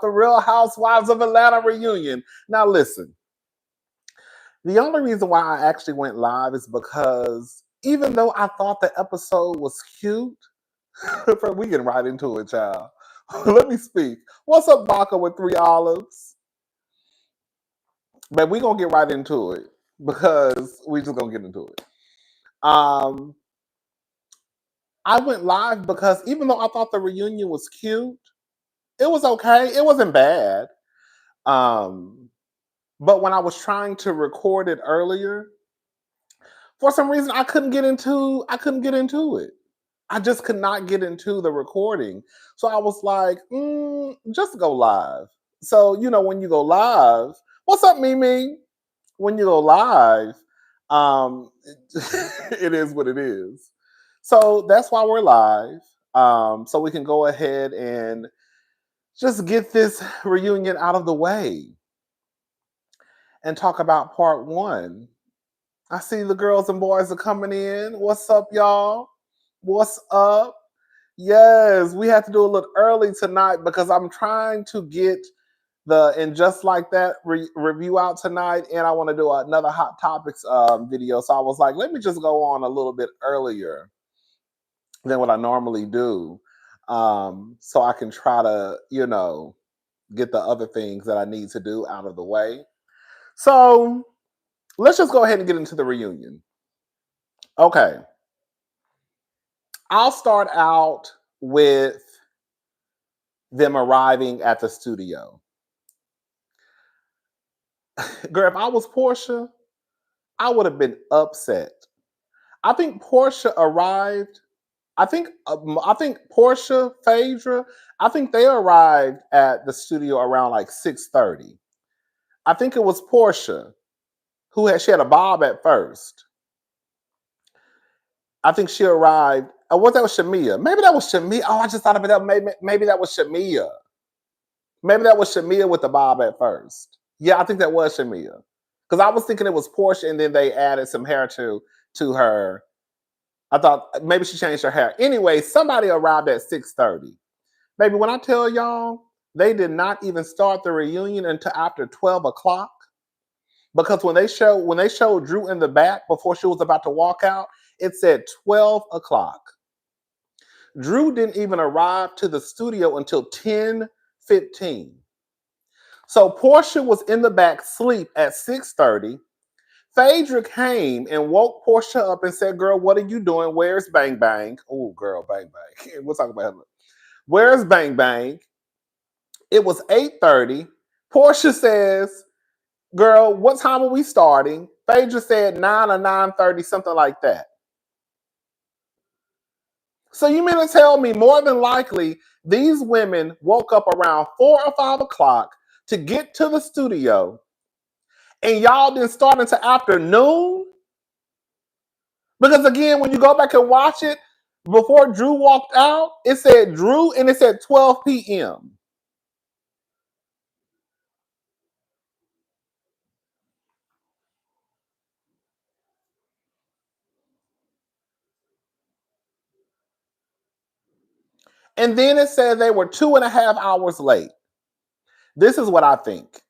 the Real Housewives of Atlanta reunion. Now, listen, the only reason why I actually went live is because even though I thought the episode was cute, we getting right into it, child. Let me speak. What's up, Baka with 3 olives? But we gonna get right into it because we just gonna get into it. Um, I went live because even though I thought the reunion was cute, it was okay. It wasn't bad. Um, but when I was trying to record it earlier, for some reason I couldn't get into it. I just could not get into the recording. So I was like, just go live. So, when you go live, what's up, Mimi? When you go live, um, it is what it is. So that's why we're live. So we can go ahead and just get this reunion out of the way and talk about part one. I see the girls and boys are coming in. What's up, y'all? What's up? Yes, we had to do a little early tonight because I'm trying to get the And Just Like That review out tonight, and I want to do another Hot Topics video. So I was like, let me just go on a little bit earlier than what I normally do, so I can try to, get the other things that I need to do out of the way. So let's just go ahead and get into the reunion. Okay. I'll start out with them arriving at the studio. Girl, if I was Porsha, I would have been upset. I think Porsha arrived. I think Porsha, Phaedra, I think they arrived at the studio around like 6:30. I think it was Porsha she had a bob at first. I think she arrived. What that was Shamia. Maybe that was Shamia. Oh, I just thought of it. Maybe that was Shamia. Maybe that was Shamia with the bob at first. Yeah, I think that was Shamia. Because I was thinking it was Porsha, and then they added some hair to her. I thought maybe she changed her hair. Anyway, somebody arrived at 6:30. Baby, when I tell y'all, they did not even start the reunion until after 12 o'clock. Because when they showed Drew in the back before she was about to walk out, it said 12 o'clock. Drew didn't even arrive to the studio until 10:15. So Porsha was in the back asleep at 6:30. Phaedra came and woke Porsha up and said, girl, what are you doing? Where's Bang Bang? Oh, girl, Bang Bang. We'll talk about it. Where's Bang Bang? It was 8:30. Porsha says, girl, what time are we starting? Phaedra said 9 or 9:30, something like that. So you mean to tell me more than likely these women woke up around 4 or 5 o'clock to get to the studio and y'all didn't start until afternoon? Because again, when you go back and watch it, before Drew walked out, it said Drew and it said 12 p.m. And then it said they were 2.5 hours late. This is what I think.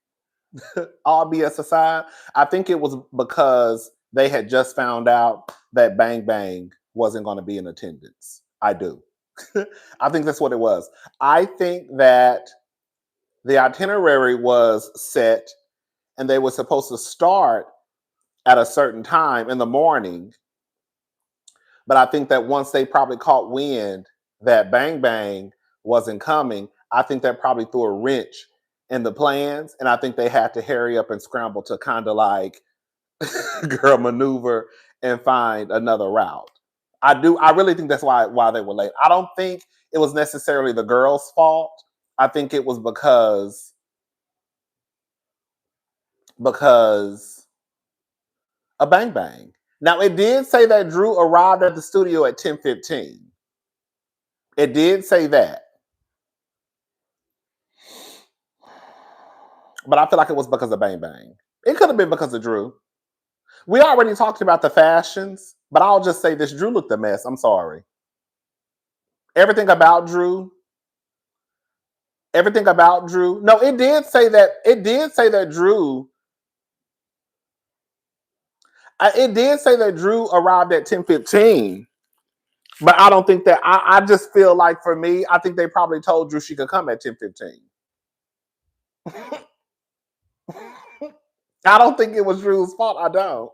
All BS aside, I think it was because they had just found out that Bang Bang wasn't going to be in attendance. I do. I think that's what it was. I think that the itinerary was set and they were supposed to start at a certain time in the morning. But I think that once they probably caught wind that Bang Bang wasn't coming, I think that probably threw a wrench in the plans. And I think they had to hurry up and scramble to kind of like girl maneuver and find another route. I really think that's why they were late. I don't think it was necessarily the girls' fault. I think it was because of Bang Bang. Now it did say that Drew arrived at the studio at 10:15. It did say that. But I feel like it was because of Bang Bang. It could have been because of Drew. We already talked about the fashions, but I'll just say this. Drew looked a mess. I'm sorry. Everything about Drew Everything about Drew. No, it did say that. It did say that Drew. It did say that Drew arrived at 10:15. But I don't think that. I just feel like for me, I think they probably told Drew she could come at 10:15. I don't think it was Drew's fault. I don't.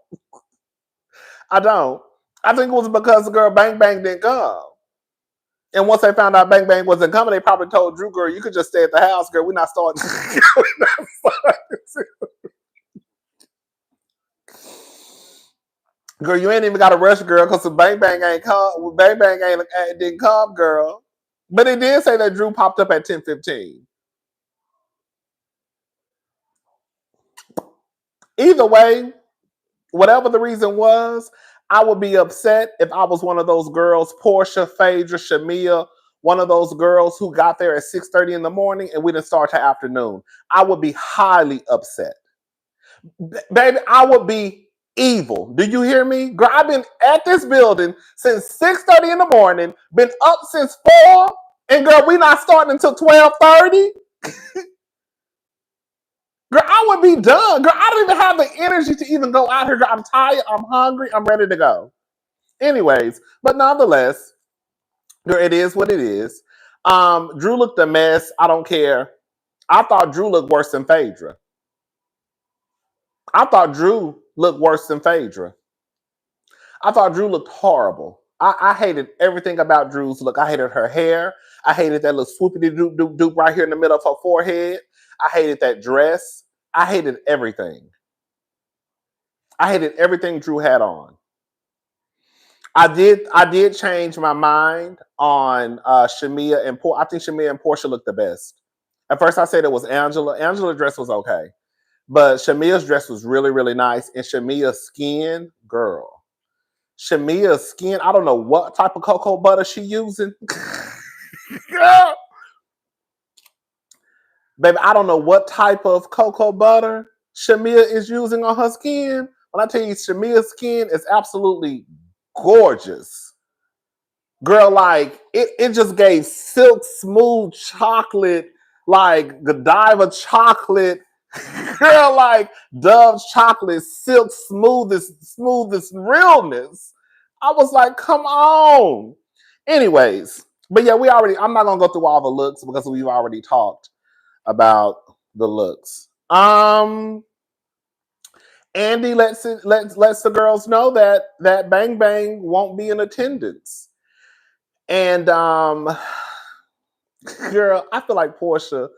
I don't. I think it was because the girl Bang Bang didn't come. And once they found out Bang Bang wasn't coming, they probably told Drew, girl, you could just stay at the house, girl. We're not starting. We're not starting. Girl, you ain't even got to rush, girl, because the Bang Bang ain't come. Bang Bang didn't come, girl. But it did say that Drew popped up at 10:15. Either way, whatever the reason was, I would be upset if I was one of those girls, Porsha, Phaedra, Shamia, one of those girls who got there at 6:30 in the morning and we didn't start till afternoon. I would be highly upset. Baby, I would be evil. Do you hear me? Girl, I've been at this building since 6:30 in the morning, been up since 4, and girl, we not starting until 12:30. Girl, I would be done. Girl, I don't even have the energy to even go out here. Girl, I'm tired. I'm hungry. I'm ready to go. Anyways, but nonetheless, girl, it is what it is. Drew looked a mess. I don't care. I thought Drew looked worse than Phaedra. I thought Drew looked worse than Phaedra. I thought Drew looked horrible. I hated everything about Drew's look. I hated her hair. I hated that little swoopity doop doop doop right here in the middle of her forehead. I hated that dress. I hated everything. I hated everything Drew had on. I did change my mind on Shamia and Porsha. I think Shamia and Porsha looked the best. At first I said it was Angela. Angela's dress was okay. But Shamia's dress was really, really nice. And Shamia's skin, girl. Shamia's skin, I don't know what type of cocoa butter she using. Girl. Baby, I don't know what type of cocoa butter Shamia is using on her skin. When I tell you Shamia's skin is absolutely gorgeous. Girl, like it just gave silk smooth chocolate, like Godiva chocolate. Girl, like Dove's chocolate, silk smoothest realness. I was like, come on. Anyways, but yeah, I'm not gonna go through all the looks because we've already talked about the looks. Andy lets the girls know that Bang Bang won't be in attendance. And girl, I feel like Porsha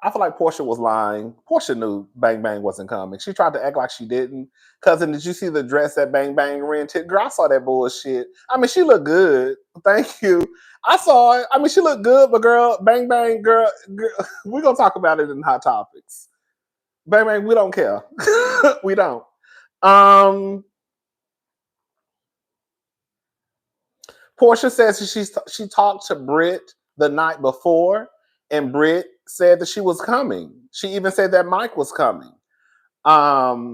was lying. Porsha knew Bang Bang wasn't coming. She tried to act like she didn't. Cousin, did you see the dress that Bang Bang rented? Girl, I saw that bullshit. I mean, she looked good. Thank you. I saw it. I mean, she looked good, but girl, Bang Bang, girl we're going to talk about it in Hot Topics. Bang Bang, we don't care. We don't. Porsha says she talked to Britt the night before, and Britt said that she was coming. She even said that Mike was coming. But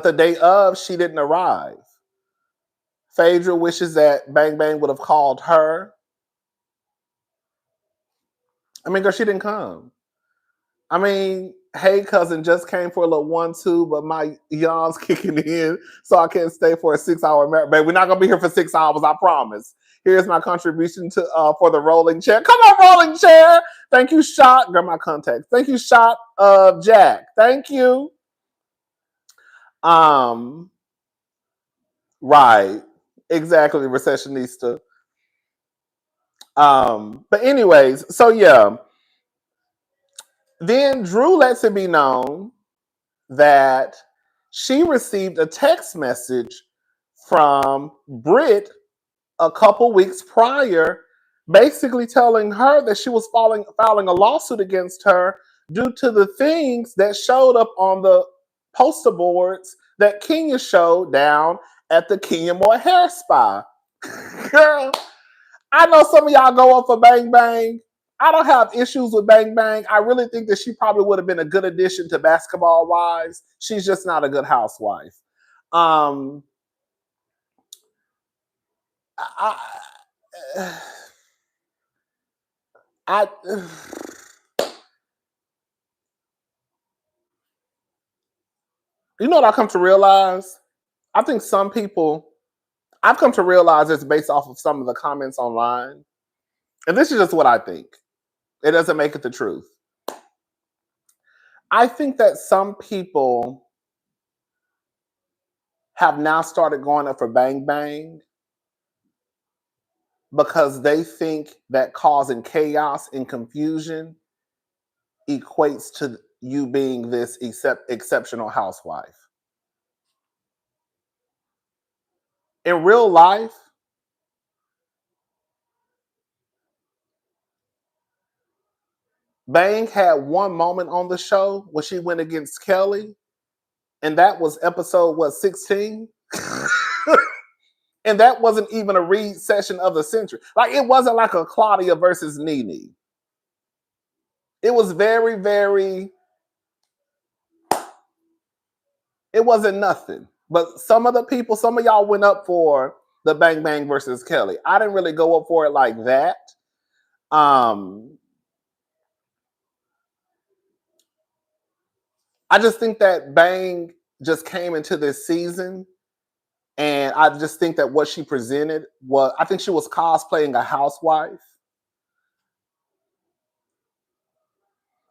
the day of, she didn't arrive. Phaedra wishes that Bang Bang would have called her. I mean, girl, she didn't come. I mean, hey, cousin, just came for a little 1-2, but my yawn's kicking in, so I can't stay for a 6-hour marathon. Babe, we're not gonna be here for 6 hours, I promise. Here's my contribution to for the rolling chair. Come on, rolling chair. Thank you, Shot. Got my contact. Thank you, Shot of Jack. Thank you. Right. Exactly, recessionista. But anyways, so yeah. Then Drew lets it be known that she received a text message from Britt a couple weeks prior, basically telling her that she was filing a lawsuit against her due to the things that showed up on the poster boards that Kenya showed down at the Kenya Moore Hair Spa. Girl, I know some of y'all go up for Bang Bang. I don't have issues with Bang Bang. I really think that she probably would have been a good addition to Basketball Wives. She's just not a good housewife. I I you know what I come to realize? I think some people I've come to realize it's based off of some of the comments online. And this is just what I think. It doesn't make it the truth. I think that some people have now started going up for Bang Bang because they think that causing chaos and confusion equates to you being this exceptional housewife. In real life, Bang had one moment on the show when she went against Kelly, and that was episode 16? And that wasn't even a read session of the century. Like, it wasn't like a Claudia versus Nene. It was very, very, it wasn't nothing. But some of y'all went up for the Bang Bang versus Kelly. I didn't really go up for it like that. I just think that Bang just came into this season, and I just think that what she presented was, I think she was cosplaying a housewife.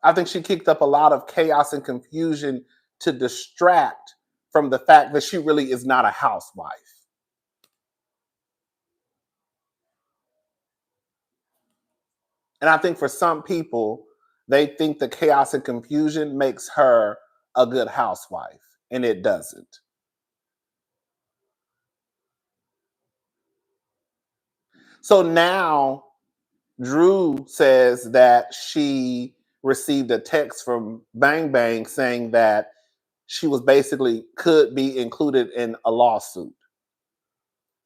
I think she kicked up a lot of chaos and confusion to distract from the fact that she really is not a housewife. And I think for some people, they think the chaos and confusion makes her a good housewife, and it doesn't. So now Drew says that she received a text from Bang Bang saying that she was basically could be included in a lawsuit.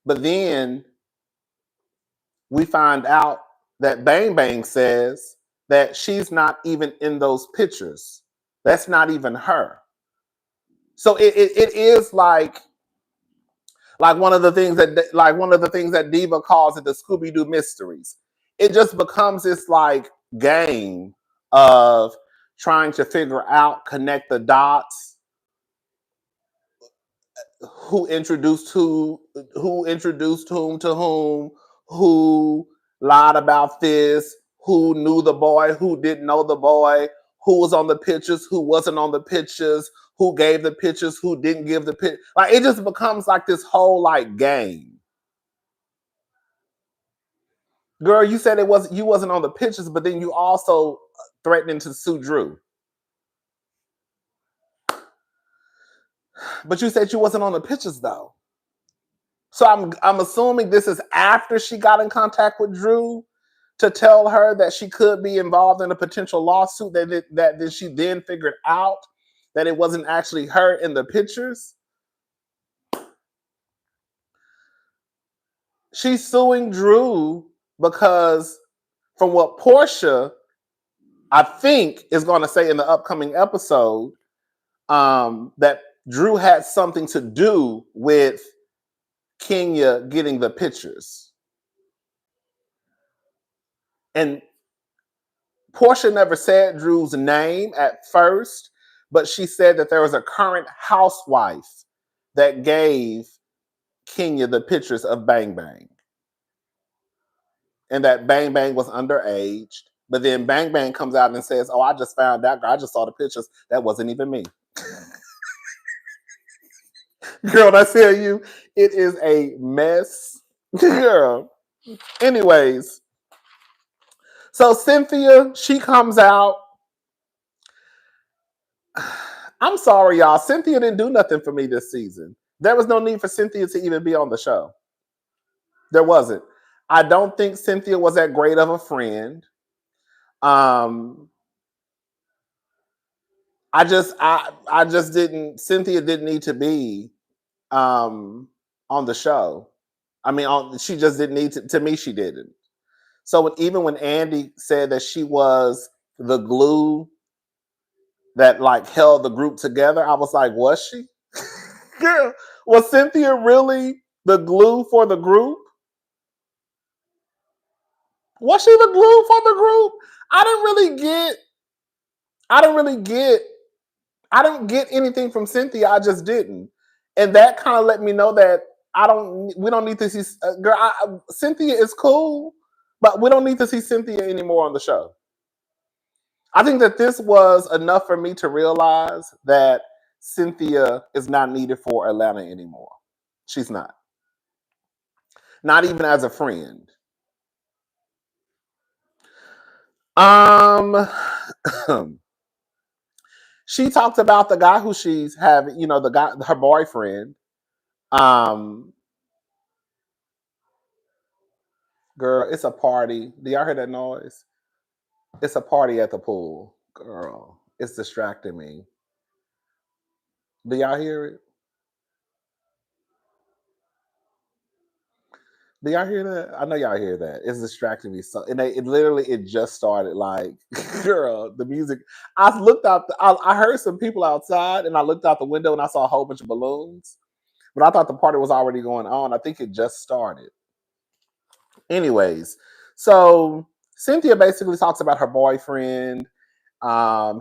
But then we find out that Bang Bang says that she's not even in those pictures. That's not even her. So it is like one of the things that Diva calls it the Scooby-Doo mysteries. It just becomes this like game of trying to figure out, connect the dots, who introduced whom to whom, who lied about this, who knew the boy, who didn't know the boy, who was on the pictures, who wasn't on the pictures, who gave the pictures, who didn't give the picture. Like, it just becomes like this whole like game. Girl, you said you wasn't on the pictures, but then you also threatening to sue Drew. But you said you wasn't on the pictures though. So I'm assuming this is after she got in contact with Drew to tell her that she could be involved in a potential lawsuit, that she then figured out that it wasn't actually her in the pictures. She's suing Drew because, from what Porsha, I think, is going to say in the upcoming episode, that Drew had something to do with Kenya getting the pictures. And Porsha never said Drew's name at first, but she said that there was a current housewife that gave Kenya the pictures of Bang Bang. And that Bang Bang was underage. But then Bang Bang comes out and says, "Oh, I just found out. I just saw the pictures. That wasn't even me." Girl, I tell you, it is a mess. Girl. Anyways, so Cynthia, she comes out. I'm sorry, y'all. Cynthia didn't do nothing for me this season. There was no need for Cynthia to even be on the show. There wasn't. I don't think Cynthia was that great of a friend. I just didn't. Cynthia didn't need to be on the show. I mean, she just didn't need to. To me, she didn't. So even when Andy said that she was the glue that like held the group together, I was like, was she? Girl, was Cynthia really the glue for the group? Was she the glue for the group? I didn't get anything from Cynthia. I just didn't. And that kind of let me know that we don't need to see, Cynthia is cool, but we don't need to see Cynthia anymore on the show. I think that this was enough for me to realize that Cynthia is not needed for Atlanta anymore. She's not. Not even as a friend. She talked about the guy who she's having, the guy, her boyfriend. Girl, it's a party. Do y'all hear that noise? It's a party at the pool. Girl, it's distracting me. Do y'all hear it? Do y'all hear that? I know y'all hear that. It's distracting me so, and it just started. Like, girl, the music. I looked out. I heard some people outside, and I looked out the window and I saw a whole bunch of balloons. But I thought the party was already going on. I think it just started. Anyways, so Cynthia basically talks about her boyfriend.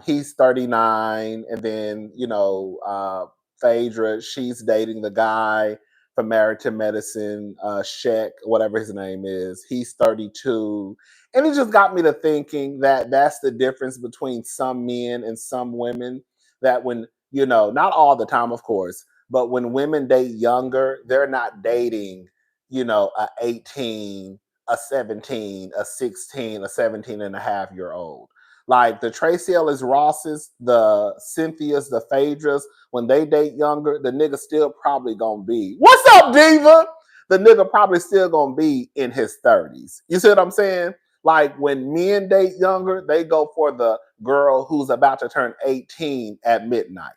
He's 39, and then Phaedra, she's dating the guy from Married to Medicine, Sheck, whatever his name is. He's 32, and it just got me to thinking that that's the difference between some men and some women. That when not all the time, of course, but when women date younger, they're not dating, a 18, a 17, a 16, a 17 and a half year old. Like the Tracy Ellis Rosses, the Cynthias, the Phaedras, when they date younger, the nigga still probably gonna be, what's up, diva? The nigga probably still gonna be in his 30s. You see what I'm saying? Like when men date younger, they go for the girl who's about to turn 18 at midnight.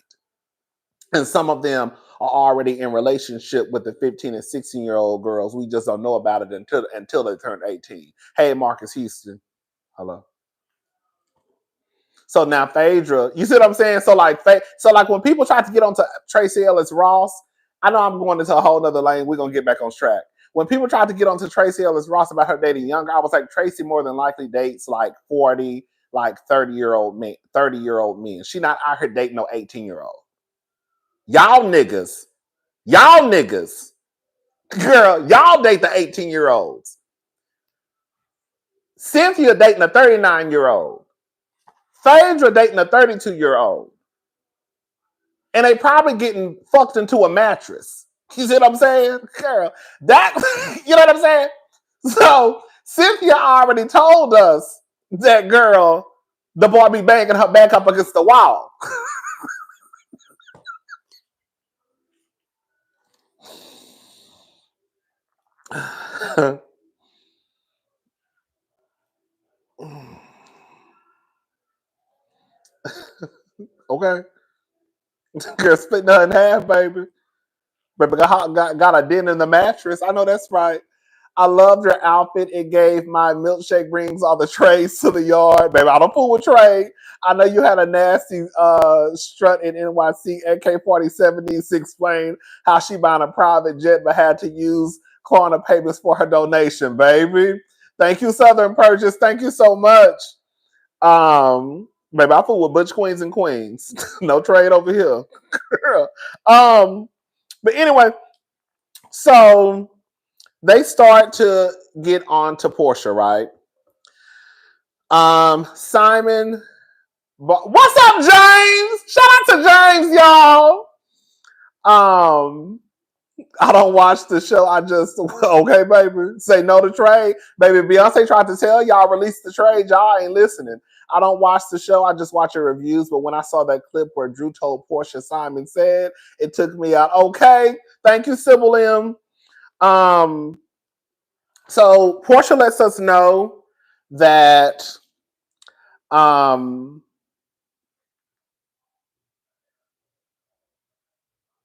And some of them are already in relationship with the 15 and 16-year-old girls. We just don't know about it until they turn 18. Hey, Marcus Houston. Hello. So now Phaedra, you see what I'm saying? So like when people try to get onto Tracy Ellis Ross, I know I'm going into a whole nother lane. We're gonna get back on track. When people tried to get onto Tracy Ellis Ross about her dating younger, I was like, Tracy more than likely dates like 40, like 30-year-old men, 30-year-old men. She not out here dating no 18-year-old. Y'all niggas, girl, y'all date the 18-year-olds. Cynthia dating a 39-year-old. Phaedra dating a 32-year-old. And they probably getting fucked into a mattress. You see what I'm saying? Girl, that, you know what I'm saying? So Cynthia already told us that, girl, the boy be banging her back up against the wall. Okay. Girl, split her in half, baby. Baby got a dent in the mattress. I know that's right. I loved your outfit. It gave my milkshake brings all the trays to the yard. Baby, I don't fool with Trey. I know you had a nasty strut in NYC AK-47 needs to explain how she buying a private jet but had to use Klarna payments for her donation, baby. Thank you, Southern Purchase. Thank you so much. Baby, I fool with Butch Queens and Queens. No trade over here. But anyway, so they start to get on to Porsha, right? Simon, what's up, James? Shout out to James, y'all. I don't watch the show. I just, okay, baby. Say no to trade. Baby, Beyonce tried to tell y'all release the trade. Y'all ain't listening. I don't watch the show. I just watch the reviews. But when I saw that clip where Drew told Porsha Simon said, it took me out. Okay. Thank you, Sybil M. So Porsha lets us know that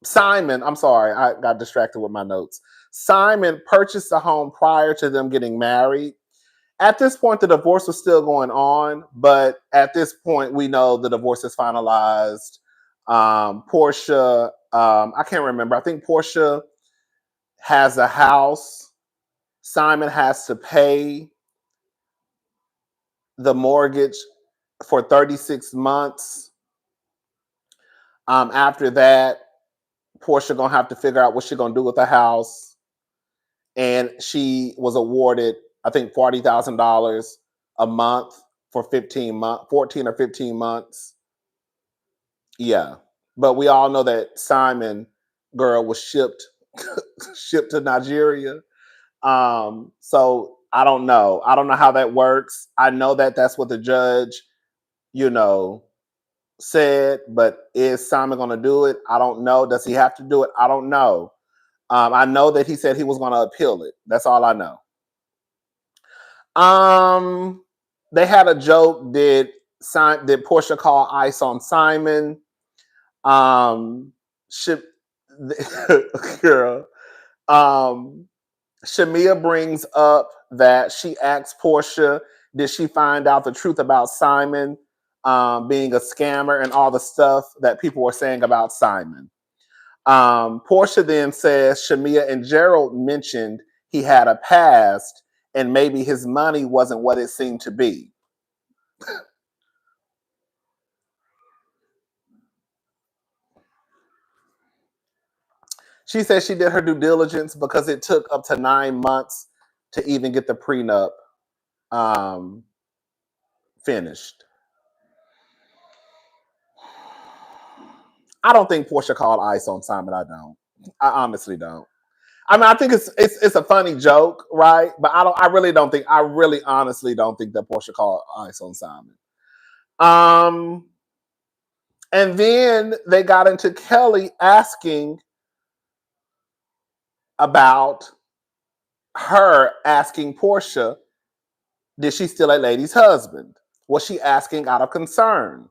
Simon, I'm sorry, I got distracted with my notes. Simon purchased a home prior to them getting married. At this point, the divorce was still going on, but at this point, we know the divorce is finalized. Porsha, I can't remember. I think Porsha has a house. Simon has to pay the mortgage for 36 months. After that, Porsha gonna have to figure out what she's gonna do with the house. And she was awarded, I think, $40,000 a month for 14 or 15 months. Yeah. But we all know that Simon girl was shipped to Nigeria. So I don't know. I don't know how that works. I know that that's what the judge, said, but is Simon going to do it? I don't know. Does he have to do it? I don't know. I know that he said he was going to appeal it. That's all I know. They had a joke. Did Porsha call ice on Simon? Girl. Shamia brings up that she asked Porsha, did she find out the truth about Simon being a scammer and all the stuff that people were saying about Simon? Porsha then says Shamia and Gerald mentioned he had a past and maybe his money wasn't what it seemed to be. She said she did her due diligence because it took up to 9 months to even get the prenup finished. I don't think Porsha called ice on Simon. I don't. I honestly don't. I mean, I think it's a funny joke, right? But I really honestly don't think that Porsha called ice on Simon. And then they got into Kelly asking about her asking Porsha, did she steal a lady's husband? Was she asking out of concern?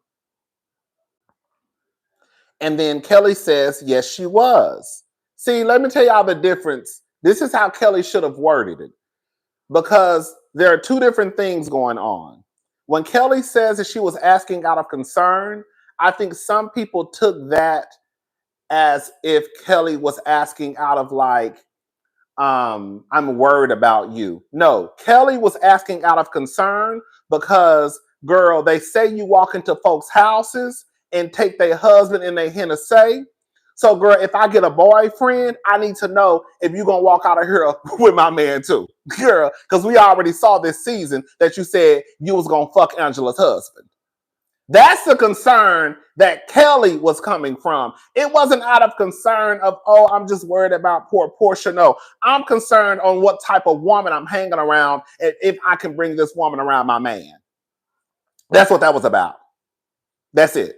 And then Kelly says, yes, she was. See, let me tell y'all the difference. This is how Kelly should have worded it. Because there are two different things going on. When Kelly says that she was asking out of concern, I think some people took that as if Kelly was asking out of like, I'm worried about you. No, Kelly was asking out of concern because, girl, they say you walk into folks' houses and take their husband and they Hennessy. So, girl, if I get a boyfriend, I need to know if you're going to walk out of here with my man too. Girl, because we already saw this season that you said you was going to fuck Angela's husband. That's the concern that Kelly was coming from. It wasn't out of concern of, oh, I'm just worried about poor Porsha. No, I'm concerned on what type of woman I'm hanging around and if I can bring this woman around my man. That's what that was about. That's it.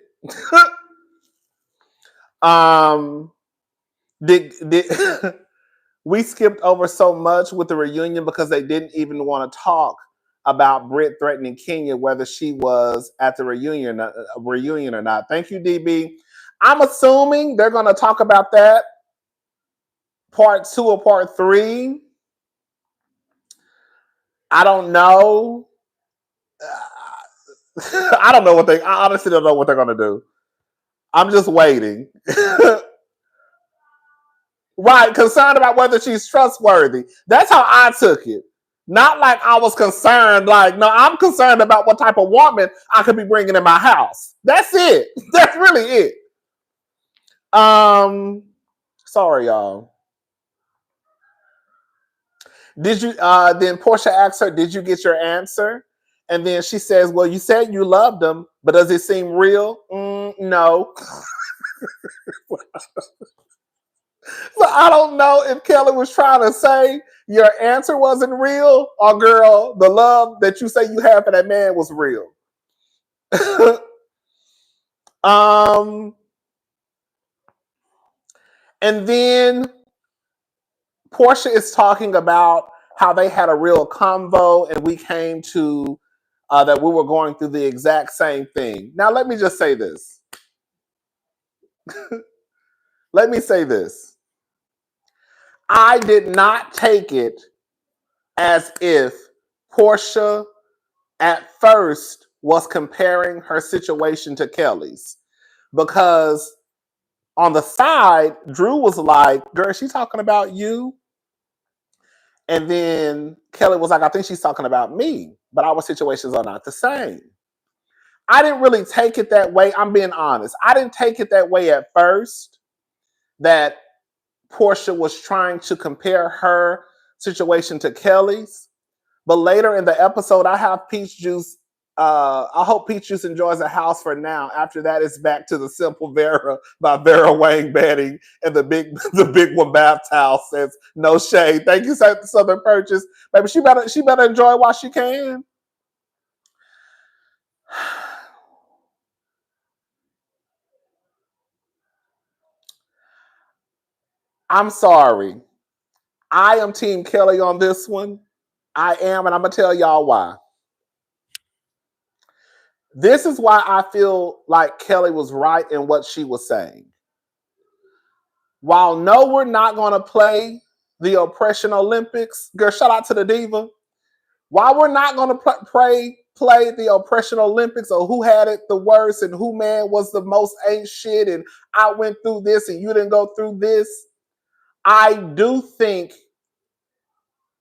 We skipped over so much with the reunion because they didn't even want to talk about Britt threatening Kenya, whether she was at the reunion or not. Thank you, DB. I'm assuming they're going to talk about that part 2 or part 3. I don't know. I honestly don't know what they're going to do. I'm just waiting. Right, concerned about whether she's trustworthy. That's how I took it. Not like I was concerned, like, no, I'm concerned about what type of woman I could be bringing in my house. That's it. That's really it. Sorry, y'all. Did you, then Porsha asks her, did you get your answer? And then she says, well, you said you loved him, but does it seem real? No. So I don't know if Kelly was trying to say your answer wasn't real or, girl, the love that you say you have for that man was real. And then Porsha is talking about how they had a real convo and we came to that we were going through the exact same thing. Now, let me just say this. Let me say this. I did not take it as if Porsha at first was comparing her situation to Kelly's, because on the side, Drew was like, girl, she's talking about you. And then Kelly was like, I think she's talking about me. but our situations are not the same. I didn't really take it that way. I'm being honest. I didn't take it that way at first, that Porsha was trying to compare her situation to Kelly's. But later in the episode, I have Peach Juice. I hope Peach Juice enjoys the house for now. After that, it's back to the Simple Vera by Vera Wang Betting, and the big one bath towel says no shade. Thank you, Southern Purchase. Baby, she better enjoy while she can. I'm sorry. I am Team Kelly on this one. I am, and I'm gonna tell y'all why. This is why I feel like Kelly was right in what she was saying. While no, we're not going to play the Oppression Olympics. Girl, shout out to the diva. While we're not going to play the Oppression Olympics, or who had it the worst and who, man, was the most ain't shit, and I went through this and you didn't go through this, I do think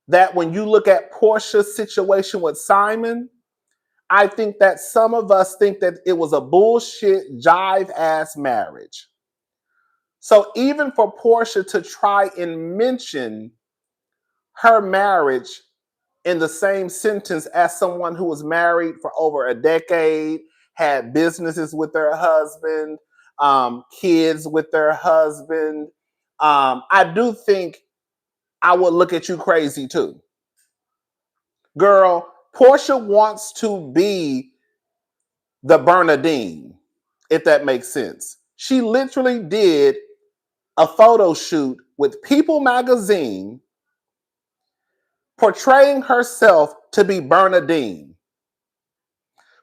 that when you look at Porsha's situation with Simon, I think that some of us think that it was a bullshit jive-ass marriage. So even for Porsha to try and mention her marriage in the same sentence as someone who was married for over a decade, had businesses with their husband, kids with their husband, I do think I would look at you crazy too. Girl, Porsha wants to be the Bernadine, if that makes sense. She literally did a photo shoot with People magazine portraying herself to be Bernadine.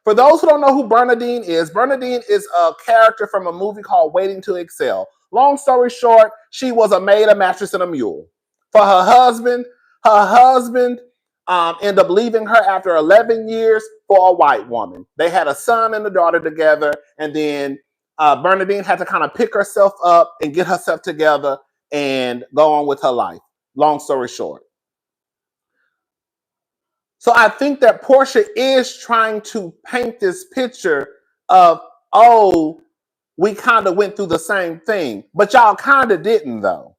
For those who don't know who Bernadine is a character from a movie called Waiting to Excel. Long story short, she was a maid, a mattress, and a mule. For her husband ended up leaving her after 11 years for a white woman. They had a son and a daughter together, and then Bernadine had to kind of pick herself up and get herself together and go on with her life. Long story short. So I think that Porsha is trying to paint this picture of, oh, we kind of went through the same thing, but y'all kind of didn't though.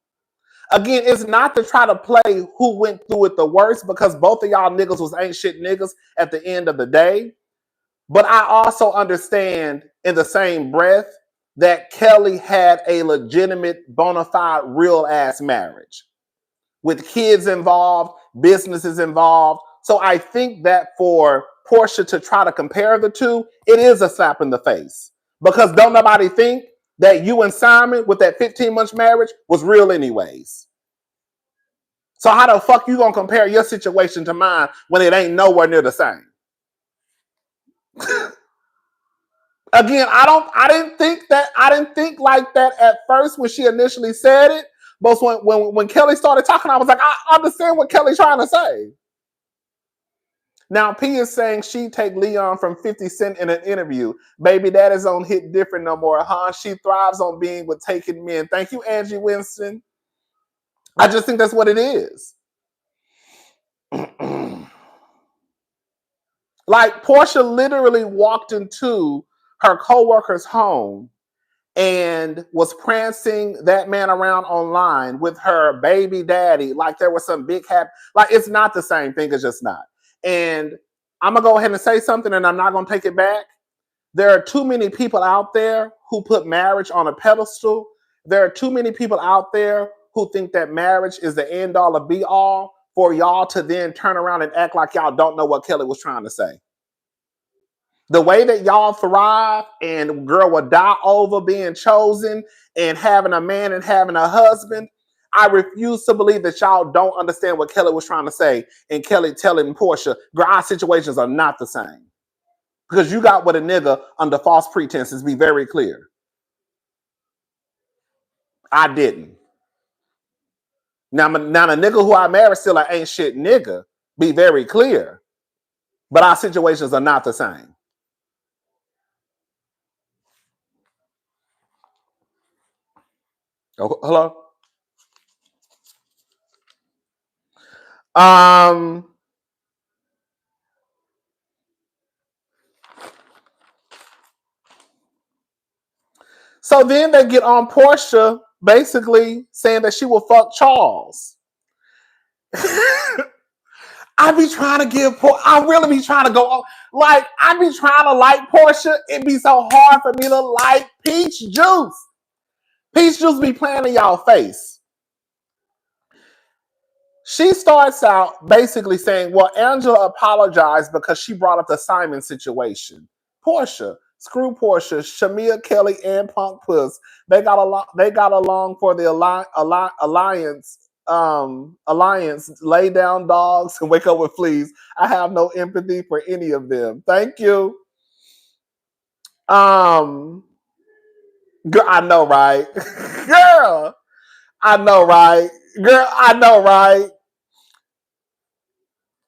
Again, it's not to try to play who went through it the worst, because both of y'all niggas was ain't shit niggas at the end of the day. But I also understand in the same breath that Kelly had a legitimate, bona fide, real ass marriage with kids involved, businesses involved. So I think that for Porsha to try to compare the two, it is a slap in the face. Because don't nobody think that you and Simon with that 15-month marriage was real anyways. So how the fuck you gonna compare your situation to mine when it ain't nowhere near the same? Again, I didn't think like that at first when she initially said it. But when Kelly started talking, I was like, I understand what Kelly's trying to say. Now, P is saying she take Leon from 50 Cent in an interview. Baby, that is on Hit Different no more, huh? She thrives on being with taken men. Thank you, Angie Winston. I just think that's what it is. Like, Porsha literally walked into her coworker's home and was prancing that man around online with her baby daddy like there was some big happy. Like, it's not the same thing. It's just not. And I'm going to go ahead and say something, and I'm not going to take it back. There are too many people out there who put marriage on a pedestal. There are too many people out there who think that marriage is the end all or be all for y'all to then turn around and act like y'all don't know what Kelly was trying to say. The way that y'all thrive and girl will die over being chosen and having a man and having a husband, I refuse to believe that y'all don't understand what Kelly was trying to say. And Kelly telling Porsha, girl, our situations are not the same. Because you got with a nigga under false pretenses, be very clear. I didn't. Now the nigga who I married still an ain't shit nigga, be very clear. But our situations are not the same. Oh, hello? So then they get on Porsha basically saying that she will fuck Charles. I be trying to I really be trying to go on. Like, I be trying to like Porsha. It be so hard for me to like Peach Juice. Peach Juice be playing in y'all face. She starts out basically saying, well, Angela apologized because she brought up the Simon situation. Porsha, screw Porsha, Shamia, Kelly, and Punk Puss. They got along for the alliance, lay down dogs and wake up with fleas. I have no empathy for any of them. Thank you. Girl, I know, right? Girl, I know, right? Girl, I know, right?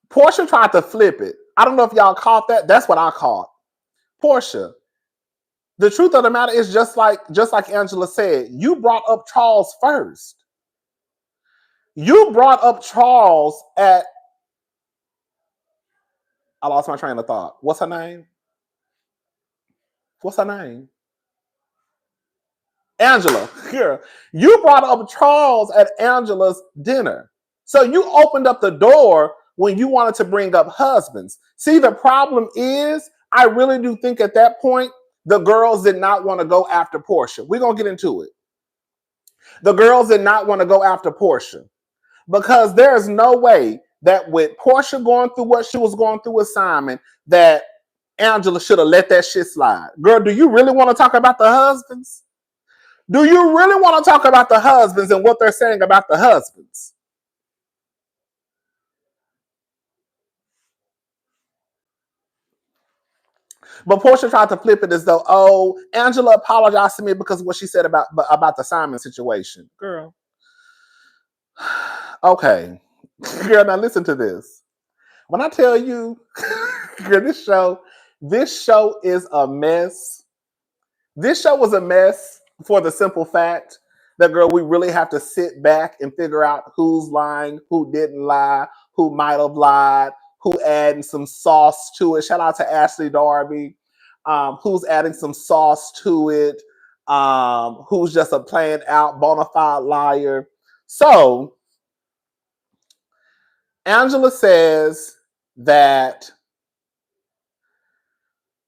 Porsha tried to flip it. I don't know if y'all caught that. That's what I caught. Porsha, the truth of the matter is just like Angela said, you brought up Charles first. You brought up Charles at, I lost my train of thought. What's her name? What's her name? Angela. Here. You brought up Charles at Angela's dinner. So you opened up the door when you wanted to bring up husbands. See, the problem is, I really do think at that point, the girls did not want to go after Porsha. We're going to get into it. The girls did not want to go after Porsha because there's no way that with Porsha going through what she was going through with Simon, that Angela should have let that shit slide. Girl, do you really want to talk about the husbands? Do you really want to talk about the husbands and what they're saying about the husbands? But Porsha tried to flip it as though, oh, Angela apologized to me because of what she said about the Simon situation. Girl. Okay. Girl, now listen to this. When I tell you, girl, this show is a mess. This show was a mess for the simple fact that, girl, we really have to sit back and figure out who's lying, who didn't lie, who might have lied, who adding some sauce to it. Shout out to Ashley Darby, who's adding some sauce to it, who's just a plain out bona fide liar. So Angela says that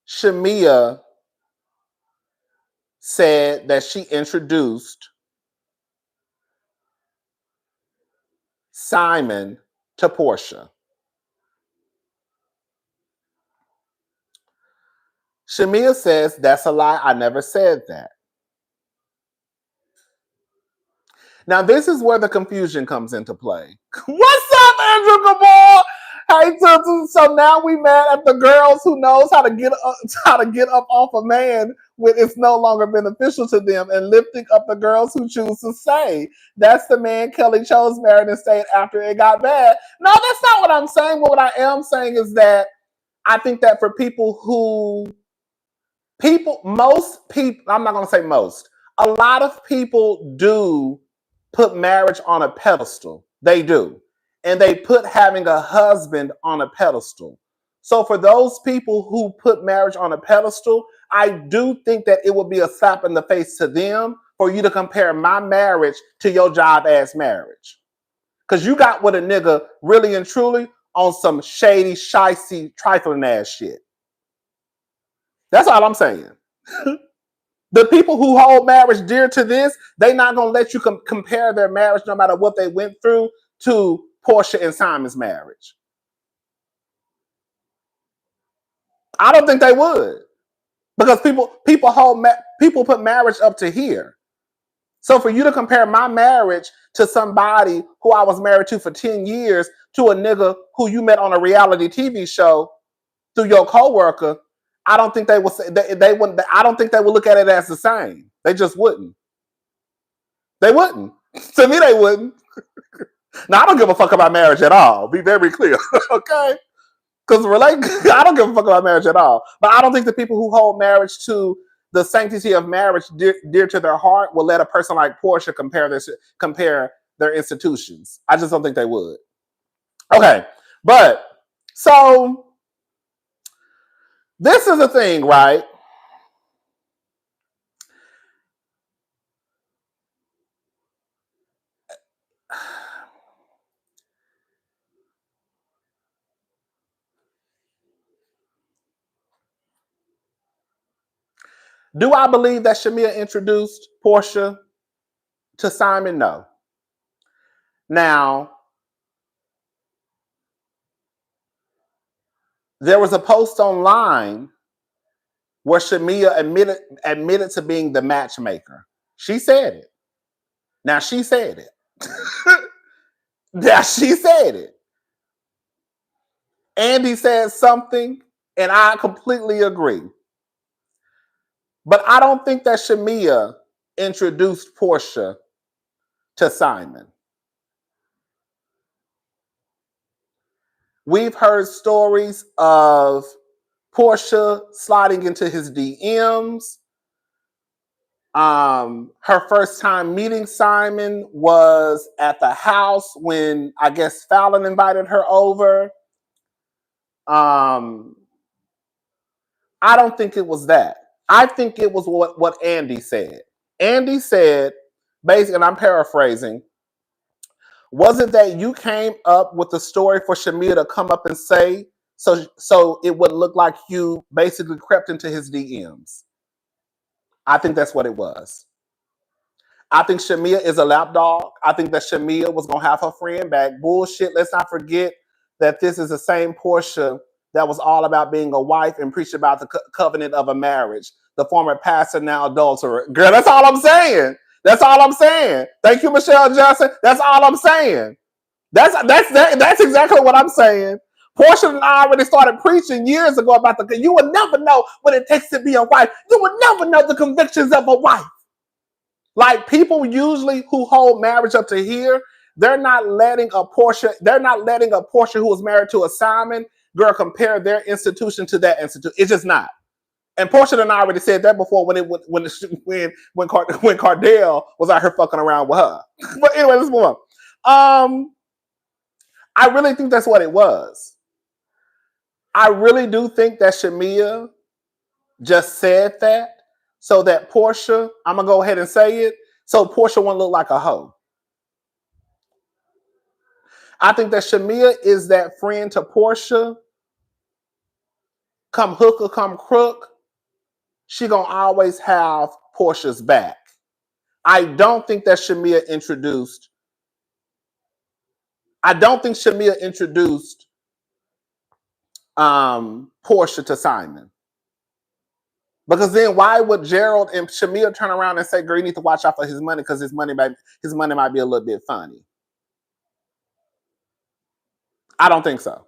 Shamia said that she introduced Simon to Porsha. Shamia says, that's a lie. I never said that. Now, this is where the confusion comes into play. What's up, Andrew Gabor? Hey, so now we mad at the girls who knows how to get up off a man when it's no longer beneficial to them, and lifting up the girls who choose to stay. That's the man Kelly chose, married, and stayed after it got bad. No, that's not what I'm saying. What I am saying is that I think that for most people, I'm not going to say most, a lot of people do put marriage on a pedestal. They do. And they put having a husband on a pedestal. So for those people who put marriage on a pedestal, I do think that it would be a slap in the face to them for you to compare my marriage to your job ass marriage. Because you got with a nigga really and truly on some shady, shicey, trifling ass shit. That's all I'm saying. The people who hold marriage dear to this, they're not going to let you compare their marriage, no matter what they went through, to Porsha and Simon's marriage. I don't think they would, because people put marriage up to here. So for you to compare my marriage to somebody who I was married to for 10 years to a nigga who you met on a reality TV show through your coworker, I don't think they would say they wouldn't. I don't think they would look at it as the same. They just wouldn't. They wouldn't. To me, they wouldn't. Now, I don't give a fuck about marriage at all. Be very clear, okay? Because I don't give a fuck about marriage at all. But I don't think the people who hold marriage to the sanctity of marriage dear to their heart will let a person like Porsha compare their institutions. I just don't think they would. Okay, but so this is the thing, right? Do I believe that Shamia introduced Porsha to Simon? No. Now, there was a post online where Shamia admitted to being the matchmaker. She said it. Now she said it. Now she said it. Andy said something, and I completely agree. But I don't think that Shamia introduced Porsha to Simon. We've heard stories of Porsha sliding into his DMs. Her first time meeting Simon was at the house when I guess Fallon invited her over. I don't think it was that. I think it was what Andy said. Andy said, basically, and I'm paraphrasing, was it that you came up with the story for Shamia to come up and say so it would look like you basically crept into his DMs? I think that's what it was. I think Shamia is a lapdog. I think that Shamia was going to have her friend back. Bullshit. Let's not forget that this is the same Porsha that was all about being a wife and preached about the covenant of a marriage. The former pastor, now adulterer. Girl, that's all I'm saying. That's all I'm saying. Thank you, Michelle Johnson. That's all I'm saying. That's exactly what I'm saying. Porsha and I already started preaching years ago about you will never know what it takes to be a wife. You will never know the convictions of a wife. Like people usually who hold marriage up to here, they're not letting a Porsha who was married to a Simon girl compare their institution to that institution. It's just not. And Porsha and I already said that before when Cardell was out here fucking around with her. But anyway, let's move on. I really think that's what it was. I really do think that Shamia just said that so that Porsha, I'm going to go ahead and say it, so Porsha won't look like a hoe. I think that Shamia is that friend to Porsha. Come hook or come crook, she going to always have Porsha's back. I don't think Shamia introduced Porsha to Simon. Because then why would Gerald and Shamia turn around and say, girl, you need to watch out for his money because his money might be a little bit funny? I don't think so.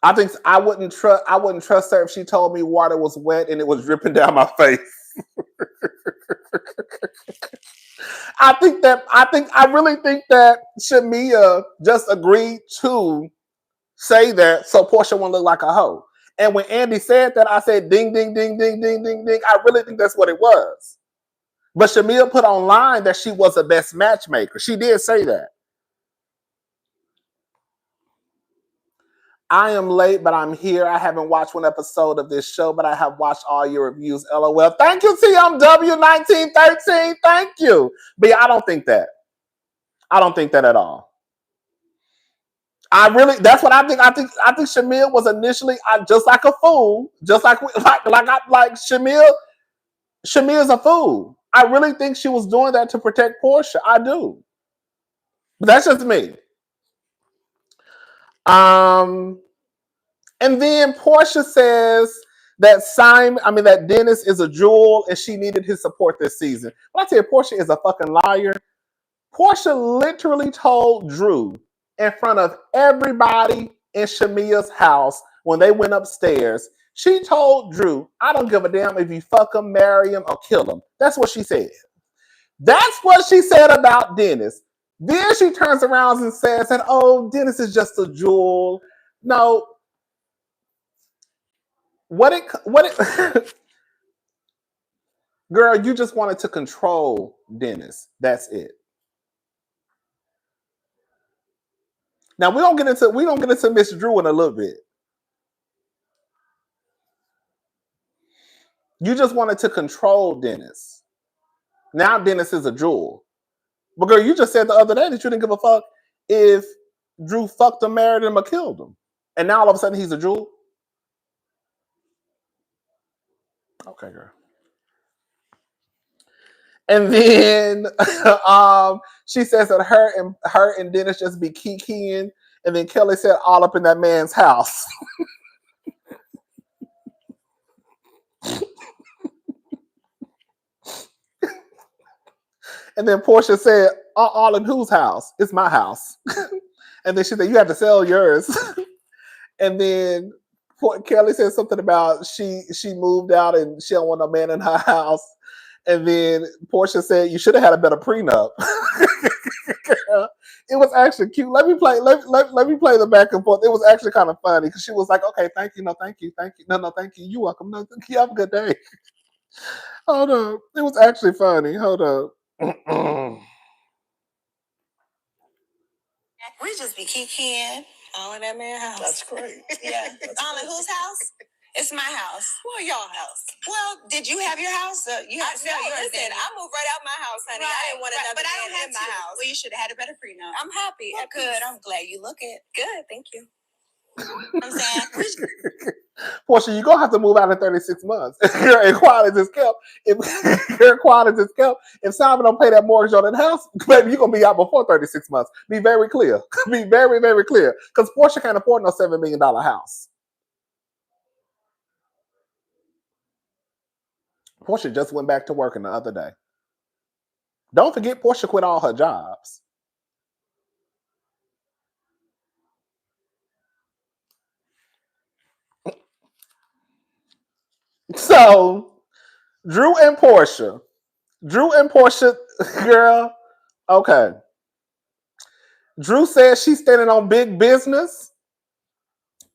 I think I wouldn't trust her if she told me water was wet and it was dripping down my face. I really think that Shamia just agreed to say that so Porsha won't look like a hoe. And when Andy said that, I said, ding, ding, ding, ding, ding, ding, ding. I really think that's what it was. But Shamia put online that she was the best matchmaker. She did say that. I am late, but I'm here. I haven't watched one episode of this show, but I have watched all your reviews. LOL. Thank you, TMW1913. Thank you. But yeah, I don't think that. I don't think that at all. That's what I think. I think Shamia was initially just like a fool, just like Shamia. Shamia's a fool. I really think she was doing that to protect Porsha. I do. But that's just me. And then Porsha says that Dennis is a jewel and she needed his support this season. When I tell you Porsha is a fucking liar, Porsha literally told Drew in front of everybody in Shamia's house when they went upstairs, she told Drew, I don't give a damn if you fuck him, marry him, or kill him. That's what she said. That's what she said about Dennis. Then she turns around and says that, oh, Dennis is just a jewel. No. Girl, you just wanted to control Dennis. That's it. Now we don't get into Miss Drew in a little bit. You just wanted to control Dennis. Now Dennis is a jewel. But girl, you just said the other day that you didn't give a fuck if Drew fucked him, married him, or killed him. And now all of a sudden he's a jewel? Okay, girl. And then she says that her and Dennis just be kikiing. And then Kelly said all up in that man's house. And then Porsha said, all in whose house? It's my house. And then she said, you have to sell yours. And then Kelly said something about she moved out and she don't want no man in her house. And then Porsha said, you should have had a better prenup. It was actually cute. Let me play the back and forth. It was actually kind of funny because she was like, okay, thank you. No, thank you. Thank you. No, thank you. You're welcome. No, thank you. Have a good day. Hold up. It was actually funny. Hold up. We just be kikiing all in that man's house. That's great. Yeah. All in whose house? It's my house. Well, your house. Well, did you have your house? You have to sell yours. Listen, I moved right out my house, honey. Right, I didn't want another but I don't man have in my house. Well, you should have had a better prenup. I'm happy. Well, good. I'm glad you look it. Good. Thank you. I'm saying, Porsha, you're gonna have to move out in 36 months. Your equality is kept. If your equality is kept, if Simon don't pay that mortgage on that house, baby, you're gonna be out before 36 months. Be very clear. Be very, very clear. Because Porsha can't afford no $7 million house. Porsha just went back to working the other day. Don't forget, Porsha quit all her jobs. So, Drew and Porsha, girl, okay. Drew says she's standing on big business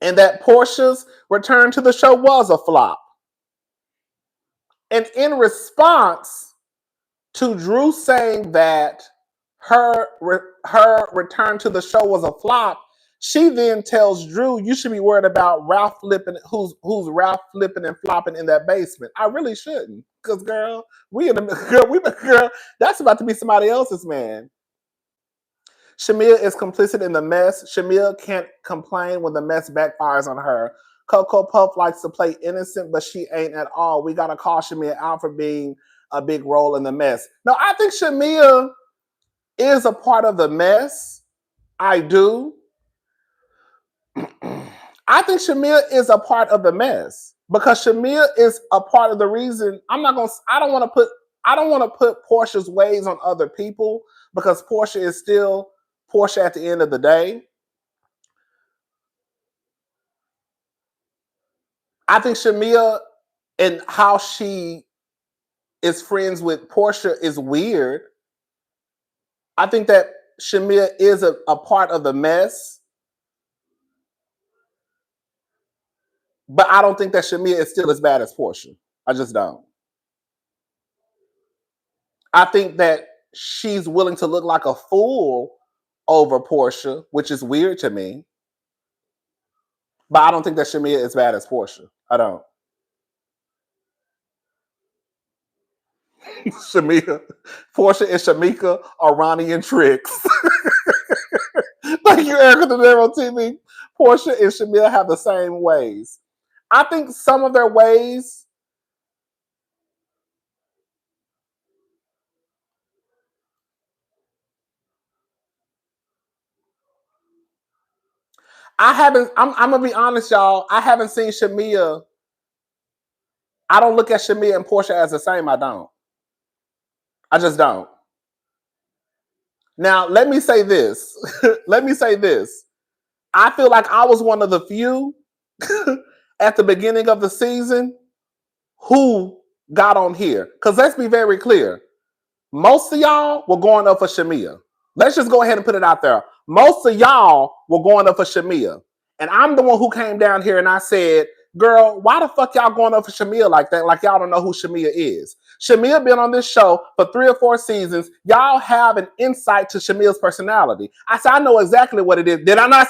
and that Porsha's return to the show was a flop. And in response to Drew saying that her return to the show was a flop, she then tells Drew, you should be worried about Ralph flipping, who's Ralph flipping and flopping in that basement. I really shouldn't, because girl, girl, that's about to be somebody else's man. Shamia is complicit in the mess. Shamia can't complain when the mess backfires on her. Coco Puff likes to play innocent, but she ain't at all. We gotta call Shamia out for being a big role in the mess. No, I think Shamia is a part of the mess. I do. I think Shamia is a part of the mess because Shamia is a part of the reason. I don't want to put Porsha's ways on other people because Porsha is still Porsha at the end of the day. I think Shamia and how she is friends with Porsha is weird. I think that Shamia is a part of the mess. But I don't think that Shamia is still as bad as Porsha. I just don't. I think that she's willing to look like a fool over Porsha, which is weird to me. But I don't think that Shamia is bad as Porsha. I don't. Shamia, Porsha and Shamika are Ronnie and Trix. Thank you, Erica De Niro TV. Porsha and Shamia have the same ways. I think some of their ways I'm gonna be honest, y'all. I haven't seen Shamia. I don't look at Shamia and Porsha as the same. I don't. I just don't. Now, let me say this. Let me say this. I feel like I was one of the few at the beginning of the season who got on here. Because let's be very clear. Most of y'all were going up for Shamia. Let's just go ahead and put it out there. Most of y'all were going up for Shamia. And I'm the one who came down here and I said, girl, why the fuck y'all going up for Shamia like that? Like y'all don't know who Shamia is. Shamia been on this show for 3 or 4 seasons. Y'all have an insight to Shamia's personality. I said, I know exactly what it is. Did I not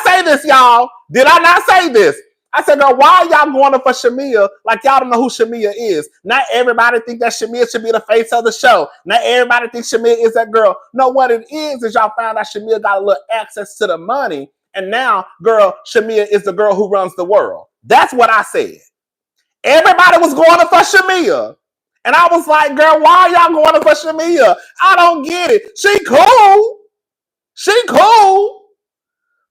say this, y'all? Did I not say this? I said, girl, why are y'all going up for Shamia like y'all don't know who Shamia is? Not everybody think that Shamia should be the face of the show. Not everybody thinks Shamia is that girl. No, what it is y'all found out Shamia got a little access to the money. And now, girl, Shamia is the girl who runs the world. That's what I said. Everybody was going up for Shamia. And I was like, girl, why are y'all going up for Shamia? I don't get it. She cool. She cool.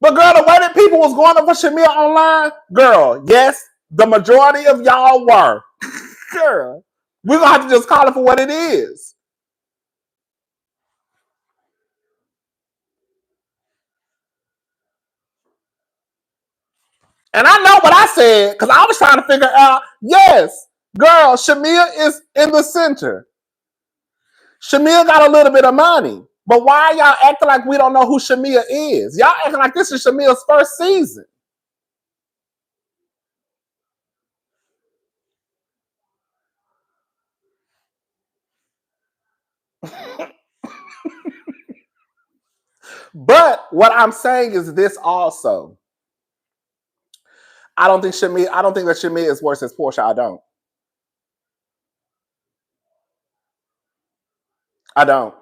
But girl, the way that people was going up for Shamia online, girl, yes, the majority of y'all were. Girl, we're going to have to just call it for what it is. And I know what I said because I was trying to figure out, yes, girl, Shamia is in the center. Shamia got a little bit of money. But why y'all acting like we don't know who Shamia is? Y'all acting like this is Shamia's first season. But what I'm saying is this also. I don't think that Shamia is worse as Porsha. I don't.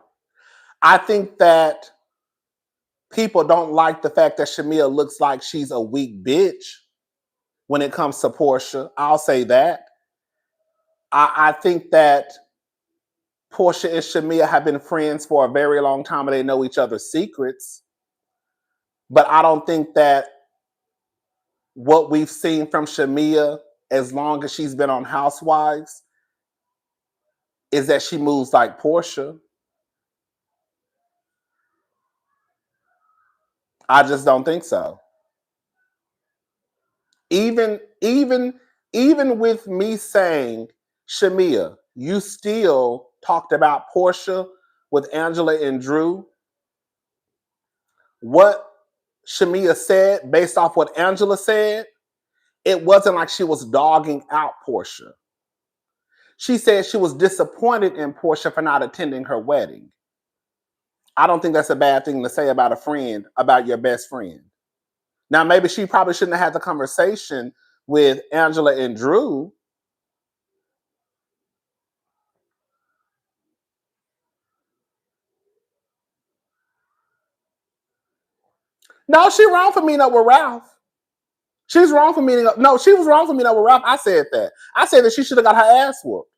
I think that people don't like the fact that Shamia looks like she's a weak bitch when it comes to Porsha. I'll say that. I think that Porsha and Shamia have been friends for a very long time and they know each other's secrets. But I don't think that what we've seen from Shamia, as long as she's been on Housewives, is that she moves like Porsha. I just don't think so. Even with me saying, Shamia, you still talked about Porsha with Angela and Drew. What Shamia said, based off what Angela said, it wasn't like she was dogging out Porsha. She said she was disappointed in Porsha for not attending her wedding. I don't think that's a bad thing to say about a friend, about your best friend. Now, maybe she probably shouldn't have had the conversation with Angela and Drew. No, she wrong for meeting up with Ralph. She's wrong for meeting up. No, she was wrong for meeting up with Ralph. I said that. I said that she should have got her ass whooped.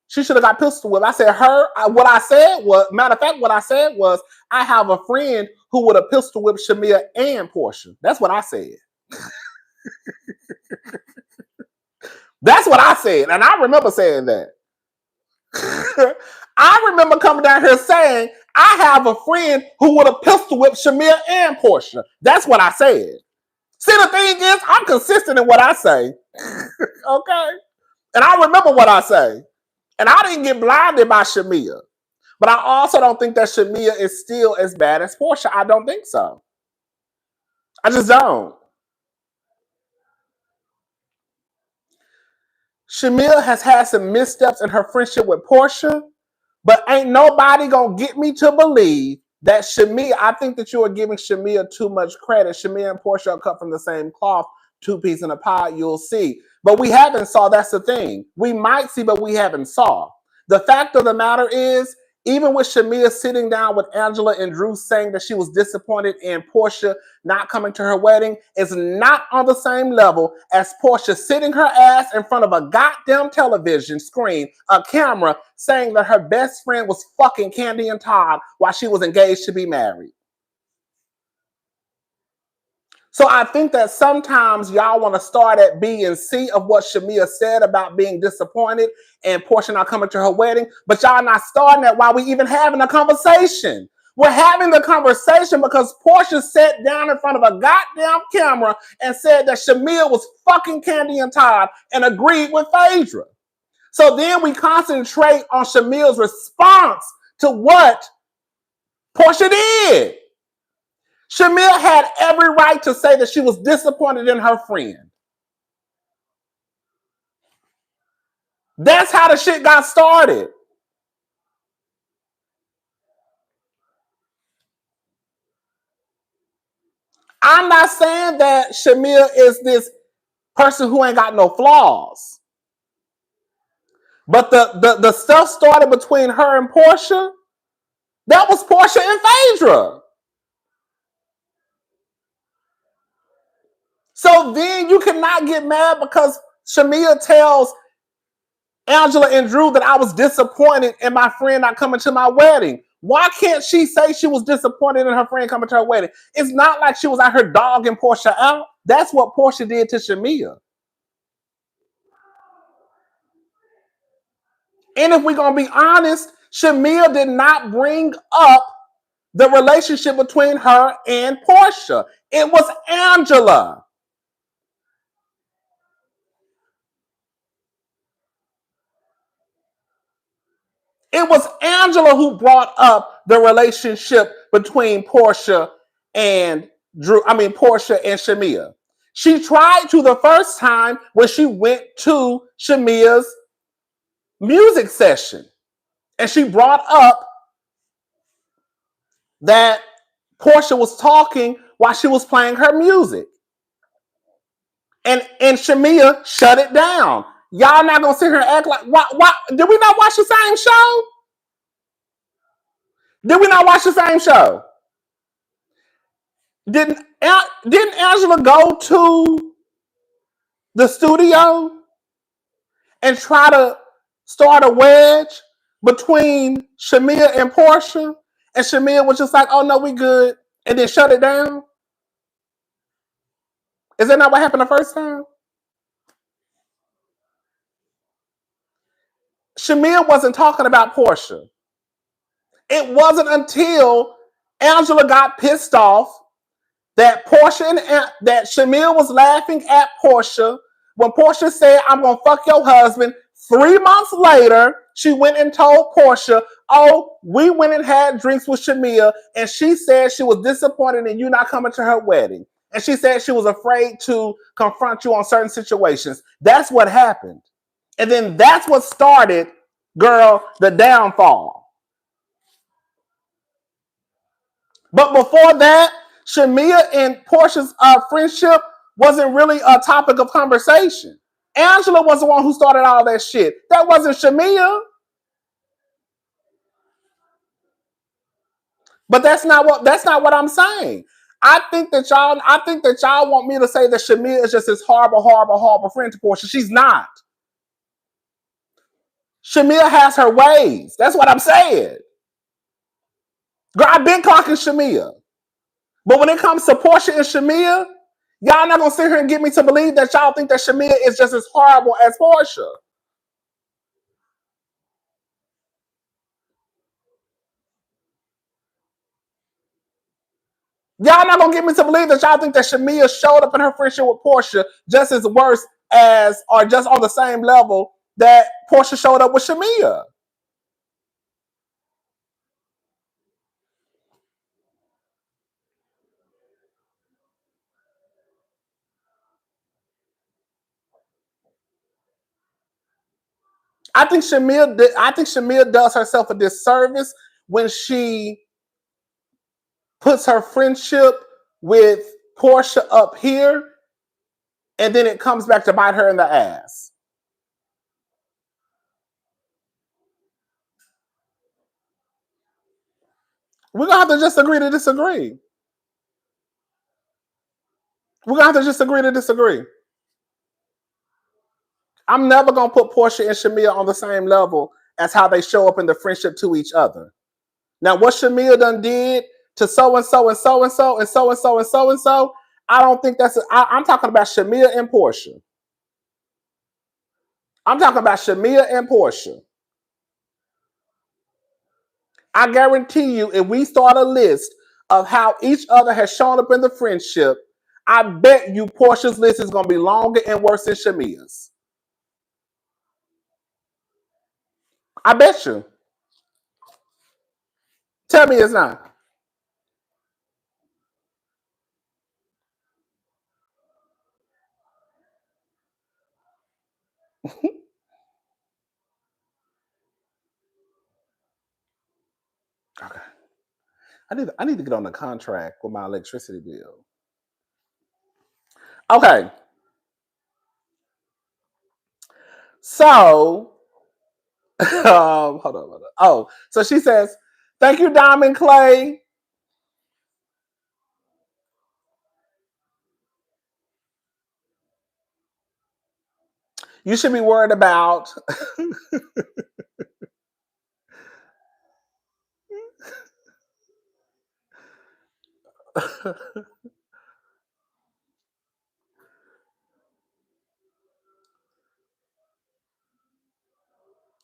She should have got pistol whipped. I said what I said was, matter of fact, what I said was, I have a friend who would have pistol whipped Shamia and Porsha. That's what I said. That's what I said. And I remember saying that. I remember coming down here saying, I have a friend who would have pistol whipped Shamia and Porsha. That's what I said. See, the thing is, I'm consistent in what I say. Okay? And I remember what I say. And I didn't get blinded by Shamia. But I also don't think that Shamia is still as bad as Porsha. I don't think so. I just don't. Shamia has had some missteps in her friendship with Porsha, but ain't nobody gonna get me to believe that Shamia, I think that you are giving Shamia too much credit. Shamia and Porsha are cut from the same cloth, two peas in a pod, you'll see. But we haven't saw, that's the thing. We might see, but we haven't saw. The fact of the matter is, even with Shamia sitting down with Angela and Drew saying that she was disappointed in Porsha not coming to her wedding, is not on the same level as Porsha sitting her ass in front of a goddamn television screen, a camera, saying that her best friend was fucking Candy and Todd while she was engaged to be married. So I think that sometimes y'all want to start at B and C of what Shamia said about being disappointed and Porsha not coming to her wedding, but y'all not starting that while we even having a conversation. We're having the conversation because Porsha sat down in front of a goddamn camera and said that Shamia was fucking Candy and Todd and agreed with Phaedra. So then we concentrate on Shamia's response to what Porsha did. Shamia had every right to say that she was disappointed in her friend. That's how the shit got started. I'm not saying that Shamia is this person who ain't got no flaws. But the stuff started between her and Porsha. That was Porsha and Phaedra. So then you cannot get mad because Shamia tells Angela and Drew that I was disappointed in my friend not coming to my wedding. Why can't she say she was disappointed in her friend coming to her wedding? It's not like she was out here dogging Porsha out. That's what Porsha did to Shamia. And if we're going to be honest, Shamia did not bring up the relationship between her and Porsha. It was Angela. It was Angela who brought up the relationship between Porsha and Porsha and Shamia. She tried to the first time when she went to Shamia's music session. And she brought up that Porsha was talking while she was playing her music. And Shamia shut it down. Y'all not gonna sit here and act like why did we not watch the same show? Did we not watch the same show? Didn't Angela go to the studio and try to start a wedge between Shamia and Porsha? And Shamia was just like, oh no, we good, and then shut it down? Is that not what happened the first time? Shamia wasn't talking about Porsha. It wasn't until Angela got pissed off that that Shamia was laughing at Porsha when Porsha said, I'm going to fuck your husband. 3 months later, she went and told Porsha, oh, we went and had drinks with Shamia, and she said she was disappointed in you not coming to her wedding. And she said she was afraid to confront you on certain situations. That's what happened. And then that's what started, girl, the downfall. But before that, Shamia and Porsha's friendship wasn't really a topic of conversation. Angela was the one who started all that shit. That wasn't Shamia. But that's not what I'm saying. I think that y'all want me to say that Shamia is just this horrible friend to Porsha. She's not. Shamia has her ways. That's what I'm saying. Girl, I've been clocking Shamia. But when it comes to Porsha and Shamia, y'all not gonna sit here and get me to believe that y'all think that Shamia is just as horrible as Porsha. Y'all not gonna get me to believe that y'all think that Shamia showed up in her friendship with Porsha just as worse as, or just on the same level that Porsha showed up with Shamia. I think Shamia does herself a disservice when she puts her friendship with Porsha up here, and then it comes back to bite her in the ass. We're gonna have to just agree to disagree. We're gonna have to just agree to disagree. I'm never gonna put Porsha and Shamia on the same level as how they show up in the friendship to each other. Now, what Shamia done did to so and so and so and so and so and so and so and so, I don't think I'm talking about Shamia and Porsha. I'm talking about Shamia and Porsha. I guarantee you, if we start a list of how each other has shown up in the friendship, I bet you Porsha's list is going to be longer and worse than Shamia's. I bet you. Tell me it's not. Okay. I need to get on the contract with my electricity bill. Okay. So, hold on. Oh, so she says, thank you, Diamond Clay. You should be worried about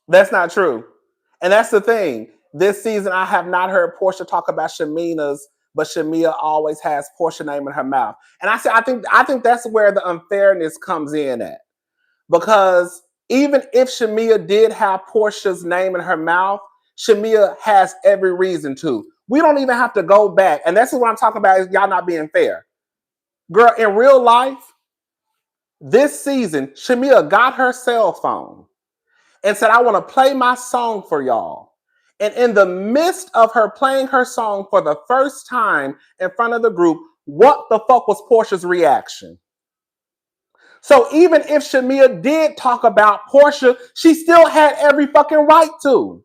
That's not true. And that's the thing. This season, I have not heard Porsha talk about Shamina's, but Shamia always has Porsha name in her mouth. And I think that's where the unfairness comes in at. Because even if Shamia did have Porsha's name in her mouth, Shamia has every reason to. We don't even have to go back. And that's what I'm talking about, is y'all not being fair. Girl, in real life, this season, Shamia got her cell phone and said, I want to play my song for y'all. And in the midst of her playing her song for the first time in front of the group, what the fuck was Porsha's reaction? So even if Shamia did talk about Porsha, she still had every fucking right to.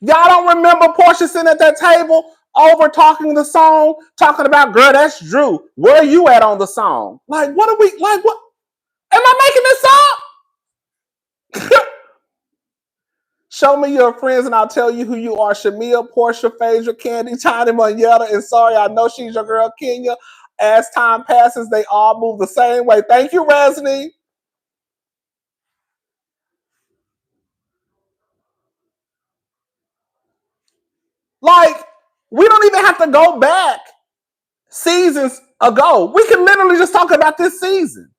Y'all don't remember Porsha sitting at that table over talking the song, talking about, girl, that's Drew. Where are you at on the song? Like, what are we, like, what? Am I making this up? Show me your friends and I'll tell you who you are. Shamia, Porsha, Phaedra, Candy, Tiny, Moneta, and sorry, I know she's your girl, Kenya. As time passes, they all move the same way. Thank you, Resney. Like, we don't even have to go back seasons ago. We can literally just talk about this season.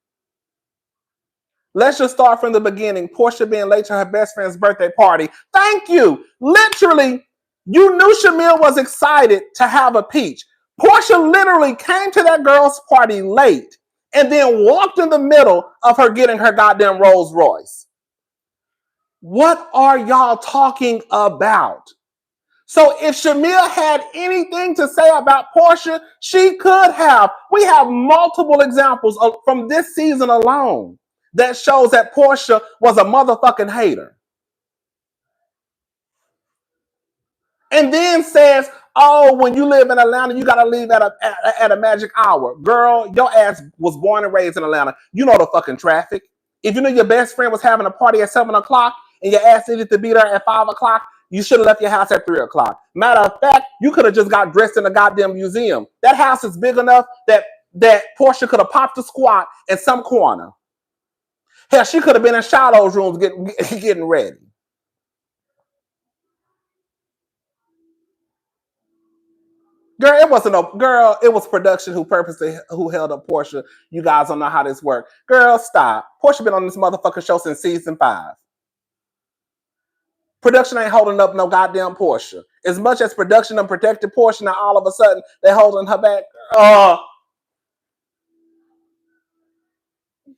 Let's just start from the beginning. Porsha being late to her best friend's birthday party. Thank you. Literally, you knew Shamia was excited to have a peach. Porsha literally came to that girl's party late and then walked in the middle of her getting her goddamn Rolls Royce. What are y'all talking about? So if Shamia had anything to say about Porsha, she could have. We have multiple examples from this season alone that shows that Porsha was a motherfucking hater. And then says, oh, when you live in Atlanta, you got to leave at a magic hour. Girl, your ass was born and raised in Atlanta. You know the fucking traffic. If you knew your best friend was having a party at 7 o'clock and your ass needed to be there at 5 o'clock, you should have left your house at 3 o'clock. Matter of fact, you could have just got dressed in a goddamn museum. That house is big enough that Porsha could have popped a squat in some corner. Hell, she could have been in Shiloh's rooms getting ready. Girl, it wasn't no girl. It was production who held up Porsha. You guys don't know how this works. Girl, stop. Porsha been on this motherfucking show since season 5. Production ain't holding up no goddamn Porsha. As much as production done protected Porsha, now all of a sudden they holding her back.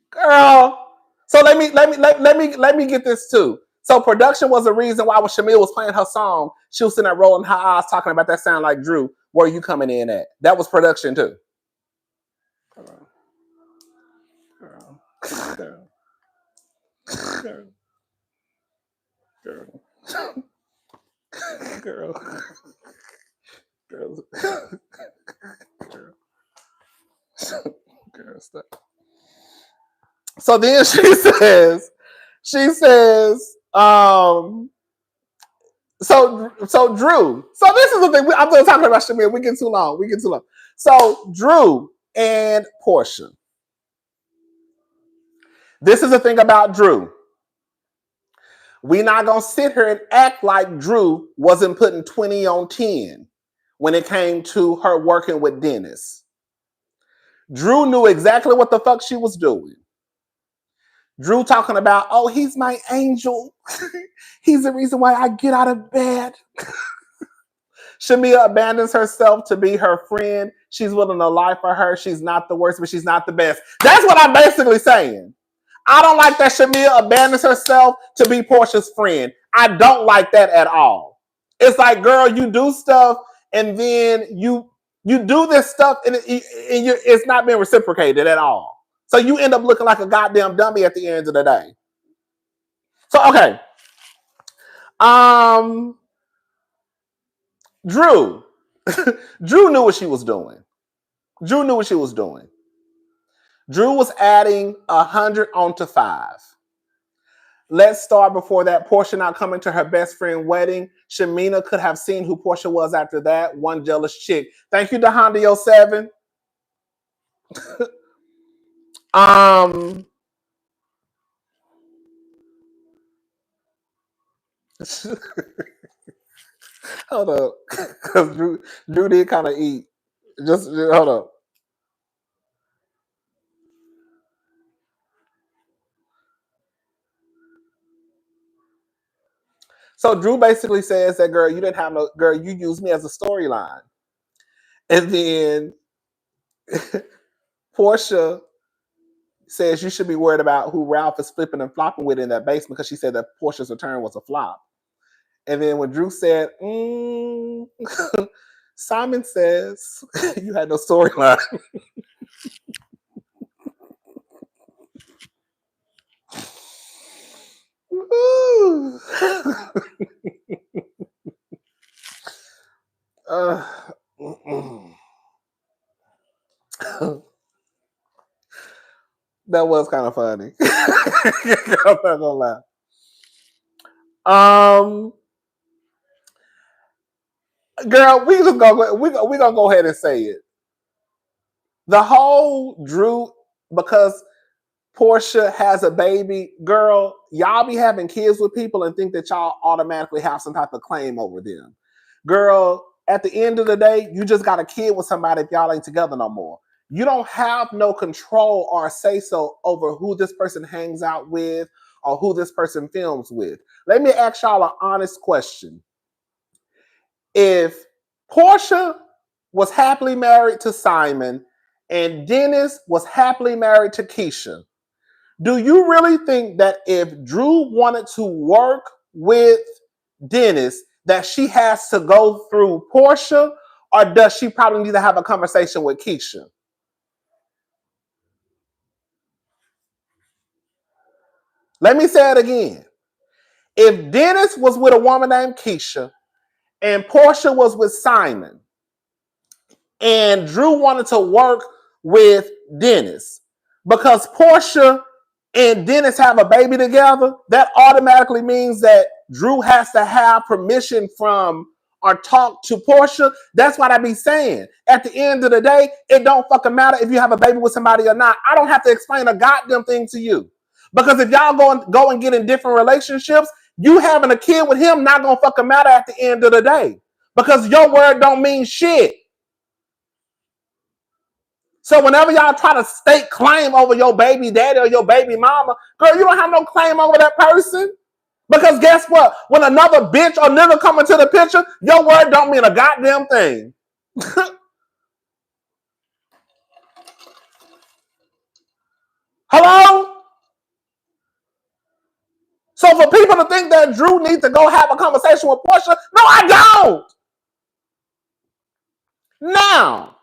Girl. So let me get this too. So production was the reason why when Shamia was playing her song, she was sitting there rolling her eyes, talking about that sound like Drew. Where are you coming in at? That was production too. Girl. Girl. Girl. Girl. Girl. Girl, stop. So then she says, so Drew. So this is the thing. I'm still talking about Shamia. We get too long. So Drew and Porsha. This is the thing about Drew. We're not going to sit here and act like Drew wasn't putting 20 on 10 when it came to her working with Dennis. Drew knew exactly what the fuck she was doing. Drew talking about, oh, he's my angel. He's the reason why I get out of bed. Shamia abandons herself to be her friend. She's willing to lie for her. She's not the worst, but she's not the best. That's what I'm basically saying. I don't like that Shamia abandons herself to be Porsha's friend. I don't like that at all. It's like, girl, you do stuff and then you do this stuff and it's not being reciprocated at all. So you end up looking like a goddamn dummy at the end of the day. So, okay. Drew. Drew knew what she was doing. Drew was adding 100 onto 5. Let's start before that. Porsha not coming to her best friend wedding. Shamina could have seen who Porsha was after that. One jealous chick. Thank you, DeHonda07. Hold up. Because Drew did kind of eat. Just hold up. So Drew basically says that, girl, you didn't have no, girl, you used me as a storyline. And then Porsha says you should be worried about who Ralph is flipping and flopping with in that basement because she said that Portia's return was a flop. And then when Drew said, Simon says you had no storyline. That was kind of funny. I'm not gonna lie. Girl, we gonna go ahead and say it. The whole Drew, because Porsha has a baby, girl, y'all be having kids with people and think that y'all automatically have some type of claim over them. Girl, at the end of the day, you just got a kid with somebody if y'all ain't together no more. You don't have no control or say-so over who this person hangs out with or who this person films with. Let me ask y'all an honest question. If Porsha was happily married to Simon and Dennis was happily married to Keisha, do you really think that if Drew wanted to work with Dennis, that she has to go through Porsha, or does she probably need to have a conversation with Keisha? Let me say it again. If Dennis was with a woman named Keisha and Porsha was with Simon, and Drew wanted to work with Dennis, because Porsha and Dennis have a baby together, that automatically means that Drew has to have permission from or talk to Porsha. That's what I be saying. At the end of the day, it don't fucking matter if you have a baby with somebody or not. I don't have to explain a goddamn thing to you. Because if y'all go and get in different relationships, you having a kid with him not gonna fucking matter at the end of the day. Because your word don't mean shit. So whenever y'all try to stake claim over your baby daddy or your baby mama, girl, you don't have no claim over that person. Because guess what? When another bitch or nigga come into the picture, your word don't mean a goddamn thing. Hello? So for people to think that Drew needs to go have a conversation with Porsha, no, I don't. Now,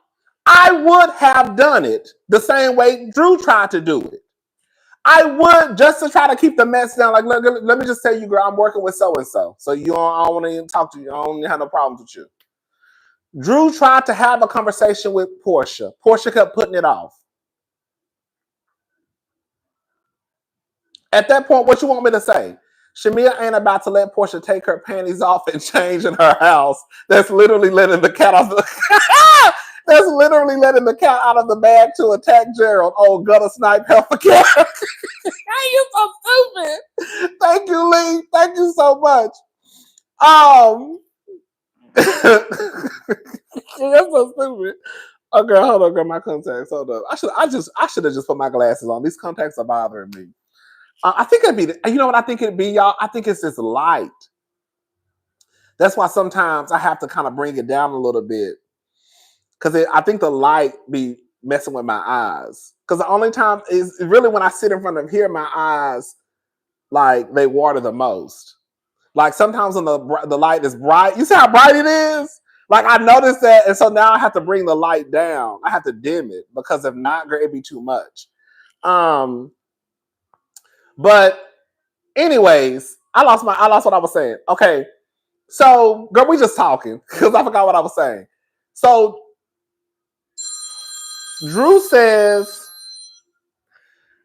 I would have done it the same way Drew tried to do it. I would, just to try to keep the mess down. Like, let me just tell you, girl, I'm working with so-and-so. So I don't want to even talk to you. I don't have no problems with you. Drew tried to have a conversation with Porsha. Porsha kept putting it off. At that point, what you want me to say? Shamia ain't about to let Porsha take her panties off and change in her house. That's literally letting the cat out of the That's literally letting the cat out of the bag to attack Gerald. Oh, gutter snipe heifer cat. You so stupid. Thank you, Lee. Thank you so much. That's so stupid. Okay, hold on, girl. My contacts. Hold up. I should have just put my glasses on. These contacts are bothering me. I think it'd be, you know what I think it'd be, y'all? I think it's this light. That's why sometimes I have to kind of bring it down a little bit. Because I think the light be messing with my eyes. Because the only time is really when I sit in front of here, my eyes, like, they water the most. Like, sometimes when the light is bright, you see how bright it is? Like, I noticed that, and so now I have to bring the light down. I have to dim it, because if not, it'd be too much. But anyways, I lost what I was saying. Okay, so girl, we just talking because I forgot what I was saying. So Drew says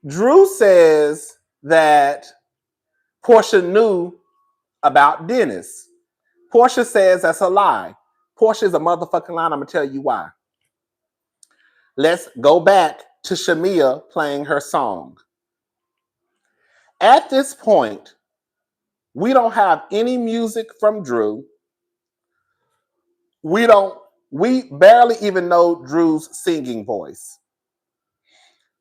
Drew says that Porsha knew about Dennis. Porsha says that's a lie. Porsha is a motherfucking lie. I'm going to tell you why. Let's go back to Shamia playing her song. At this point, we don't have any music from Drew. We barely even know Drew's singing voice.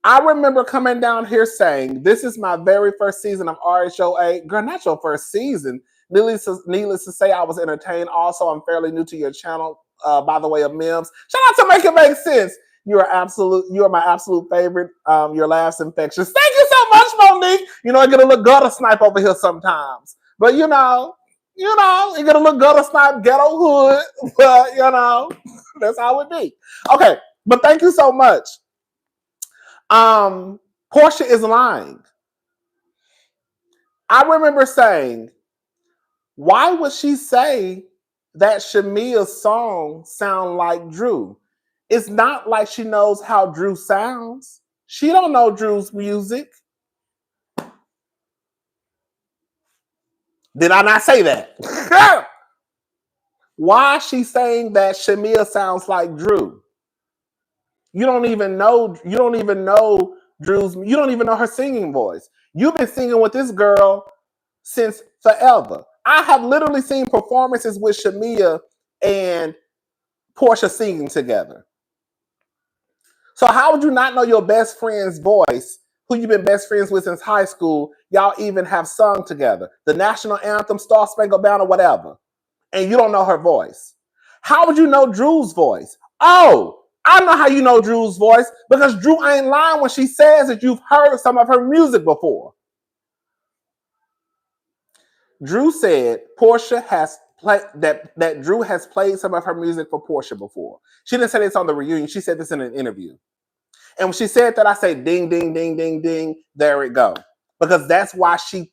I remember coming down here saying, this is my very first season of RHOA. Girl, not your first season. Needless to say, I was entertained. Also, I'm fairly new to your channel, by the way of memes. Shout out to Make It Make Sense. You are my absolute favorite. Your laugh's infectious. Thank you so much, Monique. You know, I get a little gutter snipe over here sometimes. But you get a little gutter snipe, ghetto hood. But that's how it be. Okay, but thank you so much. Porsha is lying. I remember saying, why would she say that Shamia's song sound like Drew? It's not like she knows how Drew sounds. She don't know Drew's music. Did I not say that? Why is she saying that Shamia sounds like Drew? You don't even know Drew's, you don't even know her singing voice. You've been singing with this girl since forever. I have literally seen performances with Shamia and Porsha singing together. So how would you not know your best friend's voice, who you've been best friends with since high school? Y'all even have sung together. The national anthem, Star Spangled Banner, whatever. And you don't know her voice. How would you know Drew's voice? Oh, I know how you know Drew's voice, because Drew ain't lying when she says that you've heard some of her music before. Drew said Porsha has played that Drew has played some of her music for Porsha before. She didn't say this on the reunion. She said this in an interview. And when she said that, I said, ding, ding, ding, ding, ding. There it go. Because that's why she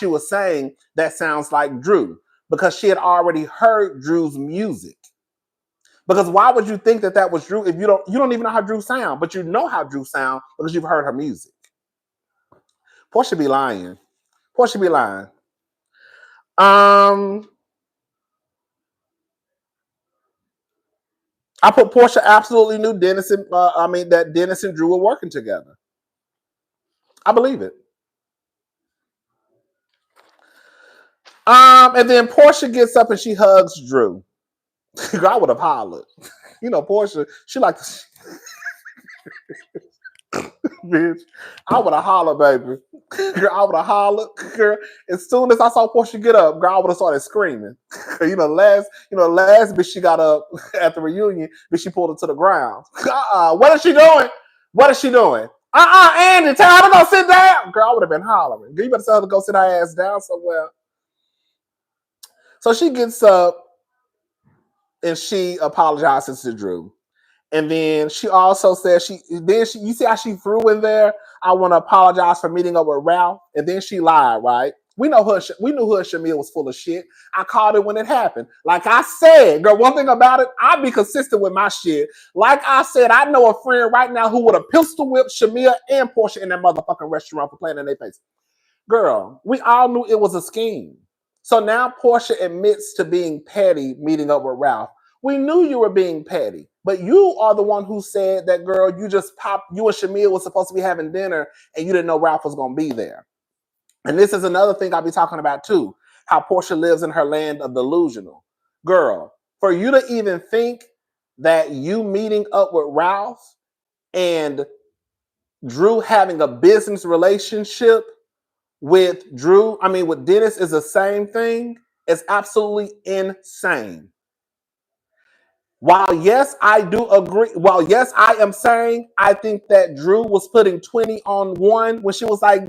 was saying that sounds like Drew. Because she had already heard Drew's music. Because why would you think that was Drew if you don't even know how Drew sound, but you know how Drew sound because you've heard her music. Porsha be lying. Porsha be lying. I put Porsha absolutely knew that Dennis and Drew were working together. I believe it. And then Porsha gets up and she hugs Drew. I would have hollered. You know, Porsha, she like to... Bitch, I would have hollered, baby. Girl, I would have hollered. Girl, as soon as I saw Porsha get up, girl, I would have started screaming. Last bitch she got up at the reunion, but she pulled her to the ground. What is she doing? What is she doing? Andy, tell her to go sit down. Girl, I would have been hollering. Girl, you better tell her to go sit her ass down somewhere. So she gets up and she apologizes to Drew. And then she also said you see how she threw in there, I want to apologize for meeting up with Ralph. And then she lied, right? We knew her Shamia was full of shit. I called it when it happened. Like I said, girl, one thing about it, I be consistent with my shit. Like I said, I know a friend right now who would have pistol whipped Shamia and Porsha in that motherfucking restaurant for playing in their face. Girl, we all knew it was a scheme. So now Porsha admits to being petty meeting up with Ralph. We knew you were being petty, but you are the one who said that, girl, you and Shamia was supposed to be having dinner and you didn't know Ralph was going to be there. And this is another thing I'll be talking about too, how Porsha lives in her land of delusional. Girl, for you to even think that you meeting up with Ralph and Drew having a business relationship with Dennis is the same thing, it's absolutely insane. While yes, I do agree. While yes, I am saying I think that Drew was putting 20 on 1 when she was like,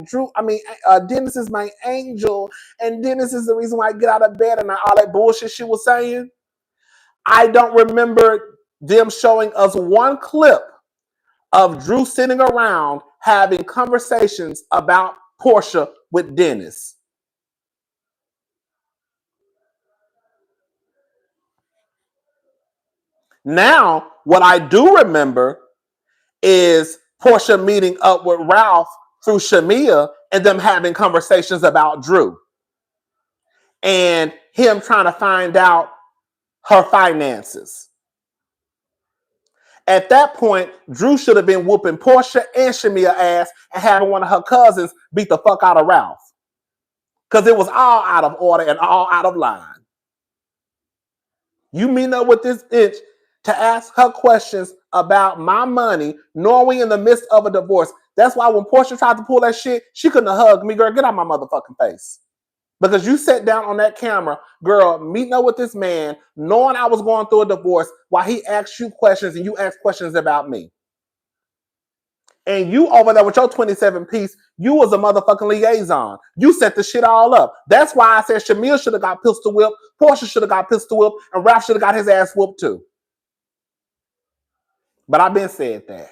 Dennis is my angel, and Dennis is the reason why I get out of bed, and all that bullshit she was saying. I don't remember them showing us one clip of Drew sitting around having conversations about Porsha with Dennis. Now, what I do remember is Porsha meeting up with Ralph through Shamia and them having conversations about Drew and him trying to find out her finances. At that point, Drew should have been whooping Porsha and Shamia ass and having one of her cousins beat the fuck out of Ralph. Because it was all out of order and all out of line. You meet up with this bitch to ask her questions about my money, knowing we in the midst of a divorce. That's why when Porsha tried to pull that shit, she couldn't have hugged me. Girl, get out my motherfucking face. Because you sat down on that camera, girl, meeting up with this man, knowing I was going through a divorce, while he asked you questions and you asked questions about me. And you over there with your 27 piece, you was a motherfucking liaison. You set the shit all up. That's why I said Shamil should have got pistol whipped, Porsha should have got pistol whipped, and Ralph should have got his ass whooped too. But I've been said that.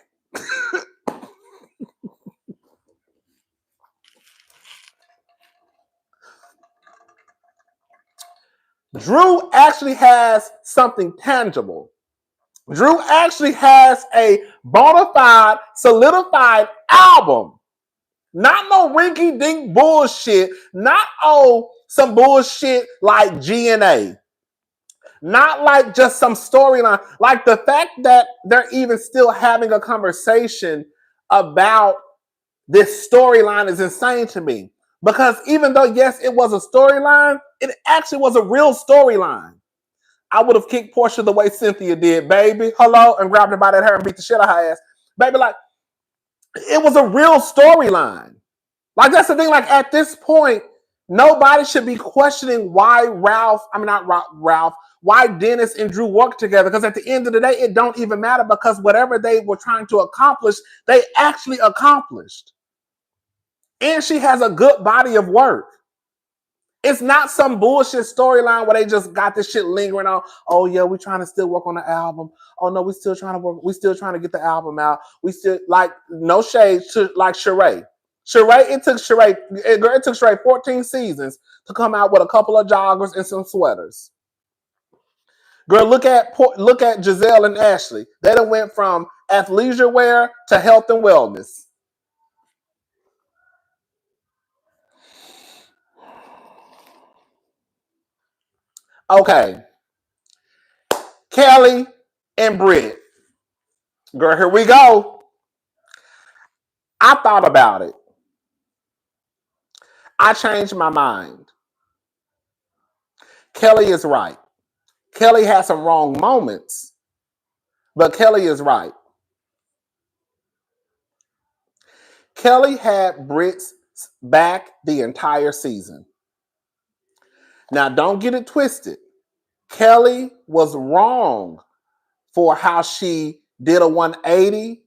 Drew actually has something tangible. Drew actually has a bona fide, solidified album. Not no rinky-dink bullshit. Not some bullshit like G&A. Not like just some storyline. Like the fact that they're even still having a conversation about this storyline is insane to me. Because even though, yes, it was a storyline, it actually was a real storyline. I would have kicked Porsha the way Cynthia did, baby. Hello, and grabbed her by that hair and beat the shit out of her ass. Baby, like, it was a real storyline. Like, that's the thing. Like, at this point, nobody should be questioning why why Dennis and Drew work together. Because at the end of the day, it don't even matter because whatever they were trying to accomplish, they actually accomplished. And she has a good body of work. It's not some bullshit storyline where they just got this shit lingering on. Oh yeah, we're trying to still work on the album. Oh no, we're still trying to work. We're still trying to get the album out. We still like no shade to like Sheree. It took Sheree 14 seasons to come out with a couple of joggers and some sweaters. Girl, look at Giselle and Ashley. They done went from athleisure wear to health and wellness. Okay. Kelly and Britt. Girl, here we go. I thought about it. I changed my mind. Kelly is right. Kelly had some wrong moments, but Kelly is right. Kelly had Britt's back the entire season. Now, don't get it twisted. Kelly was wrong for how she did a 180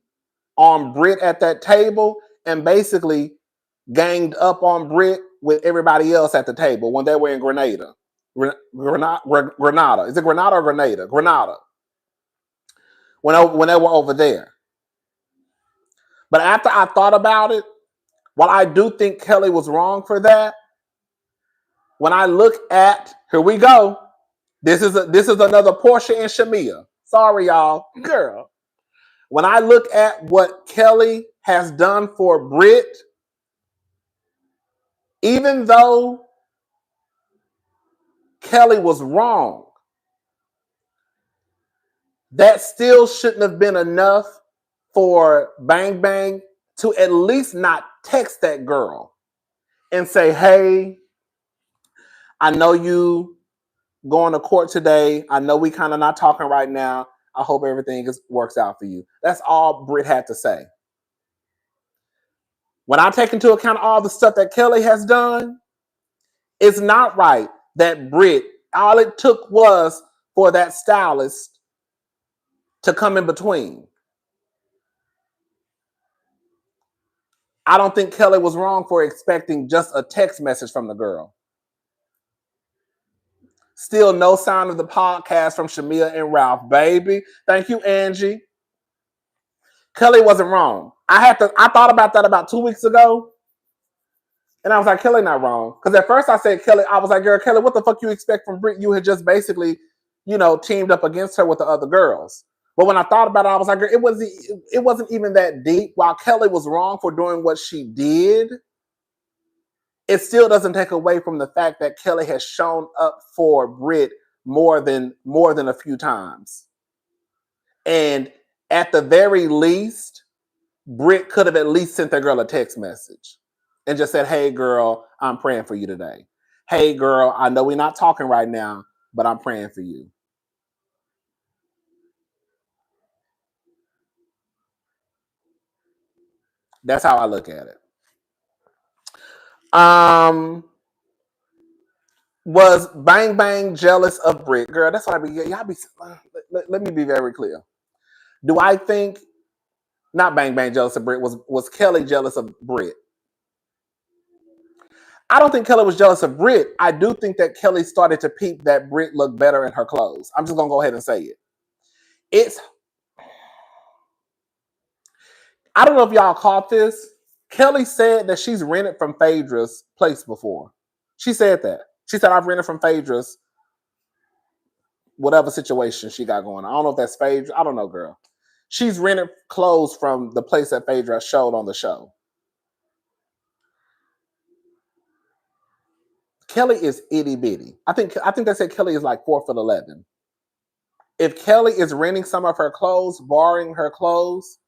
on Britt at that table and basically ganged up on Britt with everybody else at the table when they were in Grenada. Grenada. Is it Grenada or Grenada? Grenada. When they were over there. But after I thought about it, while I do think Kelly was wrong for that, when I look at, here we go. This is another Porsha and Shamia. Sorry, y'all. Girl. When I look at what Kelly has done for Britt, even though Kelly was wrong, that still shouldn't have been enough for Bang Bang to at least not text that girl and say, hey, I know you going to court today. I know we kind of not talking right now. I hope everything works out for you. That's all Britt had to say. When I take into account all the stuff that Kelly has done, it's not right that Britt, all it took was for that stylist to come in between. I don't think Kelly was wrong for expecting just a text message from the girl. Still no sign of the podcast from Shamia and Ralph, baby. Thank you, Angie. Kelly wasn't wrong. I thought about that about 2 weeks ago. And I was like, Kelly not wrong. Because at first I said, Kelly, I was like, girl, Kelly, what the fuck you expect from Britt? You had just basically, teamed up against her with the other girls. But when I thought about it, I was like, it wasn't even that deep. While Kelly was wrong for doing what she did, it still doesn't take away from the fact that Kelly has shown up for Britt more than a few times. And at the very least, Britt could have at least sent that girl a text message and just said, "Hey girl, I'm praying for you today. Hey girl, I know we're not talking right now, but I'm praying for you." That's how I look at it. Was Bang Bang jealous of Britt? Girl, that's what I be. Y'all be. Let me be very clear. Do I think not Bang Bang jealous of Britt? Was Kelly jealous of Britt? I don't think Kelly was jealous of Britt. I do think that Kelly started to peep that Britt looked better in her clothes. I'm just gonna go ahead and say it. I don't know if y'all caught this. Kelly said that she's rented from Phaedra's place before. She said that. She said, "I've rented from Phaedra's whatever situation she got going on." I don't know if that's Phaedra. I don't know, girl. She's rented clothes from the place that Phaedra showed on the show. Kelly is itty bitty. I think they said Kelly is like 4'11". If Kelly is renting some of her clothes, borrowing her clothes,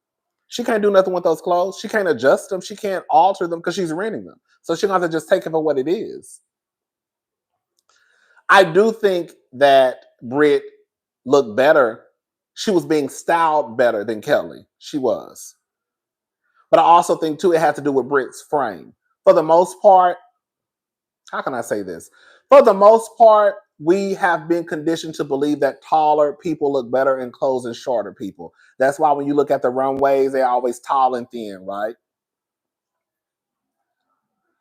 she can't do nothing with those clothes. She can't adjust them. She can't alter them because she's renting them. So she's going to have to just take it for what it is. I do think that Britt looked better. She was being styled better than Kelly. She was. But I also think, too, it had to do with Britt's frame. For the most part, how can I say this? For the most part, we have been conditioned to believe that taller people look better in clothes than shorter people. That's why when you look at the runways, they're always tall and thin, right?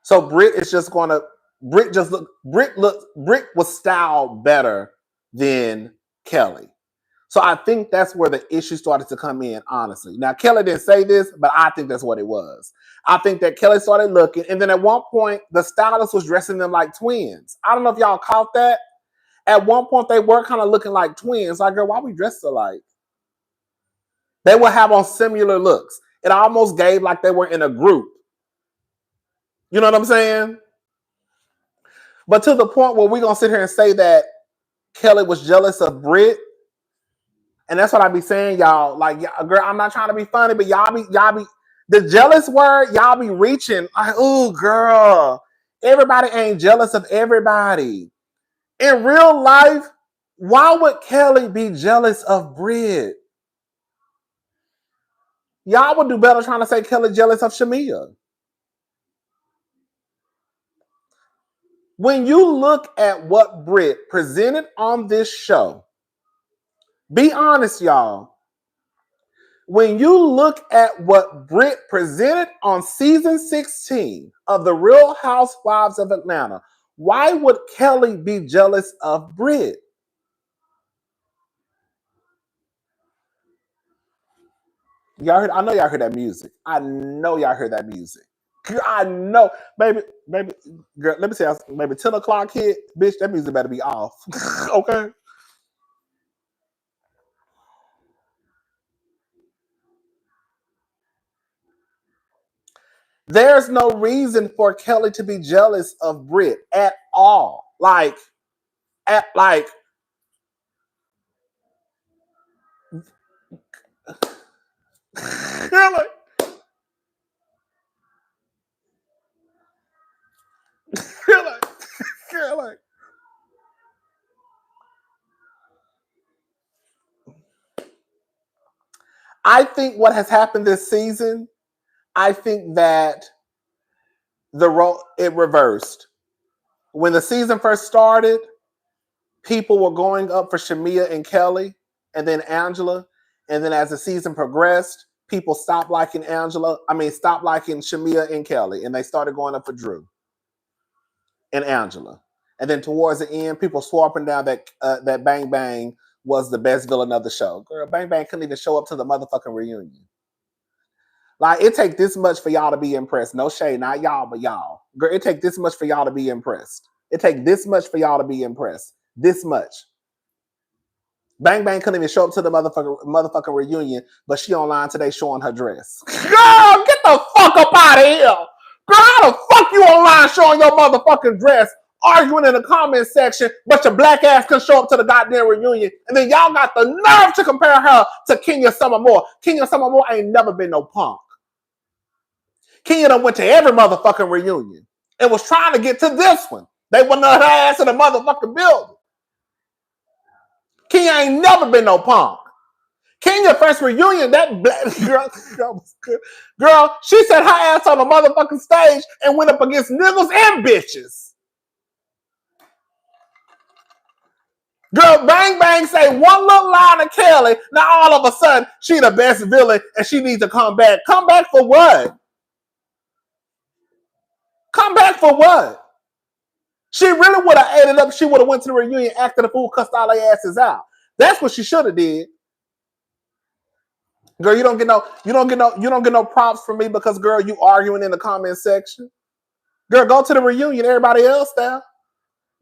So Britt is just going to Britt was styled better than Kelly. So I think that's where the issue started to come in, honestly. Now, Kelly didn't say this, but I think that's what it was. I think that Kelly started looking, and then at one point, the stylist was dressing them like twins. I don't know if y'all caught that. At one point, they were kind of looking like twins. Like, girl, why we dressed alike? They would have on similar looks. It almost gave like they were in a group. You know what I'm saying? But to the point where we're going to sit here and say that Kelly was jealous of Britt, and that's what I be saying, y'all. Like, girl, I'm not trying to be funny, but y'all be the jealous word. Y'all be reaching like, oh, girl, everybody ain't jealous of everybody. In real life, why would Kelly be jealous of Britt? Y'all would do better trying to say Kelly jealous of Shamia. When you look at what Britt presented on this show, be honest, y'all. When you look at what Britt presented on season 16 of The Real Housewives of Atlanta, why would Kelly be jealous of Britt? I know y'all heard that music. I know y'all heard that music. I know, baby, girl, let me say, maybe 10 o'clock hit, bitch, that music better be off. Okay? There's no reason for Kelly to be jealous of Britt at all. Like, Kelly, Kelly. I think what has happened this season, I think that the role it reversed. When the season first started, people were going up for Shamia and Kelly, and then Angela, and then as the season progressed, people stopped liking stopped liking Shamia and Kelly, and they started going up for Drew and Angela. And then towards the end, people swapping down that Bang Bang was the best villain of the show. Girl, Bang Bang couldn't even show up to the motherfucking reunion. Like, it take this much for y'all to be impressed. No shade, not y'all, but y'all. Girl, it take this much for y'all to be impressed. It take this much for y'all to be impressed. This much. Bang Bang couldn't even show up to the motherfucking reunion, but she online today showing her dress. Girl, get the fuck up out of here. Girl, how the fuck you online showing your motherfucking dress, arguing in the comment section, but your black ass can show up to the goddamn reunion, and then y'all got the nerve to compare her to Kenya Summer Moore. Kenya Summer Moore ain't never been no punk. Kenya done went to every motherfucking reunion and was trying to get to this one. They wouldn't have her ass in the motherfucking building. Kenya ain't never been no punk. Kenya first reunion, that black girl was good. Girl, she set her ass on the motherfucking stage and went up against niggas and bitches. Girl, Bang Bang say one little line to Kelly. Now all of a sudden, she the best villain and she needs to come back. Come back for what? Come back for what? She really would have ate it up. She would have went to the reunion, acted the fool, cussed all their asses out. That's what she should have did. Girl, you don't get no props from me because, girl, you arguing in the comment section. Girl, go to the reunion. Everybody else there.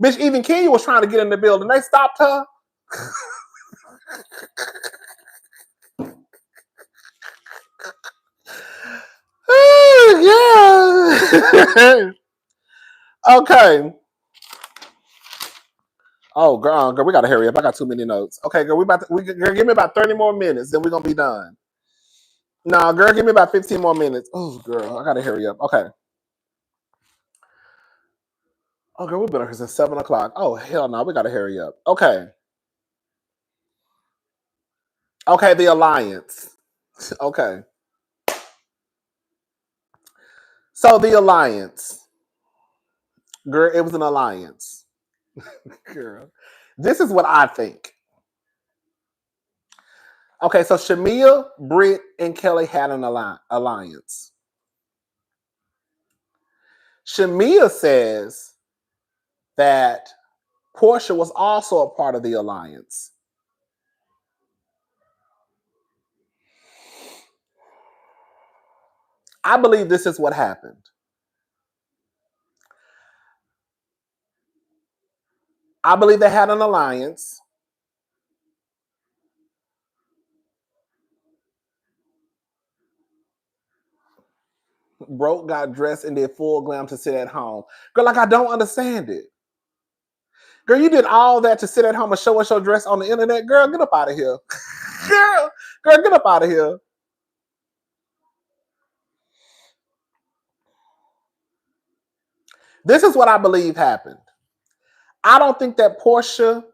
Bitch, even Kenya was trying to get in the building. They stopped her. Yeah. Okay. Oh, girl, we gotta hurry up. I got too many notes. Okay, girl, girl, give me about 30 more minutes, then we're gonna be done. No, girl, give me about 15 more minutes. Oh, girl, I gotta hurry up. Okay. Oh, girl, we've been here since 7 o'clock. Oh, hell no, we gotta hurry up. Okay. Okay, the alliance. Okay. So the alliance. Girl, it was an alliance. Girl. This is what I think. Okay, so Shamia, Britt, and Kelly had an alliance. Shamia says that Porsha was also a part of the alliance. I believe this is what happened. I believe they had an alliance. Broke, got dressed, and did full glam to sit at home. Girl, like, I don't understand it. Girl, you did all that to sit at home and show us your dress on the internet. Girl, get up out of here. Girl, get up out of here. This is what I believe happened. I don't think that Porsha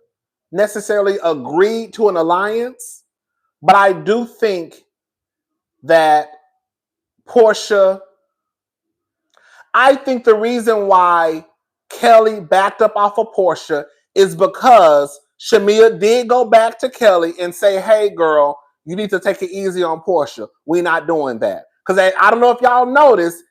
necessarily agreed to an alliance, but I do think that I think the reason why Kelly backed up off of Porsha is because Shamia did go back to Kelly and say, hey, girl, you need to take it easy on Porsha. We're not doing that. Because I don't know if y'all noticed,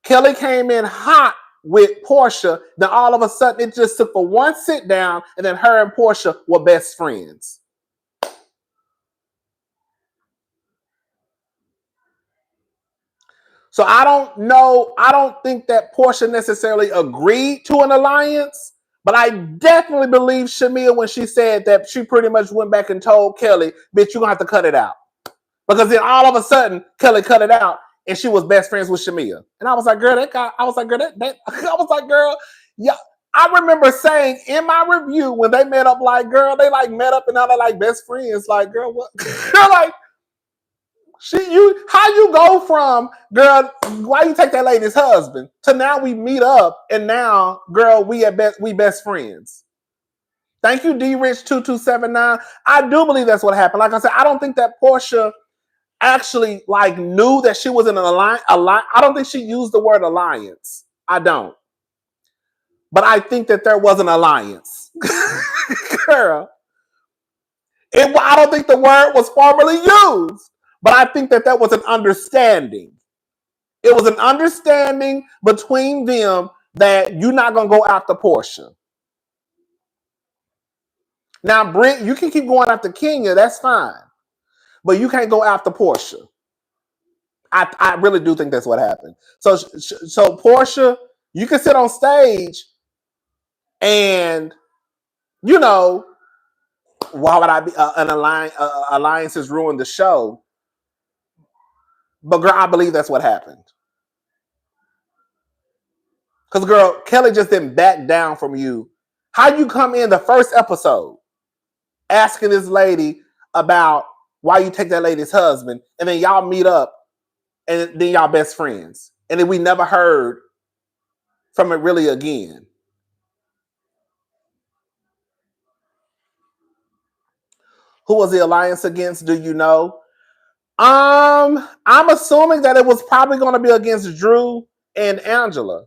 Kelly came in hot with Porsha. Then all of a sudden, it just took for one sit down, and then her and Porsha were best friends. So I don't know. I don't think that Porsha necessarily agreed to an alliance, but I definitely believe Shamia when she said that she pretty much went back and told Kelly, bitch, you're going to have to cut it out. Because then all of a sudden, Kelly cut it out and she was best friends with Shamia. And I was like, girl, girl, yeah. I remember saying in my review when they met up, like, girl, they like met up and now they're like best friends. Like, girl, what? Girl, like, how you go from, girl, why you take that lady's husband to now we meet up and now, girl, we best friends. Thank you, D-Rich2279. I do believe that's what happened. Like I said, I don't think that Porsha actually like knew that she was in an alliance. I don't think she used the word alliance. I don't. But I think that there was an alliance. Girl. I don't think the word was formally used. But I think that was an understanding. It was an understanding between them that you're not going to go after Porsha. Now, Britt, you can keep going after Kenya. That's fine. But you can't go after Porsha. I really do think that's what happened. So Porsha, you can sit on stage and, you know, why would I be an alliances ruined the show? But girl, I believe that's what happened. Because girl, Kelly just didn't back down from you. How you come in the first episode asking this lady about why you take that lady's husband, and then y'all meet up, and then y'all best friends, and then we never heard from it really again. Who was the alliance against? Do you know? I'm assuming that it was probably going to be against Drew and Angela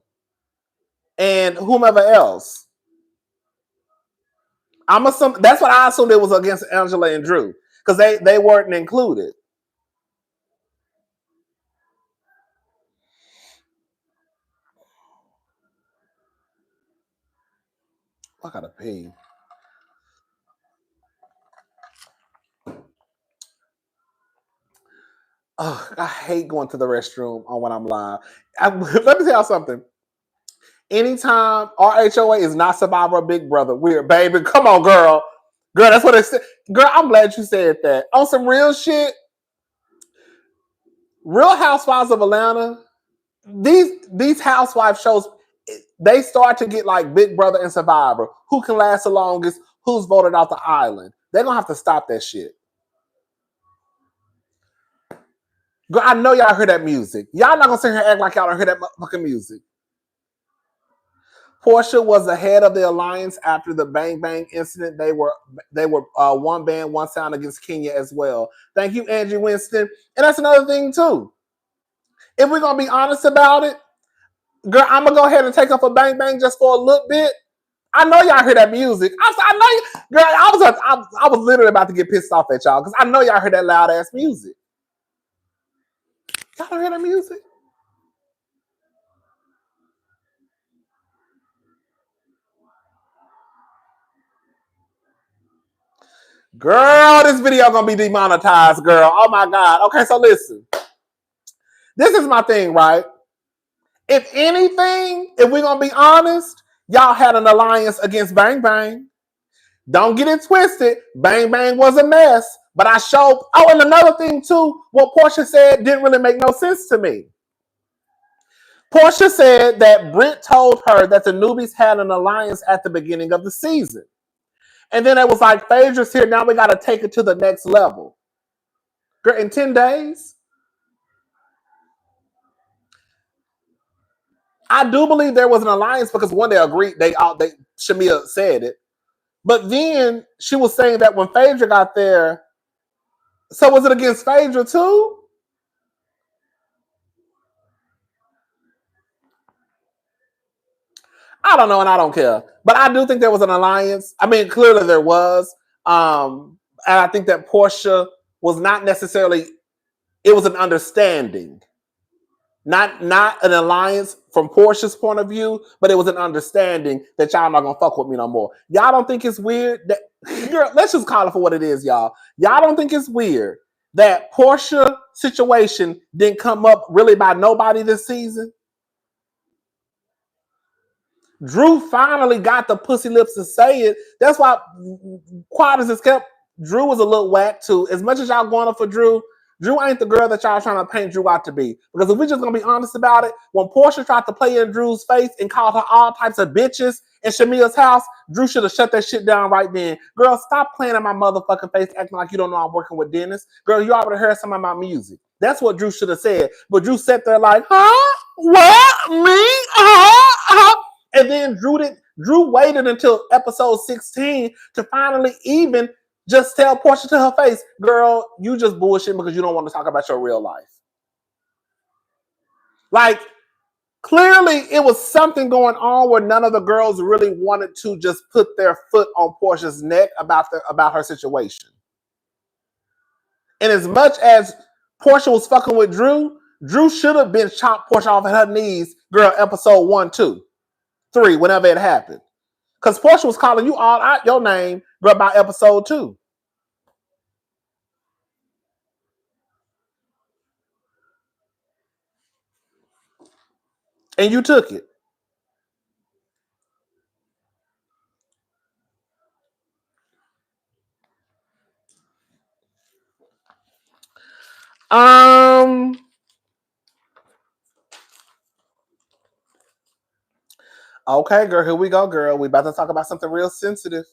and whomever else. I'm assuming that's what I assumed it was against Angela and Drew because they weren't included. I gotta pee. Oh, I hate going to the restroom on when I'm live. Let me tell you something. Anytime RHOA is not Survivor or Big Brother, we're baby. Come on, girl. Girl, that's what it said. Girl, I'm glad you said that. On some real shit, Real Housewives of Atlanta, these housewife shows, they start to get like Big Brother and Survivor. Who can last the longest? Who's voted out the island? They're gonna have to stop that shit. Girl, I know y'all heard that music. Y'all not gonna sit here and act like y'all don't hear that motherfucking music. Porsha was the head of the alliance after the Bang Bang incident. They were one band, one sound against Kenya as well. Thank you, Angie Winston. And that's another thing too. If we're gonna be honest about it, girl, I'm gonna go ahead and take up a Bang Bang just for a little bit. I know y'all hear that music. I know you, girl. I was literally about to get pissed off at y'all because I know y'all heard that loud ass music. Y'all don't hear that music? Girl, this video gonna be demonetized, girl. Oh my God. Okay, so listen. This is my thing, right? If anything, if we're gonna be honest, y'all had an alliance against Bang Bang. Don't get it twisted. Bang Bang was a mess. But I showed. Oh, and another thing too, what Porsha said didn't really make no sense to me. Porsha said that Britt told her that the newbies had an alliance at the beginning of the season. And then it was like, Phaedra's here, now we got to take it to the next level. Girl, in 10 days? I do believe there was an alliance because one, they agreed, Shamia said it. But then she was saying that when Phaedra got there, so was it against Phaedra too? I don't know, and I don't care. But I do think there was an alliance. I mean, clearly there was. And I think that Porsha was not necessarily, it was an understanding. Not an alliance from Porsha's point of view, but it was an understanding that y'all not gonna fuck with me no more. Y'all don't think it's weird that, girl, let's just call it for what it is, y'all. Y'all don't think it's weird that Porsha situation didn't come up really by nobody this season? Drew finally got the pussy lips to say it. That's why, quiet as it's kept, Drew was a little whack too. As much as y'all going up for Drew, Drew ain't the girl that y'all trying to paint Drew out to be. Because if we just gonna be honest about it, when Porsha tried to play in Drew's face and called her all types of bitches in Shamia's house, Drew should have shut that shit down right then. Girl, stop playing in my motherfucking face, acting like you don't know I'm working with Dennis. Girl, you already heard some of my music. That's what Drew should have said. But Drew sat there like, huh? What? Me? Huh? And then Drew waited until episode 16 to finally even just tell Porsha to her face, girl, you just bullshit because you don't want to talk about your real life. Like, clearly it was something going on where none of the girls really wanted to just put their foot on Porsha's neck about her situation. And as much as Porsha was fucking with Drew should have been chopped Porsha off at her knees, girl, episode 1, 2, 3, whenever it happened. Because Porsha was calling you all out your name, girl, by episode 2. And you took it. Um. Okay, girl. Here we go, girl. We about to talk about something real sensitive.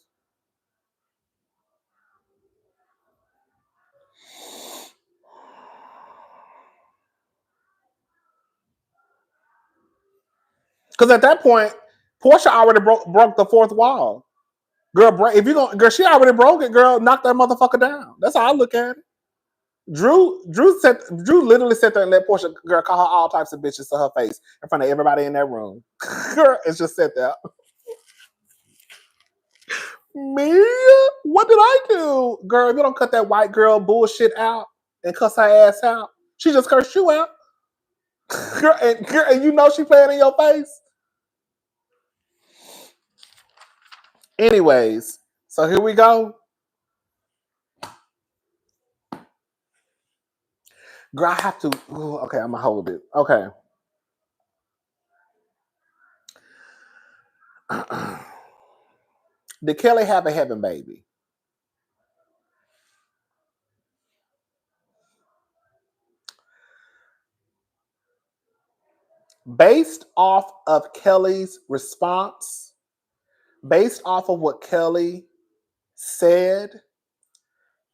Because at that point, Porsha already broke the fourth wall. Girl, if you girl, she already broke it. Girl, knock that motherfucker down. That's how I look at it. Drew literally sat there and let Porsha girl call her all types of bitches to her face in front of everybody in that room. Girl, it's just sat there. Me? What did I do? Girl, if you don't cut that white girl bullshit out and cuss her ass out, she just cursed you out. Girl, and you know she playing in your face. Anyways, so here we go. Girl, I have to. Ooh, okay, I'm gonna hold it. Okay. Did Kelly have a heaven baby? Based off of Kelly's response, based off of what Kelly said,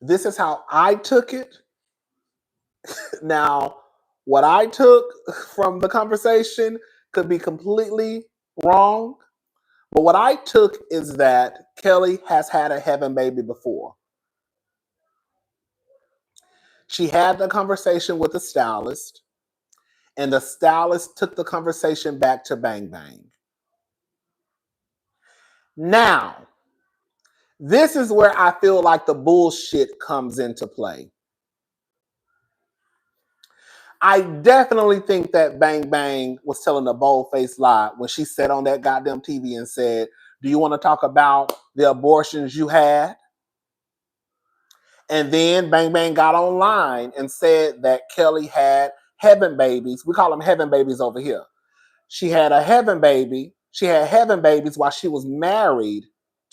this is how I took it. Now, what I took from the conversation could be completely wrong, but what I took is that Kelly has had a heaven baby before. She had the conversation with the stylist, and the stylist took the conversation back to Bang Bang. Now, this is where I feel like the bullshit comes into play. I definitely think that Bang Bang was telling a bold-faced lie when she sat on that goddamn TV and said, "Do you want to talk about the abortions you had?" And then Bang Bang got online and said that Kelly had heaven babies. We call them heaven babies over here. She had a heaven baby. She had heaven babies while she was married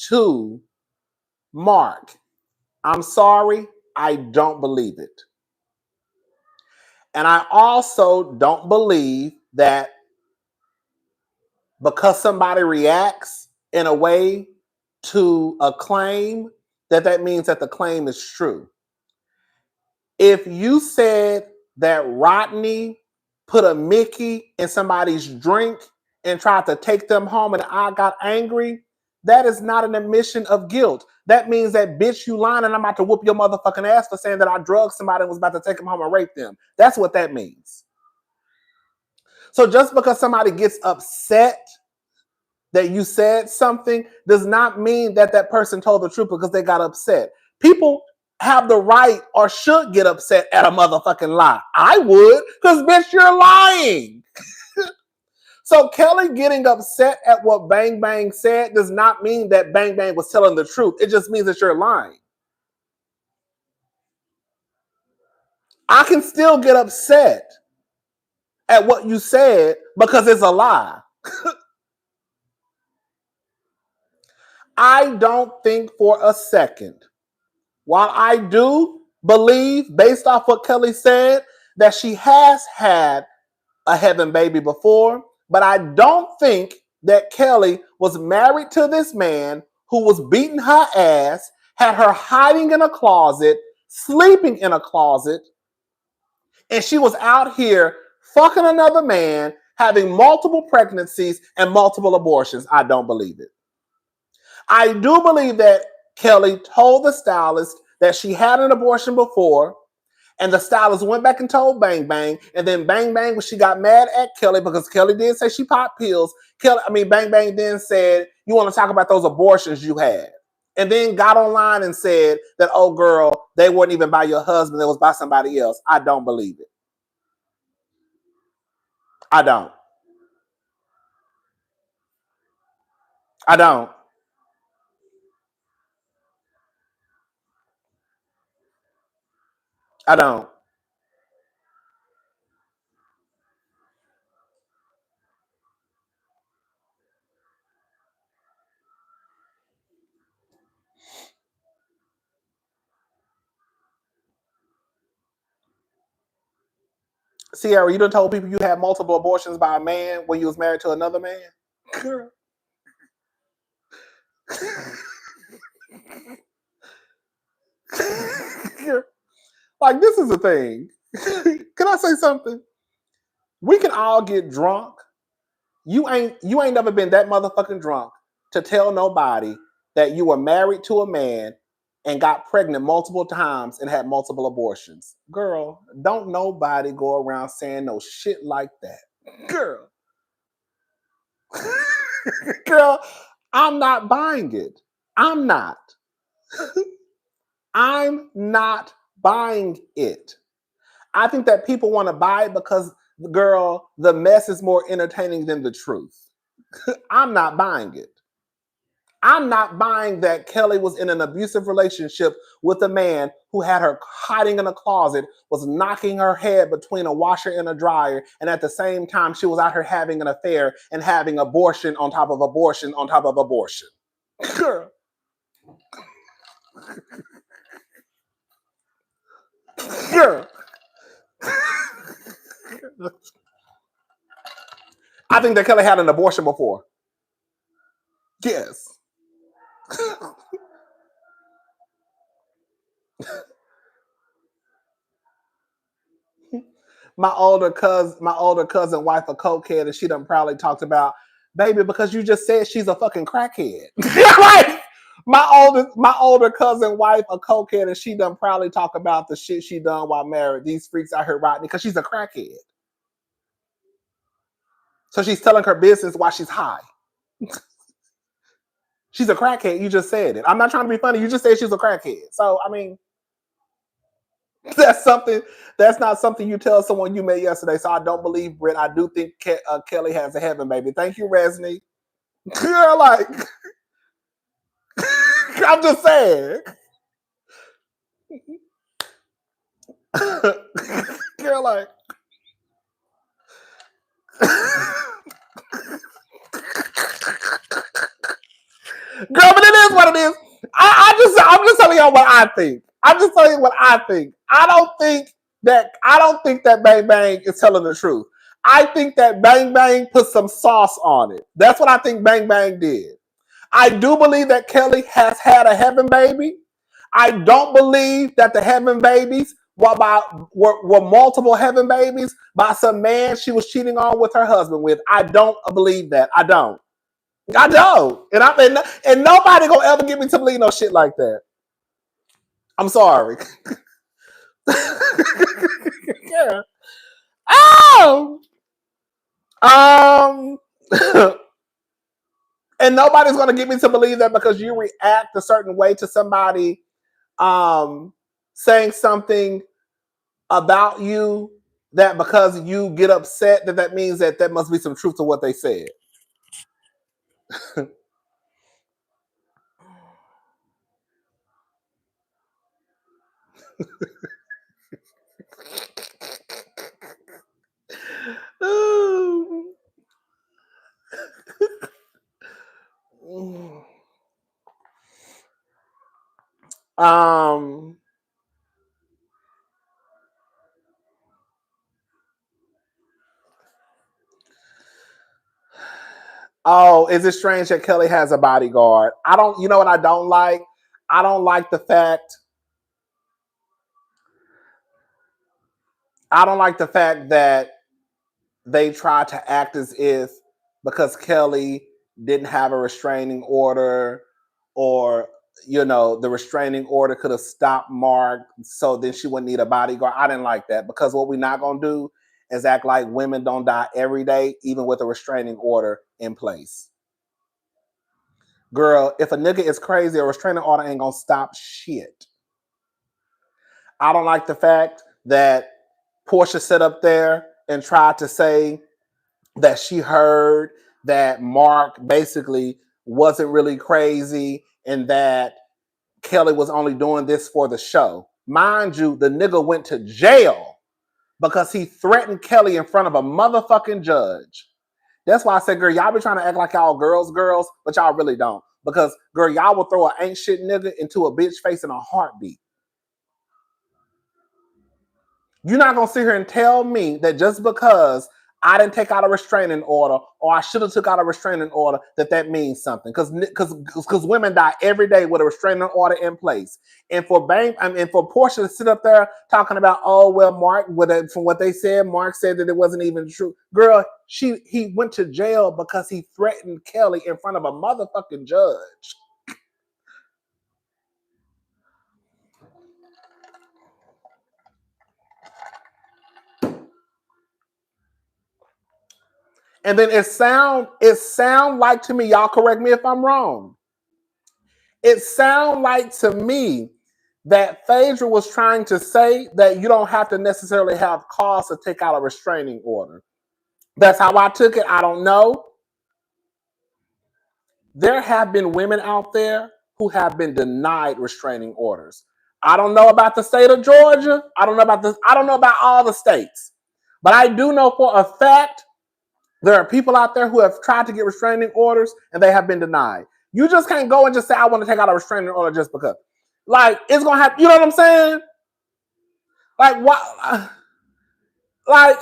to Mark. I'm sorry, I don't believe it. And I also don't believe that because somebody reacts in a way to a claim, that means that the claim is true. If you said that Rodney put a Mickey in somebody's drink and tried to take them home and I got angry, that is not an admission of guilt. That means that bitch, you lying and I'm about to whoop your motherfucking ass for saying that I drugged somebody and was about to take them home and rape them. That's what that means. So just because somebody gets upset that you said something does not mean that that person told the truth because they got upset. People have the right or should get upset at a motherfucking lie. I would, because bitch, you're lying. So Kelly getting upset at what Bang Bang said does not mean that Bang Bang was telling the truth. It just means that you're lying. I can still get upset at what you said because it's a lie. I don't think for a second, while I do believe, based off what Kelly said, that she has had a heaven baby before, but I don't think that Kelly was married to this man who was beating her ass, had her hiding in a closet, sleeping in a closet, and she was out here fucking another man, having multiple pregnancies and multiple abortions. I don't believe it. I do believe that Kelly told the stylist that she had an abortion before, and the stylist went back and told Bang Bang, and then Bang Bang, when she got mad at Kelly because Kelly did say she popped pills, Bang Bang then said, "You want to talk about those abortions you had?" And then got online and said that, "Oh girl, they weren't even by your husband, it was by somebody else." I don't believe it. I don't. I don't. I don't. Sierra, you done told people you had multiple abortions by a man when you was married to another man? Girl. Like, this is the thing. Can I say something? We can all get drunk. You ain't never been that motherfucking drunk to tell nobody that you were married to a man and got pregnant multiple times and had multiple abortions. Girl, don't nobody go around saying no shit like that. Girl. Girl, I'm not buying it. I'm not. I'm not buying it. I think that people want to buy it because, girl, the mess is more entertaining than the truth. I'm not buying it. I'm not buying that Kelly was in an abusive relationship with a man who had her hiding in a closet, was knocking her head between a washer and a dryer, and at the same time, she was out here having an affair and having abortion on top of abortion on top of abortion. Girl. Girl. I think that Kelly had an abortion before. Yes. My older cousin wife a cokehead, and she done probably talked about, baby, because you just said she's a fucking crackhead. Like, my older cousin wife a cokehead, and she done probably talk about the shit she done while married. These freaks out here Rodney, because she's a crackhead. So she's telling her business while she's high. She's a crackhead. You just said it. I'm not trying to be funny. You just said she's a crackhead. So I mean, that's not something you tell someone you met yesterday. So I don't believe Britt. I do think Kelly has a heaven baby. Thank you, Resney. Girl, like, I'm just saying. Girl, like, girl, but it is what it is. I'm just telling y'all what I think. I'm just telling you what I think. I don't think that Bang Bang is telling the truth. I think that Bang Bang put some sauce on it. That's what I think Bang Bang did. I do believe that Kelly has had a heaven baby. I don't believe that the heaven babies were multiple heaven babies by some man she was cheating on with her husband with. I don't believe that. I don't. And nobody gonna ever get me to believe no shit like that. I'm sorry. Yeah. Oh. And nobody's gonna get me to believe that because you react a certain way to somebody saying something about you, that because you get upset that means that must be some truth to what they said. Oh, is it strange that Kelly has a bodyguard? You know what I don't like? I don't like the fact that they try to act as if because Kelly didn't have a restraining order, or the restraining order could have stopped Mark, so then she wouldn't need a bodyguard. I didn't like that, because what we're not gonna do is act like women don't die every day, even with a restraining order in place. Girl, if a nigga is crazy, a restraining order ain't gonna stop shit. I don't like the fact that Porsha sat up there and tried to say that she heard that Mark basically wasn't really crazy and that Kelly was only doing this for the show. Mind you, the nigga went to jail because he threatened Kelly in front of a motherfucking judge. That's why I said, girl, y'all be trying to act like y'all girls, but y'all really don't. Because, girl, y'all will throw an ain't shit nigga into a bitch face in a heartbeat. You're not gonna sit here and tell me that just because I didn't take out a restraining order or I should have took out a restraining order that means something. Because women die every day with a restraining order in place. And for Porsha to sit up there talking about, oh well, Mark, from what they said, Mark said that it wasn't even true. Girl, he went to jail because he threatened Kelly in front of a motherfucking judge. And then it sound like to me, y'all correct me if I'm wrong. It sound like to me that Phaedra was trying to say that you don't have to necessarily have cause to take out a restraining order. That's how I took it. I don't know. There have been women out there who have been denied restraining orders. I don't know about the state of Georgia. I don't know about all the states. But I do know for a fact there are people out there who have tried to get restraining orders and they have been denied. You just can't go and just say, I want to take out a restraining order just because. Like, it's going to happen. You know what I'm saying? Like, what? Like,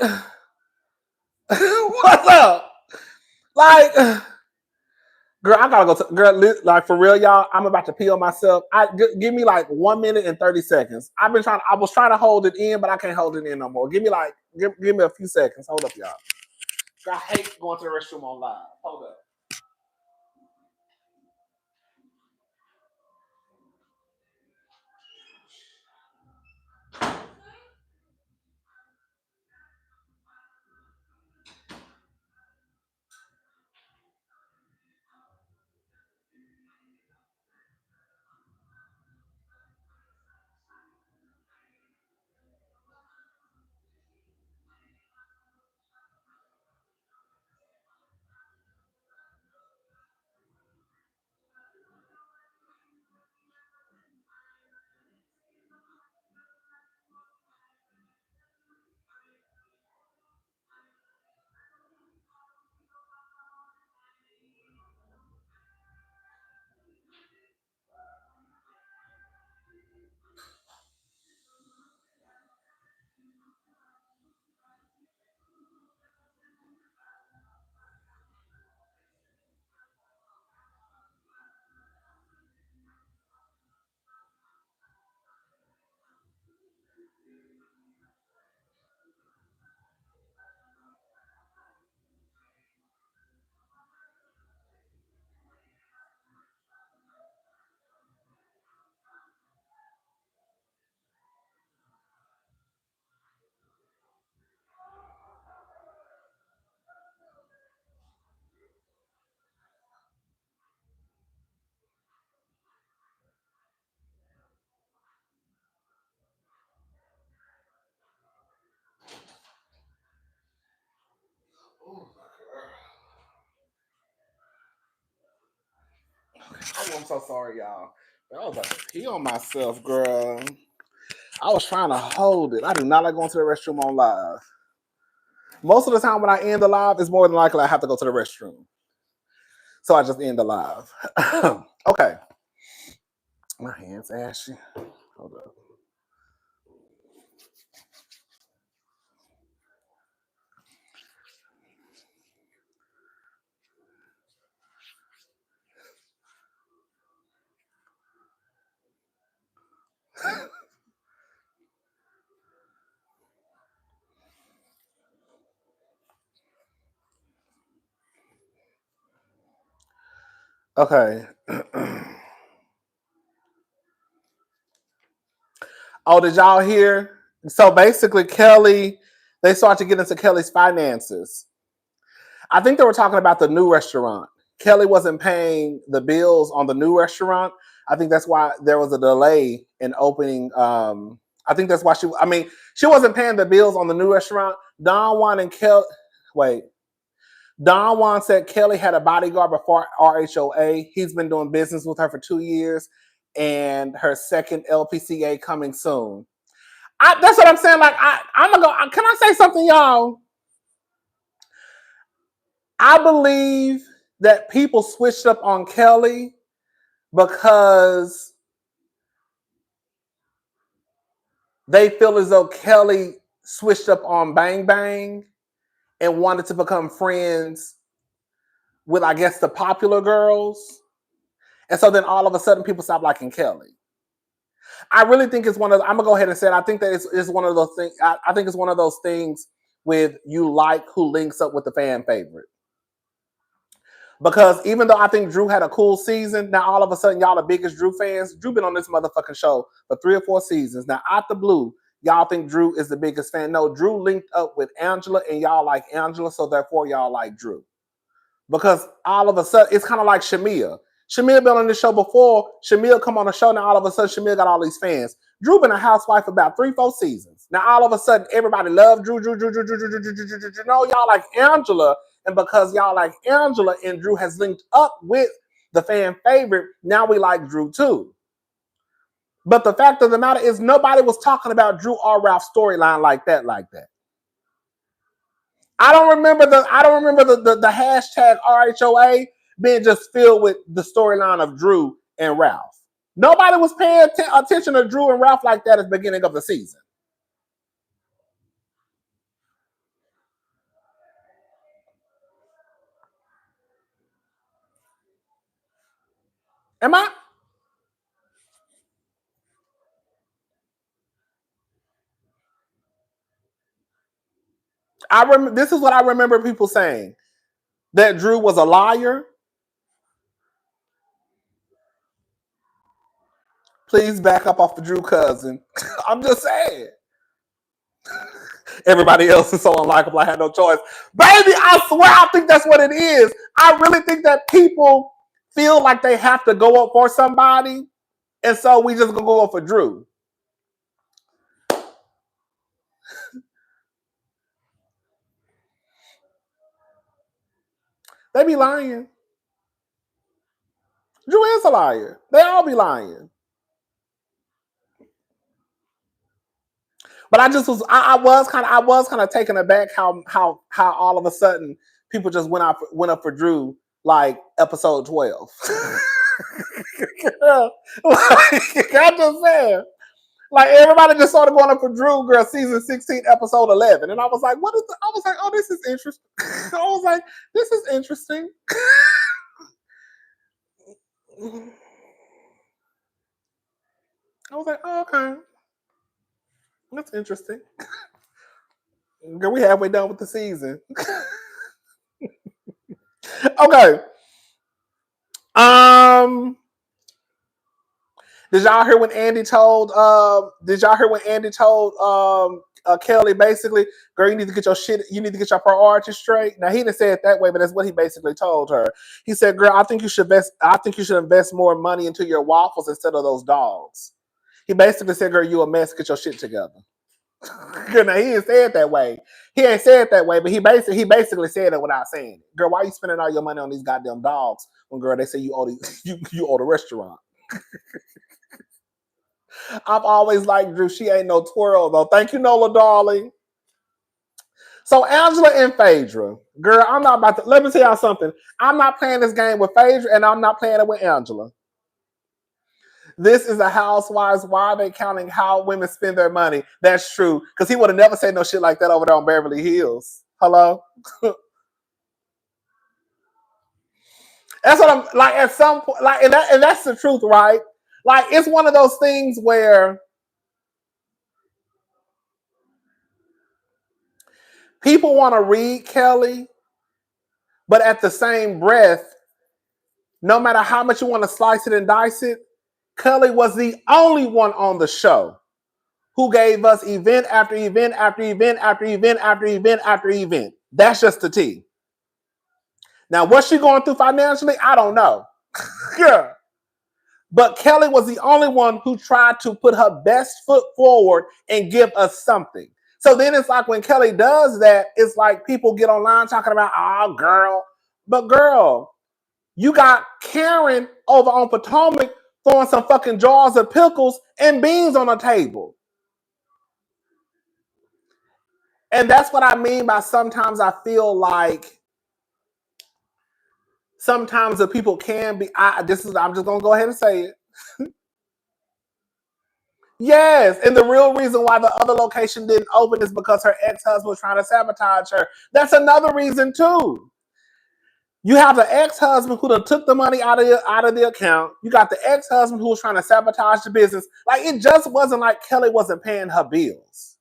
what's up? Like, girl, I gotta go. Girl, like for real, y'all. I'm about to pee on myself. Give me like 1 minute and 30 seconds. I was trying to hold it in, but I can't hold it in no more. Give me a few seconds. Hold up, y'all. I hate going to the restroom on live. Hold up. Oh, I'm so sorry, y'all. I was about to pee on myself, girl. I was trying to hold it. I do not like going to the restroom on live. Most of the time when I end the live, it's more than likely I have to go to the restroom. So I just end the live. Okay. My hand's ashy. Hold up. Okay. Oh, did y'all hear? So basically, they start to get into Kelly's finances. I think they were talking about the new restaurant. Kelly wasn't paying the bills on the new restaurant. I think that's why there was a delay in opening. I think that's why she wasn't paying the bills on the new restaurant. Don Juan said Kelly had a bodyguard before RHOA. He's been doing business with her for 2 years, and her second LPCA coming soon. That's what I'm saying. Like, I'm gonna go. Can I say something, y'all? I believe that people switched up on Kelly because they feel as though Kelly switched up on Bang Bang and wanted to become friends with, I guess, the popular girls. And so then all of a sudden people stopped liking Kelly. I really think it's one of, I'm gonna go ahead and say it. I think that it's one of those things. I think it's one of those things with you like who links up with the fan favorite. Because even though I think Drew had a cool season, now all of a sudden y'all the biggest Drew fans. Drew been on this motherfucking show for 3 or 4 seasons. Now out the blue, y'all think Drew is the biggest fan. No, Drew linked up with Angela and y'all like Angela, so therefore y'all like Drew. Because all of a sudden, it's kind of like Shamia. Shamia been on this show before. Shamia come on the show, now all of a sudden Shamia got all these fans. Drew been a housewife for about 3, 4 seasons. Now all of a sudden everybody love Drew. No, y'all like Angela. And because y'all like Angela and Drew has linked up with the fan favorite, now we like Drew too. But the fact of the matter is nobody was talking about Drew or Ralph's storyline like that. I don't remember the hashtag RHOA being just filled with the storyline of Drew and Ralph. Nobody was paying attention to Drew and Ralph like that at the beginning of the season. Am I? This is what I remember people saying, that Drew was a liar. Please back up off the Drew cousin. I'm just saying. Everybody else is so unlikable. I had no choice. Baby, I swear I think that's what it is. I really think that people feel like they have to go up for somebody. And so we just gonna go up for Drew. They be lying. Drew is a liar. They all be lying. But I was kind of taken aback how all of a sudden people just went up for Drew like episode 12. Like, I'm just saying. Like everybody just started going up for Drew, girl, season 16, episode 11. And I was like, what is I was like, oh, this is interesting. I was like, this is interesting. I was like, oh, okay. That's interesting. Girl, we halfway done with the season. Okay. Did y'all hear when Andy told Kelly basically, girl, you need to get your priorities straight? Now he didn't say it that way, but that's what he basically told her. He said, girl, I think you should invest more money into your waffles instead of those dogs. He basically said, girl, you a mess, get your shit together. Now, he didn't say it that way. He ain't say it that way, but he basically said it without saying it. Girl, why you spending all your money on these goddamn dogs when, girl, they say you owe the restaurant? I've always liked Drew. She ain't no twirl, though. Thank you, Nola, darling. So Angela and Phaedra. Girl, I'm not about to... Let me tell y'all something. I'm not playing this game with Phaedra, and I'm not playing it with Angela. This is a Housewives. Why are they counting how women spend their money? That's true. Because he would have never said no shit like that over there on Beverly Hills. Hello? That's what I'm... Like, at some point... Like, and that's the truth, right? Like, it's one of those things where people want to read Kelly, but at the same breath, no matter how much you want to slice it and dice it, Kelly was the only one on the show who gave us event after event after event after event after event after event. That's just the tea. Now, what's she going through financially? I don't know. Yeah. But Kelly was the only one who tried to put her best foot forward and give us something. So then it's like when Kelly does that, it's like people get online talking about, oh, girl. But girl, you got Karen over on Potomac throwing some fucking jars of pickles and beans on the table. And that's what I mean by sometimes I feel like sometimes the people can be, I'm just going to go ahead and say it. Yes, and the real reason why the other location didn't open is because her ex-husband was trying to sabotage her. That's another reason too. You have the ex-husband who done took the money out of the account. You got the ex-husband who was trying to sabotage the business. Like, it just wasn't like Kelly wasn't paying her bills.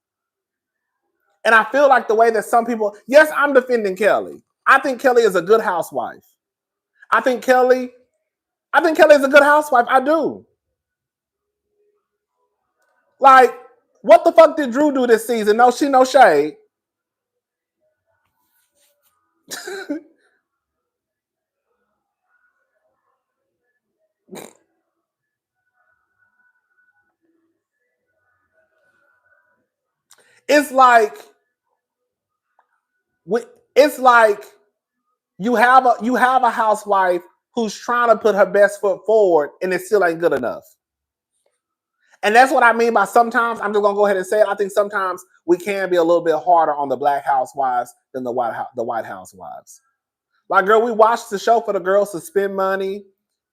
And I feel like the way that some people, yes, I'm defending Kelly. I think Kelly is a good housewife. I think Kelly is a good housewife. I do. Like, what the fuck did Drew do this season? No shade. It's like you have a housewife who's trying to put her best foot forward and it still ain't good enough. And that's what I mean by sometimes, I'm just gonna go ahead and say it. I think sometimes we can be a little bit harder on the black housewives than the white housewives. Like, girl, we watched the show for the girls to spend money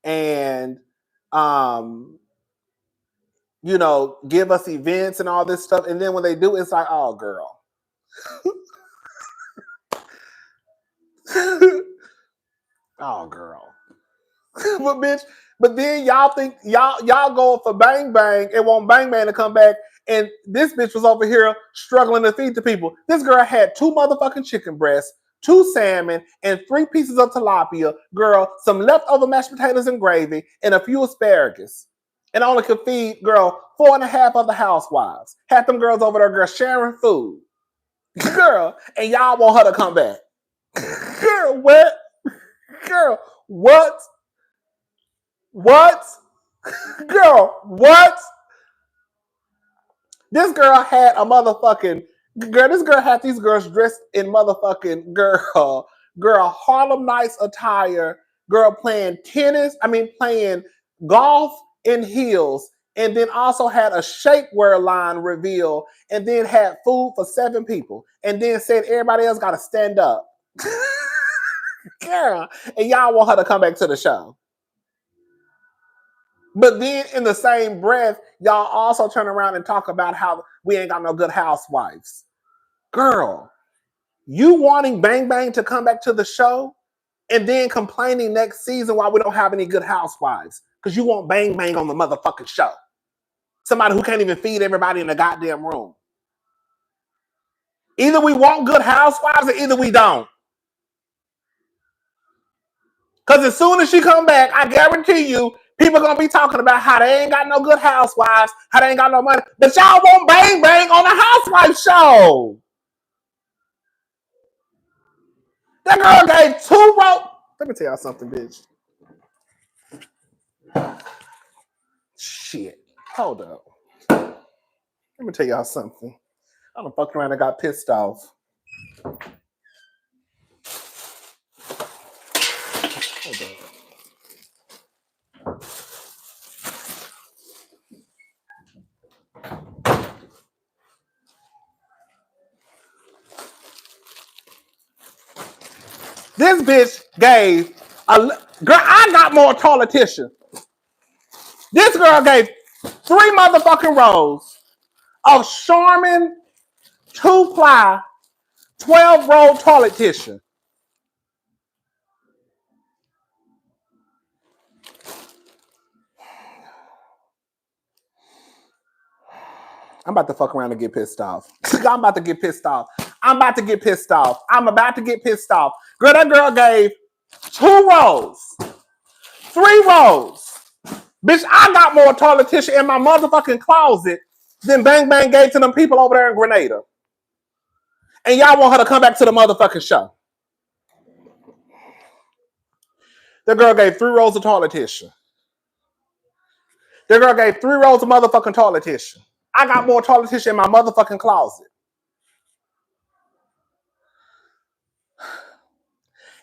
and give us events and all this stuff. And then when they do, it's like, oh girl. Oh girl. But then y'all think y'all go for Bang Bang and want Bang Bang to come back, and this bitch was over here struggling to feed the people. This girl had 2 motherfucking chicken breasts, 2 salmon, and 3 pieces of tilapia. Girl, some leftover mashed potatoes and gravy, and a few asparagus. And only could feed, girl, 4.5 other housewives. Had them girls over there, girl, sharing food. Girl, and y'all want her to come back. Girl, what? Girl, what? What? Girl, what? This girl had a motherfucking this girl had these girls dressed in motherfucking Harlem Nights attire, girl playing golf in heels, and then also had a shapewear line reveal, and then had food for 7 people, and then said everybody else gotta stand up. Girl, and y'all want her to come back to the show. But then in the same breath, y'all also turn around and talk about how we ain't got no good housewives. Girl, you wanting Bang Bang to come back to the show and then complaining next season why we don't have any good housewives because you want Bang Bang on the motherfucking show. Somebody who can't even feed everybody in the goddamn room. Either we want good housewives or either we don't. Because as soon as she come back, I guarantee you, people are going to be talking about how they ain't got no good housewives, how they ain't got no money. But y'all want Bang Bang on the housewife show. That girl gave 2 rows. Let me tell y'all something, bitch. Shit. Hold up. Let me tell y'all something. I done fucked around and got pissed off. Hold up. This bitch gave girl, I got more toilettisha. This girl gave 3 motherfucking rows of Charmin 2-ply 12-roll toilet tissue. I'm about to fuck around and get pissed off. I'm about to get pissed off. Girl, that girl gave 2 rows. 3 rows. Bitch, I got more toilet tissue in my motherfucking closet than Bang Bang gave to them people over there in Grenada. And y'all want her to come back to the motherfucking show. The girl gave 3 rolls of toilet tissue. The girl gave 3 rolls of motherfucking toilet tissue. I got more toilet tissue in my motherfucking closet.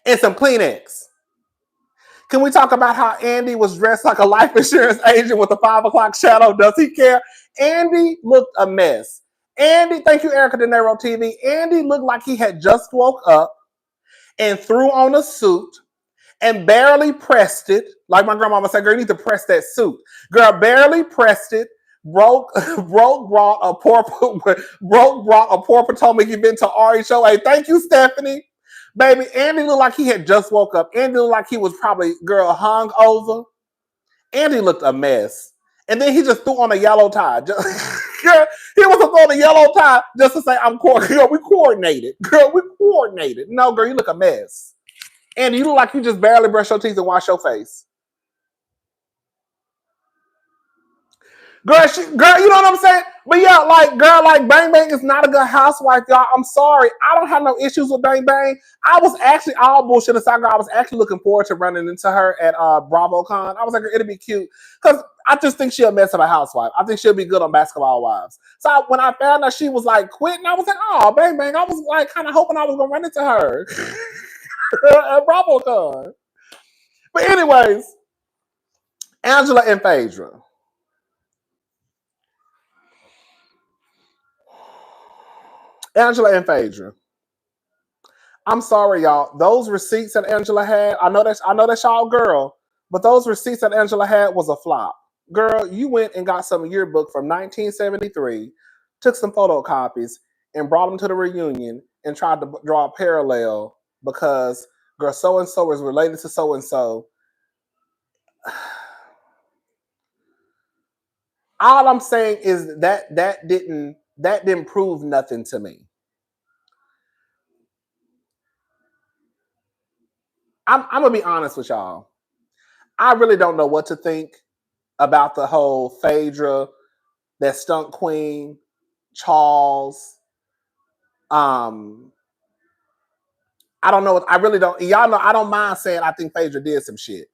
And some Kleenex. Can we talk about how Andy was dressed like a life insurance agent with a 5 o'clock shadow? Does he care? Andy looked a mess. Andy, thank you, Erica De Niro TV. Andy looked like he had just woke up and threw on a suit and barely pressed it. Like my grandmama said, girl, you need to press that suit. Girl, barely pressed it. Broke brought a poor Potomac event to Ari show. Hey, thank you, Stephanie. Baby, Andy looked like he had just woke up. Andy looked like he was probably, girl, hung over. Andy looked a mess. And then he just threw on a yellow tie. Girl, he was throwing a yellow tie just to say, I'm coordinated. Girl, we coordinated. Girl, we coordinated. No, girl, you look a mess. Andy, you look like you just barely brush your teeth and wash your face. Girl, girl, you know what I'm saying? But yeah, like, girl, like, Bang Bang is not a good housewife, y'all. I'm sorry. I don't have no issues with Bang Bang. I was actually, all bullshit aside, girl, I was actually looking forward to running into her at BravoCon. I was like, it'll be cute. Because I just think she'll mess up a housewife. I think she'll be good on Basketball Wives. So when I found out she was like quitting, I was like, oh, Bang Bang. I was like kind of hoping I was going to run into her at BravoCon. But anyways, Angela and Phaedra. Angela and Phaedra. I'm sorry, y'all. Those receipts that Angela had, I know that's y'all girl, but those receipts that Angela had was a flop. Girl, you went and got some yearbook from 1973, took some photocopies, and brought them to the reunion and tried to draw a parallel because, girl, so-and-so is related to so-and-so. All I'm saying is that didn't prove nothing to me. I'm gonna be honest with y'all. I really don't know what to think about the whole Phaedra, that stunt queen, Charles. I don't know. I really don't. Y'all know I don't mind saying I think Phaedra did some shit.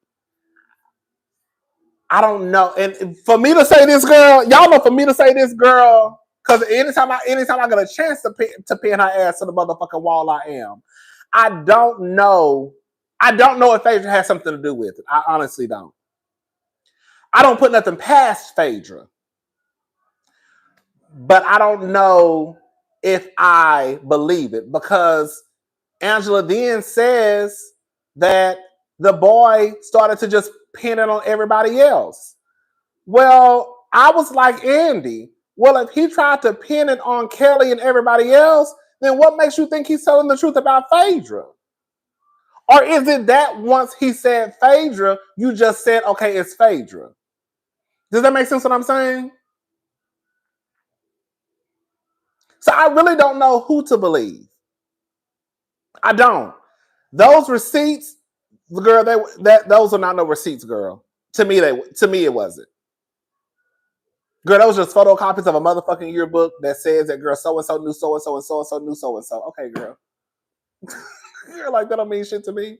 I don't know. And for me to say this, girl, y'all know for me to say this, girl, because anytime I get a chance to pin her ass to the motherfucking wall, I am. I don't know. I don't know if Phaedra has something to do with it. I honestly don't. I don't put nothing past Phaedra. But I don't know if I believe it because Angela then says that the boy started to just pin it on everybody else. Well, I was like Andy. Well, if he tried to pin it on Kelly and everybody else, then what makes you think he's telling the truth about Phaedra? Or is it that once he said Phaedra, you just said, okay, it's Phaedra? Does that make sense what I'm saying? So I really don't know who to believe. I don't. Those receipts, girl, those are not no receipts, girl. To me, it wasn't. Girl, those just photocopies of a motherfucking yearbook that says that girl so and so knew so and so and so and so knew so and so. Okay, girl. You're like, that don't mean shit to me.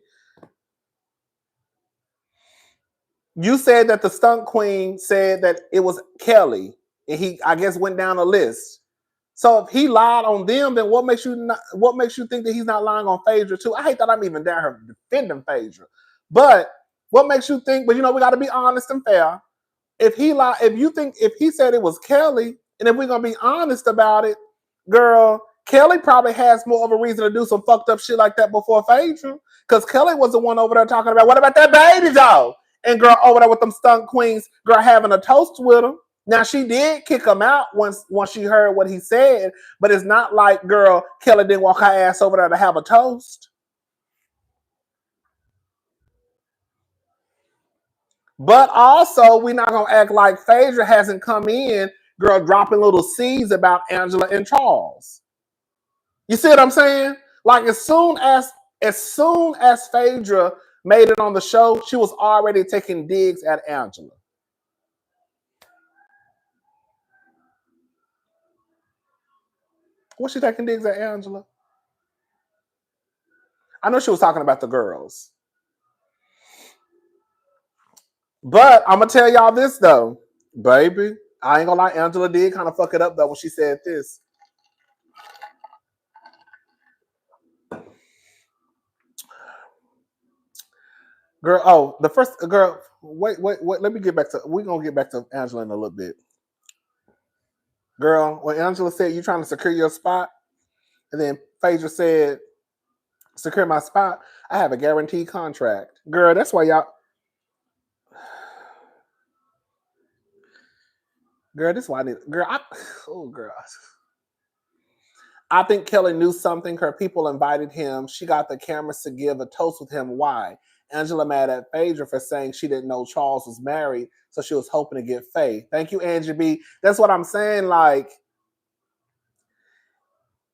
You said that the stunt queen said that it was Kelly, and he, I guess, went down a list. So if he lied on them, then what makes you think that he's not lying on Phaedra too? I hate that I'm even down here defending Phaedra. But what makes you think, but we got to be honest and fair. If he said it was Kelly, and if we're gonna be honest about it, girl, Kelly probably has more of a reason to do some fucked up shit like that before Phaedra. Because Kelly was the one over there talking about, what about that baby though? And girl over there with them stunt queens, girl having a toast with him. Now she did kick him out once she heard what he said, but it's not like, girl, Kelly didn't walk her ass over there to have a toast. But also, we're not gonna act like Phaedra hasn't come in, girl, dropping little seeds about Angela and Charles. You see what I'm saying? Like as soon as Phaedra made it on the show, she was already taking digs at Angela. Was she taking digs at Angela? I know she was talking about the girls. But I'm gonna tell y'all this though, baby. I ain't gonna lie, Angela did kind of fuck it up though when she said this. Girl, the first girl. Wait. Let me get back to. We're gonna get back to Angela in a little bit. Girl, when Angela said you trying to secure your spot, and then Phaedra said, secure my spot, I have a guaranteed contract. Girl, that's why y'all. Girl, this is why I need. Girl, oh girl. I think Kelly knew something. Her people invited him. She got the cameras to give a toast with him. Why? Angela mad at Phaedra for saying she didn't know Charles was married, so she was hoping to get Faye. Thank you, Angie B. That's what I'm saying. Like,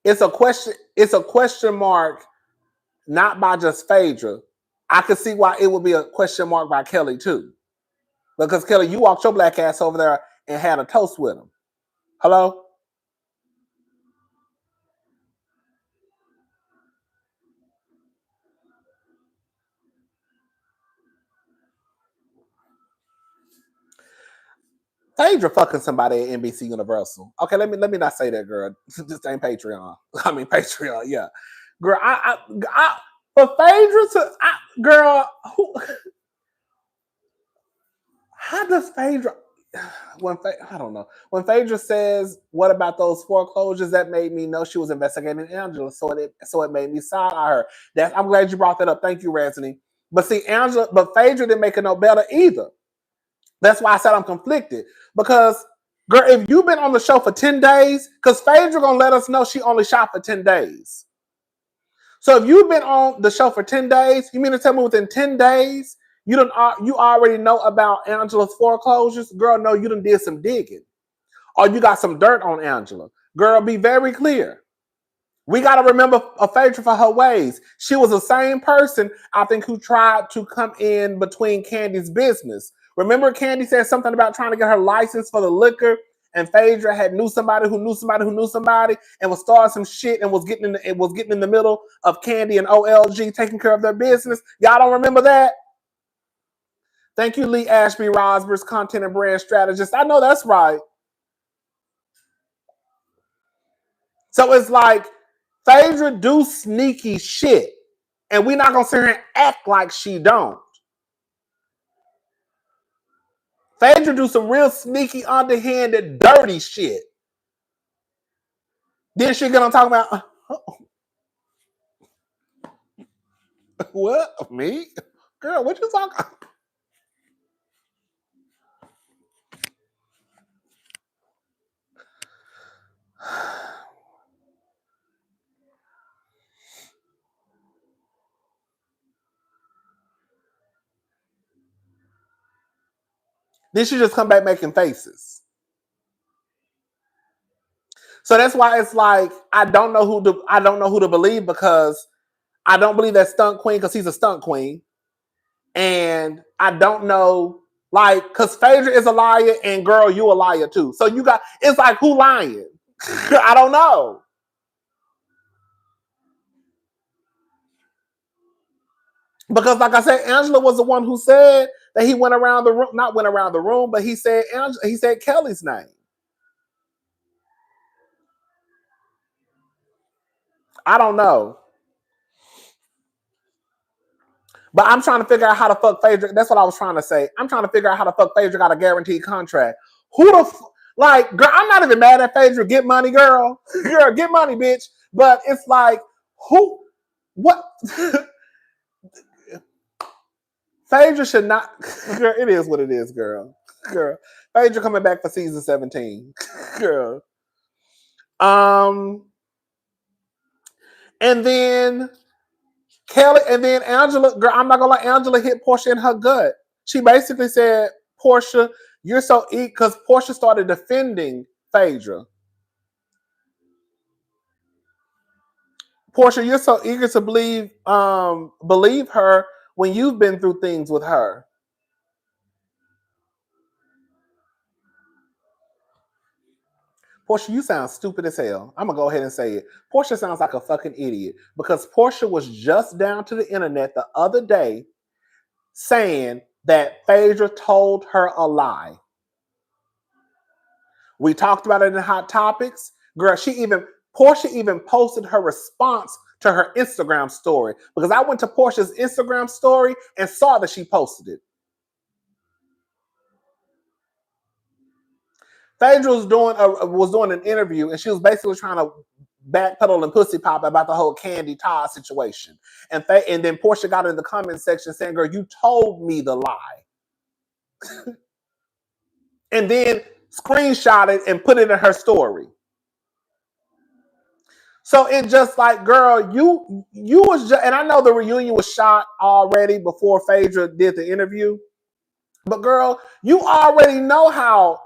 it's a question. It's a question mark, not by just Phaedra. I could see why it would be a question mark by Kelly too, because Kelly, you walked your black ass over there and had a toast with him. Hello. Phaedra fucking somebody at NBC Universal. Okay, let me not say that, girl. This ain't Patreon. I mean Patreon, yeah. Girl, for Phaedra to girl, how does Phaedra I don't know. When Phaedra says, "What about those foreclosures?" That made me know she was investigating Angela, so it made me side eye her. I'm glad you brought that up. Thank you, Resney. But see, Phaedra didn't make it no better either. That's why I said I'm conflicted. Because, girl, if you've been on the show for 10 days, because Phaedra gonna let us know she only shot for 10 days. So if you've been on the show for 10 days, you mean to tell me within 10 days, you already know about Angela's foreclosures? Girl, no, you done did some digging. Or you got some dirt on Angela. Girl, be very clear. We got to remember Phaedra for her ways. She was the same person, I think, who tried to come in between Candy's business. Remember, Candy said something about trying to get her license for the liquor, and Phaedra had knew somebody who knew somebody who knew somebody, and was starting some shit and was getting in the middle of Candy and OLG taking care of their business. Y'all don't remember that? Thank you, Lee Ashby Rosber's content and brand strategist. I know that's right. So it's like Phaedra do sneaky shit, and we're not gonna sit here and act like she don't. Phaedra do some real sneaky, underhanded, dirty shit. Then she gonna talk about what? Me? Girl, what you talking? Then she just come back making faces. So that's why it's like I don't know who to believe, because I don't believe that stunt queen because he's a stunt queen, and I don't know because Phaedra is a liar and girl, you a liar too. So it's like who lying? I don't know. Because like I said, Angela was the one who said that he went around the room, not went around the room, but he said Kelly's name. I don't know. But I'm trying to figure out how the fuck Phaedra, that's what I was trying to say. I'm trying to figure out how the fuck Phaedra got a guaranteed contract. Like, girl, I'm not even mad at Phaedra. Get money, girl. Girl, get money, bitch. But it's like, what? Phaedra should not, girl, it is what it is, girl. Girl. Phaedra coming back for season 17. Girl. And then Angela, girl, I'm not gonna lie, Angela hit Porsha in her gut. She basically said, Porsha, you're so because Porsha started defending Phaedra. Porsha, you're so eager to believe her when you've been through things with her. Porsha, you sound stupid as hell. I'm gonna go ahead and say it. Porsha sounds like a fucking idiot because Porsha was just down to the internet the other day saying that Phaedra told her a lie. We talked about it in Hot Topics. Girl, Porsha even posted her response to her Instagram story because I went to Porsha's Instagram story and saw that she posted it. Phaedra was doing an interview and she was basically trying to backpedal and pussy pop about the whole Candy Todd situation. And then Porsha got in the comment section saying, girl, you told me the lie. And then screenshot it and put it in her story. So it just like, girl, you was just, and I know the reunion was shot already before Phaedra did the interview, but girl, you already know how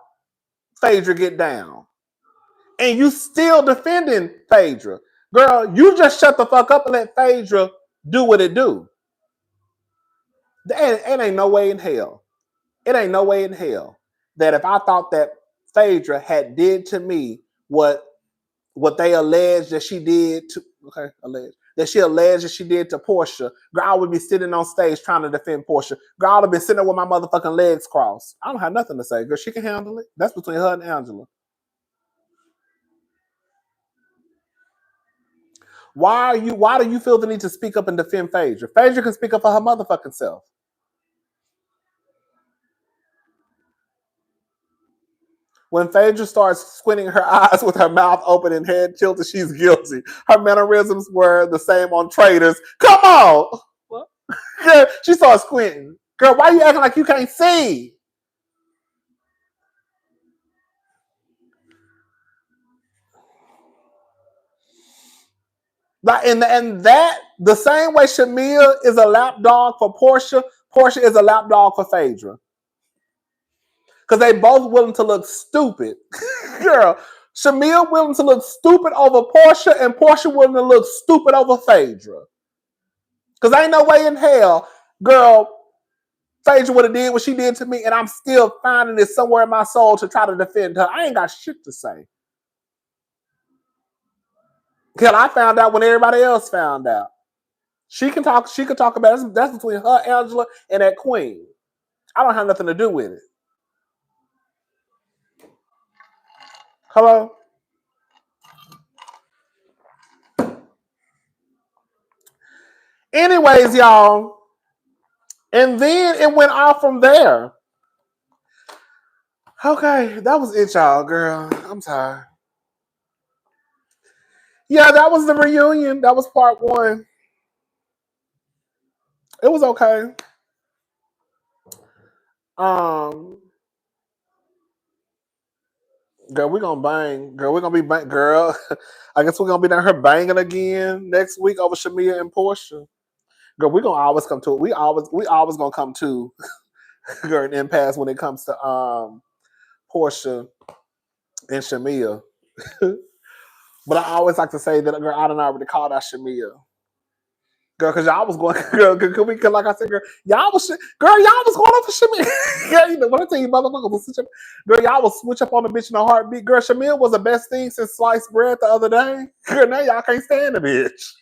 Phaedra get down, and you still defending Phaedra. Girl, you just shut the fuck up and let Phaedra do what it do. It ain't no way in hell. It ain't no way in hell that if I thought that Phaedra had did to me what they alleged that she did to, that she alleged that she did to Porsha, girl, I would be sitting on stage trying to defend Porsha. Girl, I would have been sitting there with my motherfucking legs crossed. I don't have nothing to say. Girl, she can handle it. That's between her and Angela. Why do you feel the need to speak up and defend Phaedra? Phaedra can speak up for her motherfucking self. When Phaedra starts squinting her eyes with her mouth open and head tilted, she's guilty. Her mannerisms were the same on Traitors. Come on! What? Girl, she starts squinting. Girl, why are you acting like you can't see? Like, and that, the same way Shamia is a lapdog for Porsha, Porsha is a lapdog for Phaedra. Because they both willing to look stupid. Girl, Shamia willing to look stupid over Porsha, and Porsha willing to look stupid over Phaedra. Because ain't no way in hell, girl, Phaedra would have did what she did to me, and I'm still finding it somewhere in my soul to try to defend her. I ain't got shit to say. Because I found out when everybody else found out. She can talk about it. That's between her, Angela, and that queen. I don't have nothing to do with it. Hello? Anyways, y'all. And then it went off from there. Okay, that was it, y'all, girl. I'm tired. Yeah, that was the reunion. That was part one. It was okay. Girl, we gonna bang. Girl, we're gonna be bang. Girl, I guess we're gonna be down here banging again next week over Shamia and Porsha. Girl, we gonna always come to it. We always gonna come to girl an impasse when it comes to Porsha and Shamia. But I always like to say that, girl, I done already called out Shamia. Girl, because y'all was going, girl, cause like I said, y'all was going up for Shamia. Girl, you know what I tell you, motherfuckers will switch up. Girl, y'all will switch up on the bitch in a heartbeat. Girl, Shamia was the best thing since sliced bread the other day. Girl, now y'all can't stand the bitch.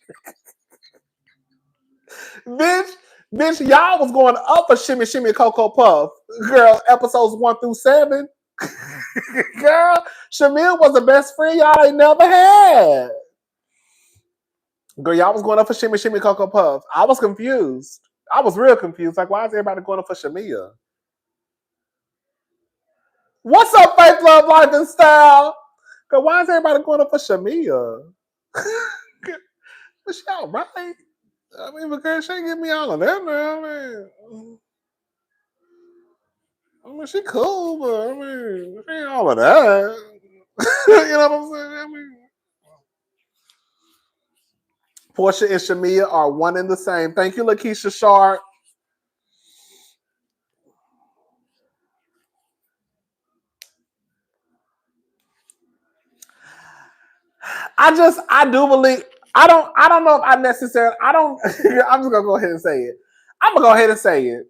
bitch, y'all was going up for Shimmy Cocoa Puff. Girl, episodes 1 through 7. Girl, Shamia was the best friend y'all ain't never had. Girl, y'all was going up for Shimmy Cocoa Puff. I was confused. I was real confused. Like, why is everybody going up for Shamia? What's up, Faith, Love, Life, and Style? Girl, why is everybody going up for Shamia? But she all right. I mean, because she ain't give me all of that now. I mean, she cool, but I mean, she ain't all of that. You know what I'm saying? I mean, Porsha and Shamia are one and the same. Thank you, Lakeisha Sharp. I do believe, I don't know if I necessarily, I'm just gonna go ahead and say it. I'm gonna go ahead and say it.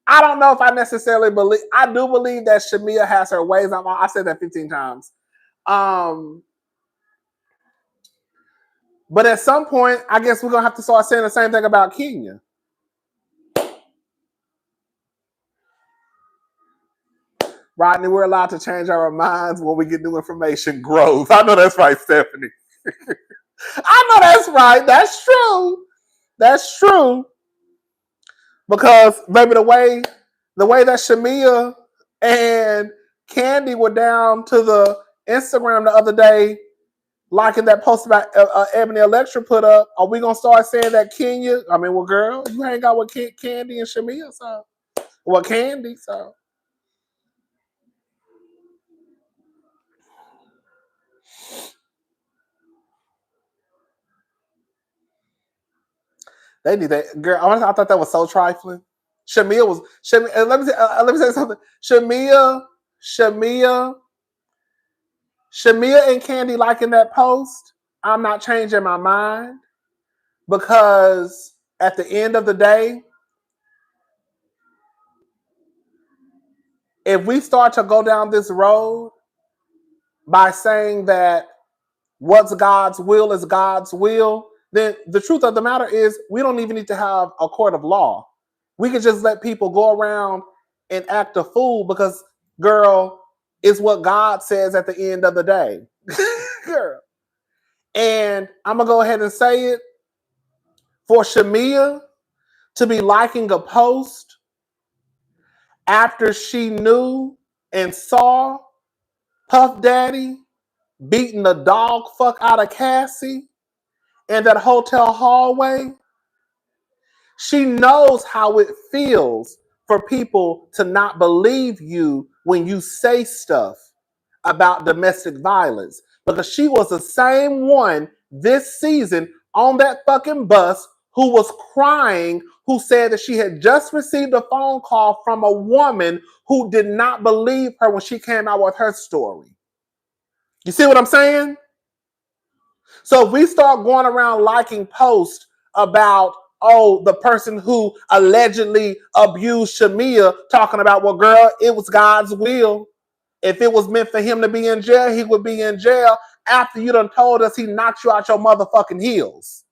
I don't know if I necessarily believe, I do believe that Shamia has her ways. I said that 15 times. But at some point, I guess we're gonna have to start saying the same thing about Kenya. Rodney, we're allowed to change our minds when we get new information. Growth. I know that's right, Stephanie. I know that's right. That's true. That's true. Because, baby, the way that Shamia and Candy were down to the Instagram the other day, liking that post about Ebony Electra put up, are we gonna start saying that Kenya? I mean, well, girl, you hang out with Candy and Shamia, so well, Candy, so. They need that girl. I thought that was so trifling. Shamia was Shamia. Let me say something. Shamia, and Candy liking that post. I'm not changing my mind because at the end of the day, if we start to go down this road by saying that what's God's will is God's will, then the truth of the matter is we don't even need to have a court of law. We could just let people go around and act a fool because, girl, it's what God says at the end of the day. Girl. And I'm going to go ahead and say it. For Shamia to be liking a post after she knew and saw Puff Daddy beating the dog fuck out of Cassie in that hotel hallway, she knows how it feels for people to not believe you when you say stuff about domestic violence. Because she was the same one this season on that fucking bus who was crying, who said that she had just received a phone call from a woman who did not believe her when she came out with her story. You see what I'm saying? So if we start going around liking posts about, oh, the person who allegedly abused Shamia, talking about, well, girl, it was God's will. If it was meant for him to be in jail, he would be in jail after you done told us he knocked you out your motherfucking heels.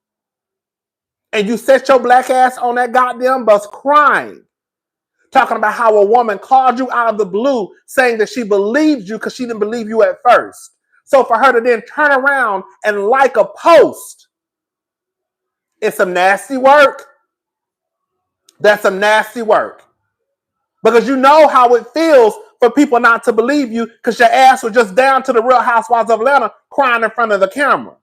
And you set your black ass on that goddamn bus crying, talking about how a woman called you out of the blue saying that she believed you because she didn't believe you at first. So for her to then turn around and like a post, it's some nasty work. That's some nasty work. Because you know how it feels for people not to believe you because your ass was just down to the Real Housewives of Atlanta crying in front of the camera.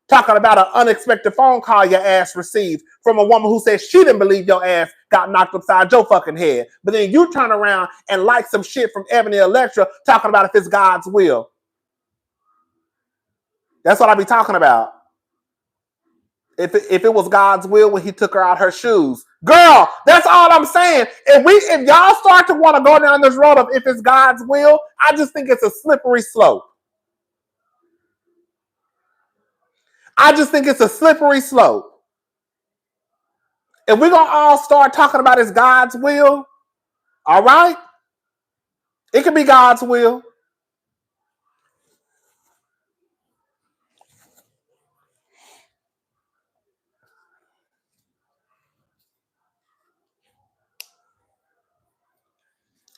Talking about an unexpected phone call your ass received from a woman who said she didn't believe your ass got knocked upside your fucking head. But then you turn around and like some shit from Ebony Electra talking about if it's God's will. That's what I be talking about. If it was God's will when he took her out her shoes. Girl, that's all I'm saying. If y'all start to want to go down this road of if it's God's will, I just think it's a slippery slope. I just think it's a slippery slope. If we're going to all start talking about it's God's will, all right? It could be God's will.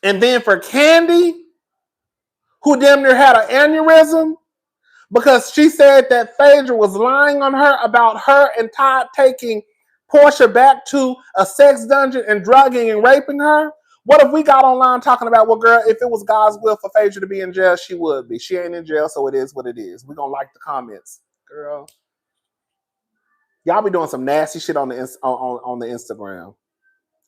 And then for Candy, who damn near had an aneurysm because she said that Phaedra was lying on her about her and Todd taking Porsha back to a sex dungeon and drugging and raping her. What if we got online talking about, well, girl, if it was God's will for Phaedra to be in jail, she would be. She ain't in jail, so it is what it is. We're going to like the comments. Girl. Y'all be doing some nasty shit on the Instagram.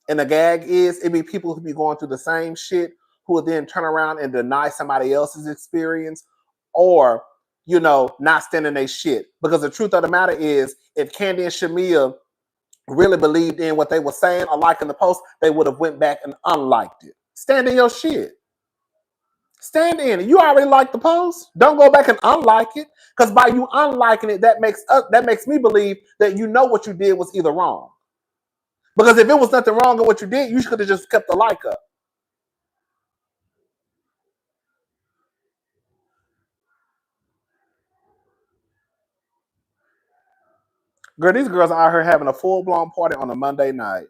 And the gag is, it be people who be going through the same shit who will then turn around and deny somebody else's experience or, you know, not standing their shit. Because the truth of the matter is, if Candy and Shamia really believed in what they were saying or liking the post, they would have went back and unliked it. Stand in your shit. Stand in it. You already liked the post. Don't go back and unlike it. Because by you unliking it, that makes me believe that you know what you did was either wrong. Because if it was nothing wrong with what you did, you could have just kept the like up. Girl, these girls are out here having a full-blown party on a Monday night.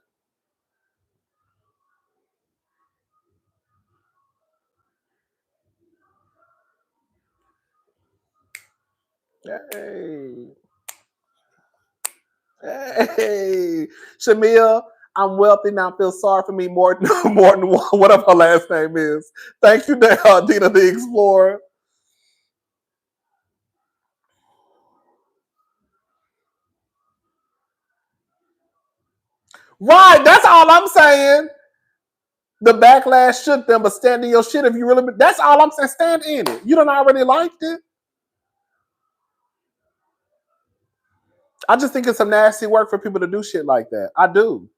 Hey. Hey. Shamia, I'm wealthy now. Feel sorry for me more than whatever her last name is. Thank you, Dina the Explorer. Right, that's all I'm saying. The backlash shook them, but stand in your shit if you really. That's all I'm saying. Stand in it. You done already liked it. I just think it's some nasty work for people to do shit like that. I do.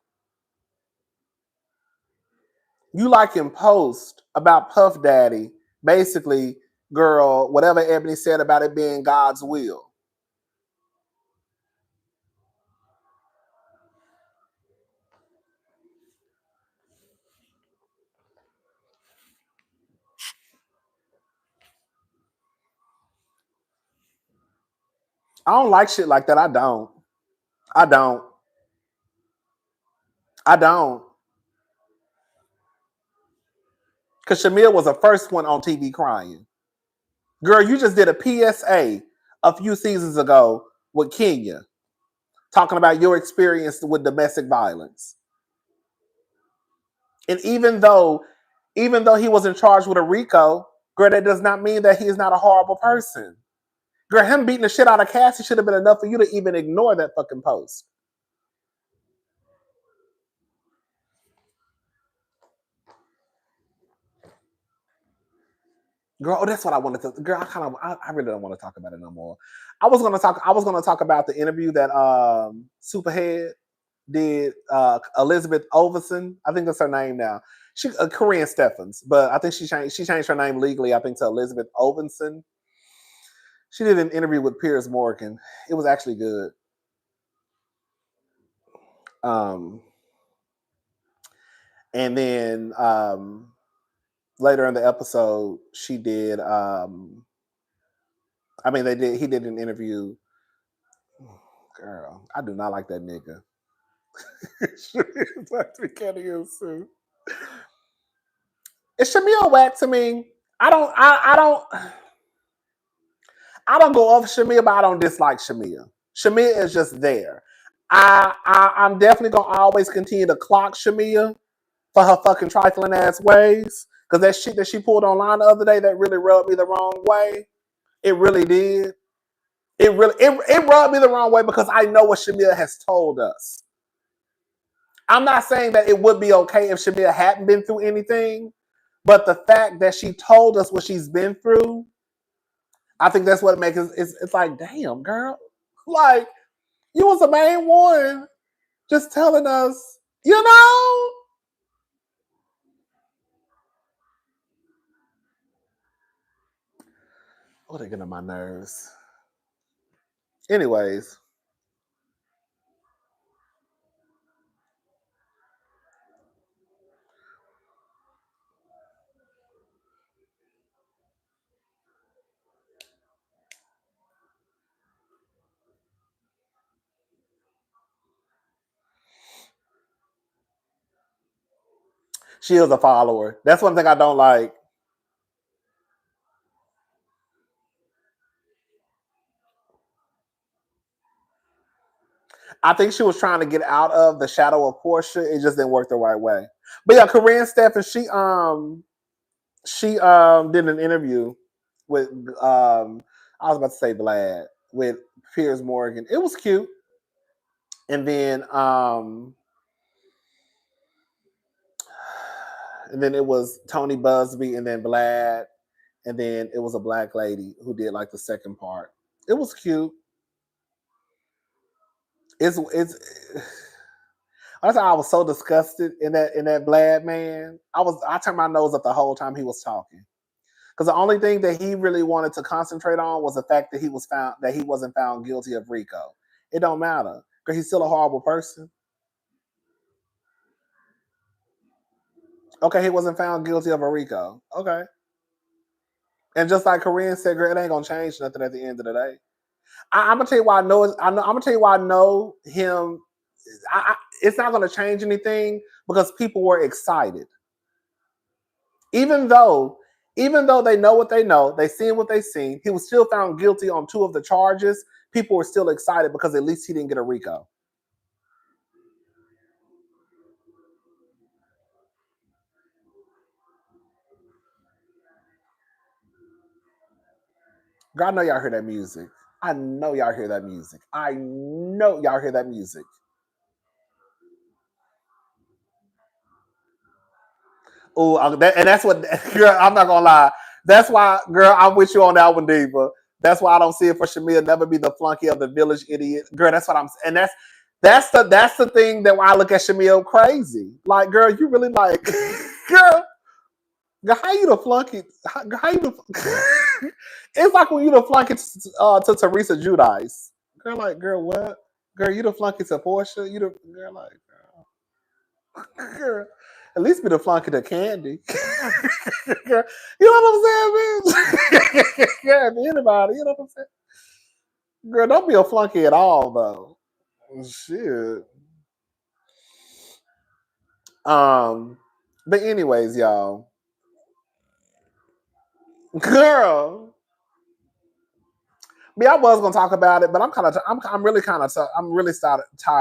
You like in post about Puff Daddy, basically, girl, whatever Ebony said about it being God's will. I don't like shit like that. I don't. I don't. I don't. Because Shamia was the first one on TV crying. Girl, you just did a PSA a few seasons ago with Kenya, talking about your experience with domestic violence. And even though he was in charge with a RICO, girl, that does not mean that he is not a horrible person. Girl, him beating the shit out of Cassie should have been enough for you to even ignore that fucking post. Girl, oh, that's what I wanted to. Girl, I really don't want to talk about it no more. I was gonna talk about the interview that Superhead did. Elizabeth Overson, I think that's her name now. She Korean Stephens, but I think she changed her name legally. I think to Elizabeth Overson. She did an interview with Piers Morgan. It was actually good. Um, and then later in the episode, she did. He did an interview. Girl, I do not like that nigga. Is Shamia whack to me? I don't go off Shamia, but I don't dislike Shamia. Shamia is just there. I'm definitely gonna always continue to clock Shamia for her fucking trifling ass ways. Cause that shit that she pulled online the other day, that really rubbed me the wrong way. It really did. It rubbed me the wrong way because I know what Shamia has told us. I'm not saying that it would be okay if Shamia hadn't been through anything, but the fact that she told us what she's been through, I think that's what it makes it. It's like, damn, girl. Like, you was the main one just telling us, you know? Oh, they're getting on my nerves. Anyways. She is a follower. That's one thing I don't like. I think she was trying to get out of the shadow of Porsha. It just didn't work the right way. But yeah, Corinne Stephens, she did an interview with I was about to say Vlad with Piers Morgan. It was cute. And then it was Tony Busby and then Vlad, and then it was a black lady who did like the second part. It was cute. It's I was so disgusted in that Vlad man. I turned my nose up the whole time he was talking. Because the only thing that he really wanted to concentrate on was the fact that he wasn't found guilty of RICO. It don't matter. Because he's still a horrible person. Okay, he wasn't found guilty of a RICO. Okay. And just like Corinne said, girl, it ain't gonna change nothing at the end of the day. I'm gonna tell you why I know. I'm gonna tell you why I know him. It's not gonna change anything because people were excited, even though they know what they know, they seen what they seen. He was still found guilty on 2 of the charges. People were still excited because at least he didn't get a RICO. Girl, I know y'all hear that music. I know y'all hear that music. I know y'all hear that music. Oh, and that's what, girl. I'm not gonna lie. That's why, girl. I'm with you on that one, Diva. That's why I don't see it for Shamia never be the flunky of the village idiot. Girl, that's what I'm saying. And that's the thing that I look at Shamia crazy. Like, girl, you really like, girl, how you the flunky? How you the it's like when you the flunky to Teresa Judice. Girl, like, girl, what? Girl, you the flunky to Porsha? You the girl like girl. At least be the flunky to Candy. Girl, you know what I'm saying, bitch? Yeah, to anybody, you know what I'm saying? Girl, don't be a flunky at all, though. Shit. But anyways, y'all. Girl. I was gonna talk about it, but I'm really tired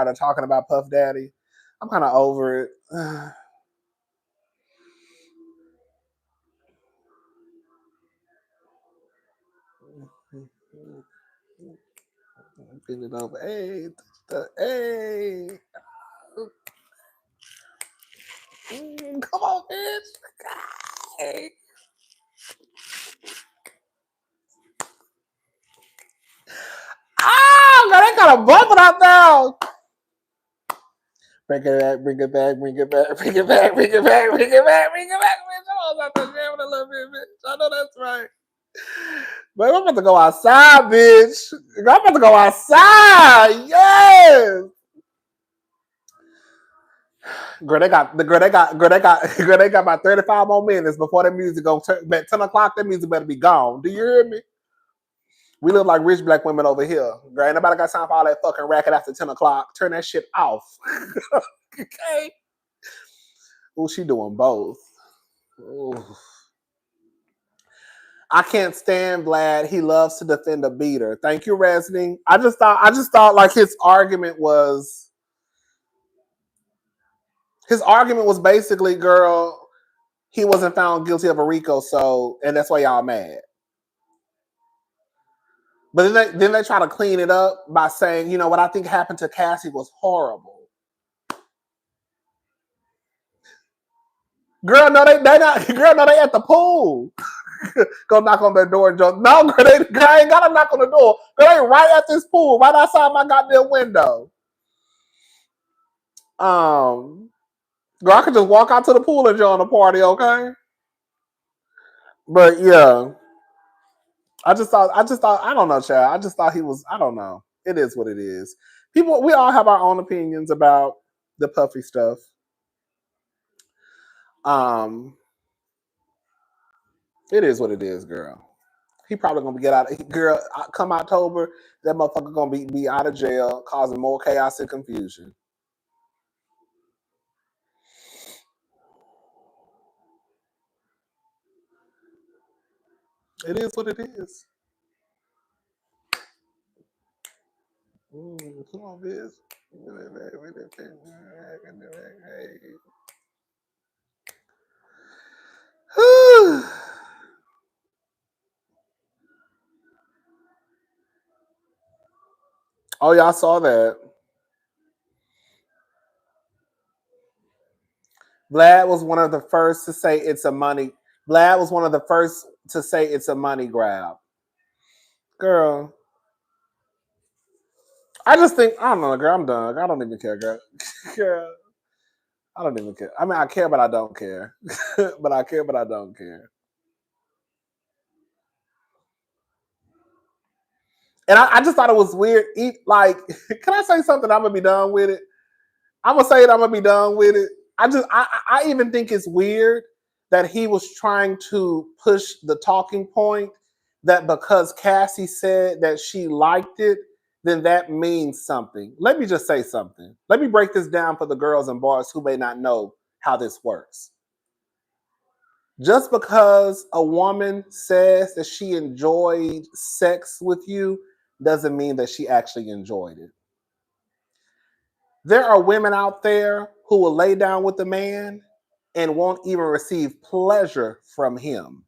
of talking about Puff Daddy. I'm kind of over it. Bend it over. Hey, hey. Come on, bitch. Hey. Ah, God, they got a bumping out there. Bring it back, bring it back, bring it back, bring it back, bring it back, bring it back, bring it back, bitch. I was out there jamming a little bit, bitch. I know that's right. But I'm about to go outside, bitch. I'm about to go outside. Yes. Girl, they got about 35 more minutes before that music go turn at 10 o'clock. That music better be gone. Do you hear me? We live like rich black women over here. Girl, ain't nobody got time for all that fucking racket after 10 o'clock. Turn that shit off. Okay. Oh, she doing both. Ooh. I can't stand Vlad. He loves to defend a beater. Thank you, Resney. I just thought like his argument was basically, girl, he wasn't found guilty of a RICO, so and that's why y'all mad. But then they try to clean it up by saying, you know, what I think happened to Cassie was horrible. Girl, no, they not. Girl, no, they at the pool. Go knock on their door and jump. No, girl, I ain't gotta knock on the door. Girl, they right at this pool, right outside my goddamn window. Girl, I could just walk out to the pool and join the party, okay? But yeah, I just thought, I don't know, child. I just thought he was, I don't know. It is what it is. People, we all have our own opinions about the puffy stuff. It is what it is, girl. He probably gonna get out. Girl, come October, that motherfucker gonna be out of jail, causing more chaos and confusion. It is what it is. Come on, bitch. Oh, y'all saw that. Vlad was one of the first to say it's a money. Vlad was one of the first to say it's a money grab. Girl. I just think, I don't know, girl. I'm done. I don't even care, girl. Girl. I don't even care. I mean, I care, but I don't care. But I care, but I don't care. And I just thought it was weird. Like, can I say something? I'm gonna be done with it. I'm gonna say it. I'm gonna be done with it. I even think it's weird that he was trying to push the talking point that because Cassie said that she liked it, then that means something. Let me just say something. Let me break this down for the girls and boys who may not know how this works. Just because a woman says that she enjoyed sex with you doesn't mean that she actually enjoyed it. There are women out there who will lay down with a man and won't even receive pleasure from him.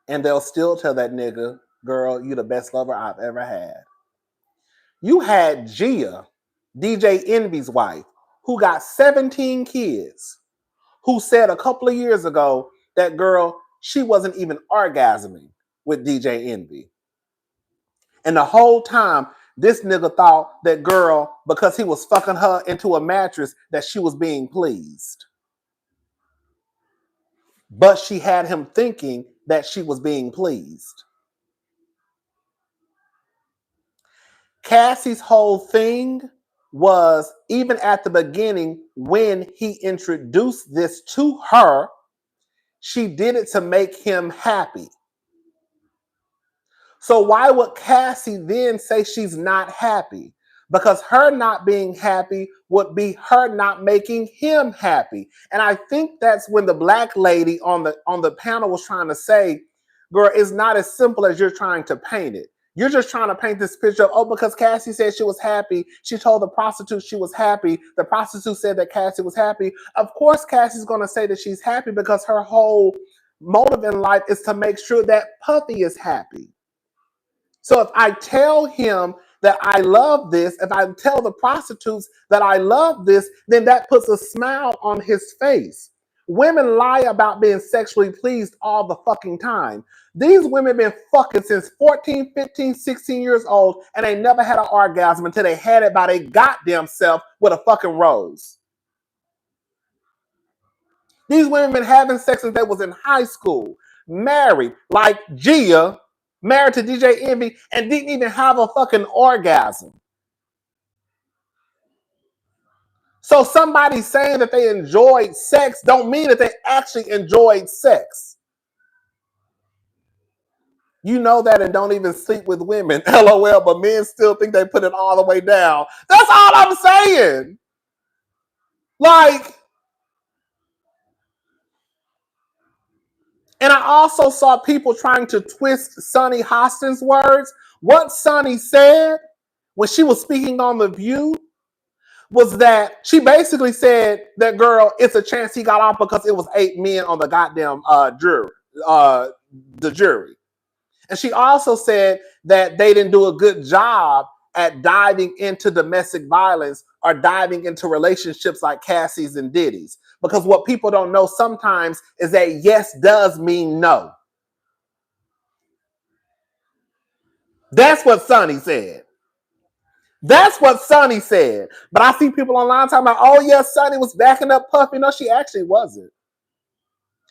And they'll still tell that nigga, girl, you the best lover I've ever had. You had Gia, DJ Envy's wife, who got 17 kids, who said a couple of years ago that girl, she wasn't even orgasming with DJ Envy. And the whole time, this nigga thought that girl, because he was fucking her into a mattress, that she was being pleased. But she had him thinking that she was being pleased. Cassie's whole thing was, even at the beginning, when he introduced this to her, she did it to make him happy. So why would Cassie then say she's not happy? Because her not being happy would be her not making him happy. And I think that's when the black lady on the panel was trying to say, girl, it's not as simple as you're trying to paint it. You're just trying to paint this picture of, oh, because Cassie said she was happy. She told the prostitute she was happy. The prostitute said that Cassie was happy. Of course, Cassie's going to say that she's happy because her whole motive in life is to make sure that Puffy is happy. So if I tell him that I love this, if I tell the prostitutes that I love this, then that puts a smile on his face. Women lie about being sexually pleased all the fucking time. These women been fucking since 14, 15, 16 years old, and they never had an orgasm until they had it by their goddamn self with a fucking rose. These women been having sex since they was in high school, married, like Gia, married to DJ Envy, and didn't even have a fucking orgasm. So somebody saying that they enjoyed sex don't mean that they actually enjoyed sex. You know that and don't even sleep with women, LOL, but men still think they put it all the way down. That's all I'm saying. Like, and I also saw people trying to twist Sonny Hostin's words. What Sonny said when she was speaking on The View was that she basically said that, girl, it's a chance he got off because it was 8 men on the goddamn jury, the jury. And she also said that they didn't do a good job at diving into domestic violence or diving into relationships like Cassie's and Diddy's. Because what people don't know sometimes is that yes does mean no. That's what Sonny said. That's what Sonny said. But I see people online talking about, oh, yes, Sonny was backing up Puffy. No, she actually wasn't.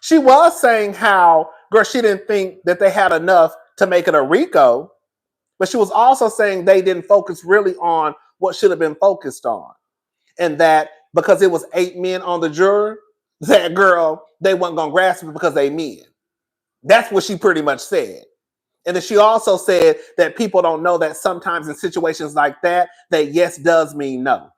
She was saying how, girl, she didn't think that they had enough to make it a RICO. But she was also saying they didn't focus really on what should have been focused on. And that because it was 8 men on the jury, that girl, they weren't going to grasp it because they men. That's what she pretty much said. And then she also said that people don't know that sometimes in situations like that yes does mean no.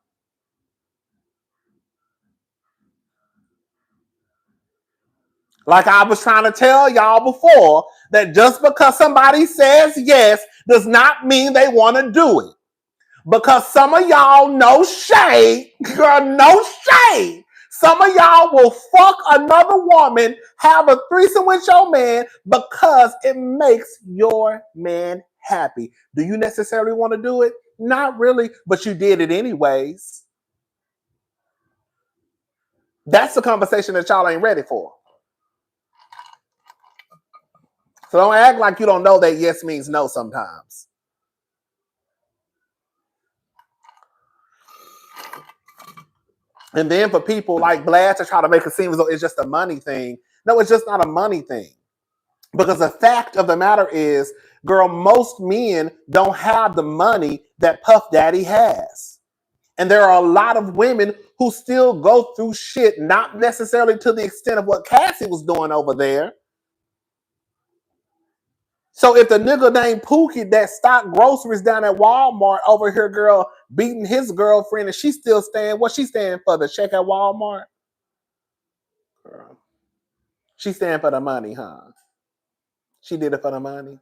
Like I was trying to tell y'all before, that just because somebody says yes does not mean they want to do it. Because some of y'all know shade, girl, no shade. Some of y'all will fuck another woman, have a threesome with your man because it makes your man happy. Do you necessarily want to do it? Not really, but you did it anyways. That's the conversation that y'all ain't ready for. So don't act like you don't know that yes means no sometimes. And then for people like Blast to try to make it seem as though it's just a money thing. No, it's just not a money thing. Because the fact of the matter is, girl, most men don't have the money that Puff Daddy has. And there are a lot of women who still go through shit, not necessarily to the extent of what Cassie was doing over there. So if the nigga named Pookie that stocked groceries down at Walmart over here, girl, beating his girlfriend, and she's still staying, what she staying for? The check at Walmart? Girl. She staying for the money, huh? She did it for the money.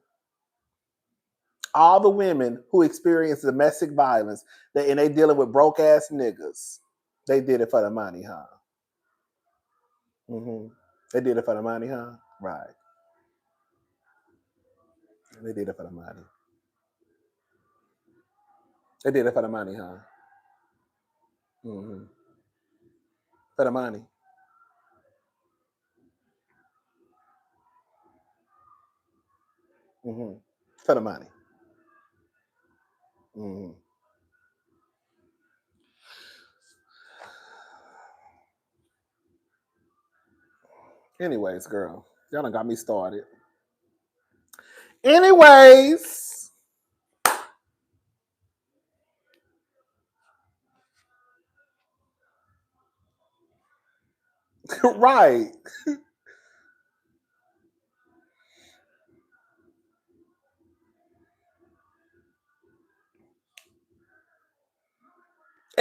All the women who experience domestic violence, and they dealing with broke ass niggas, they did it for the money, huh? Mm-hmm. They did it for the money, huh? Right. They did it for the money. They did it for the money, huh? Mm-hmm. For the money. Mm-hmm. For the money. Mm. Anyways, girl, y'all done got me started. Anyways, right.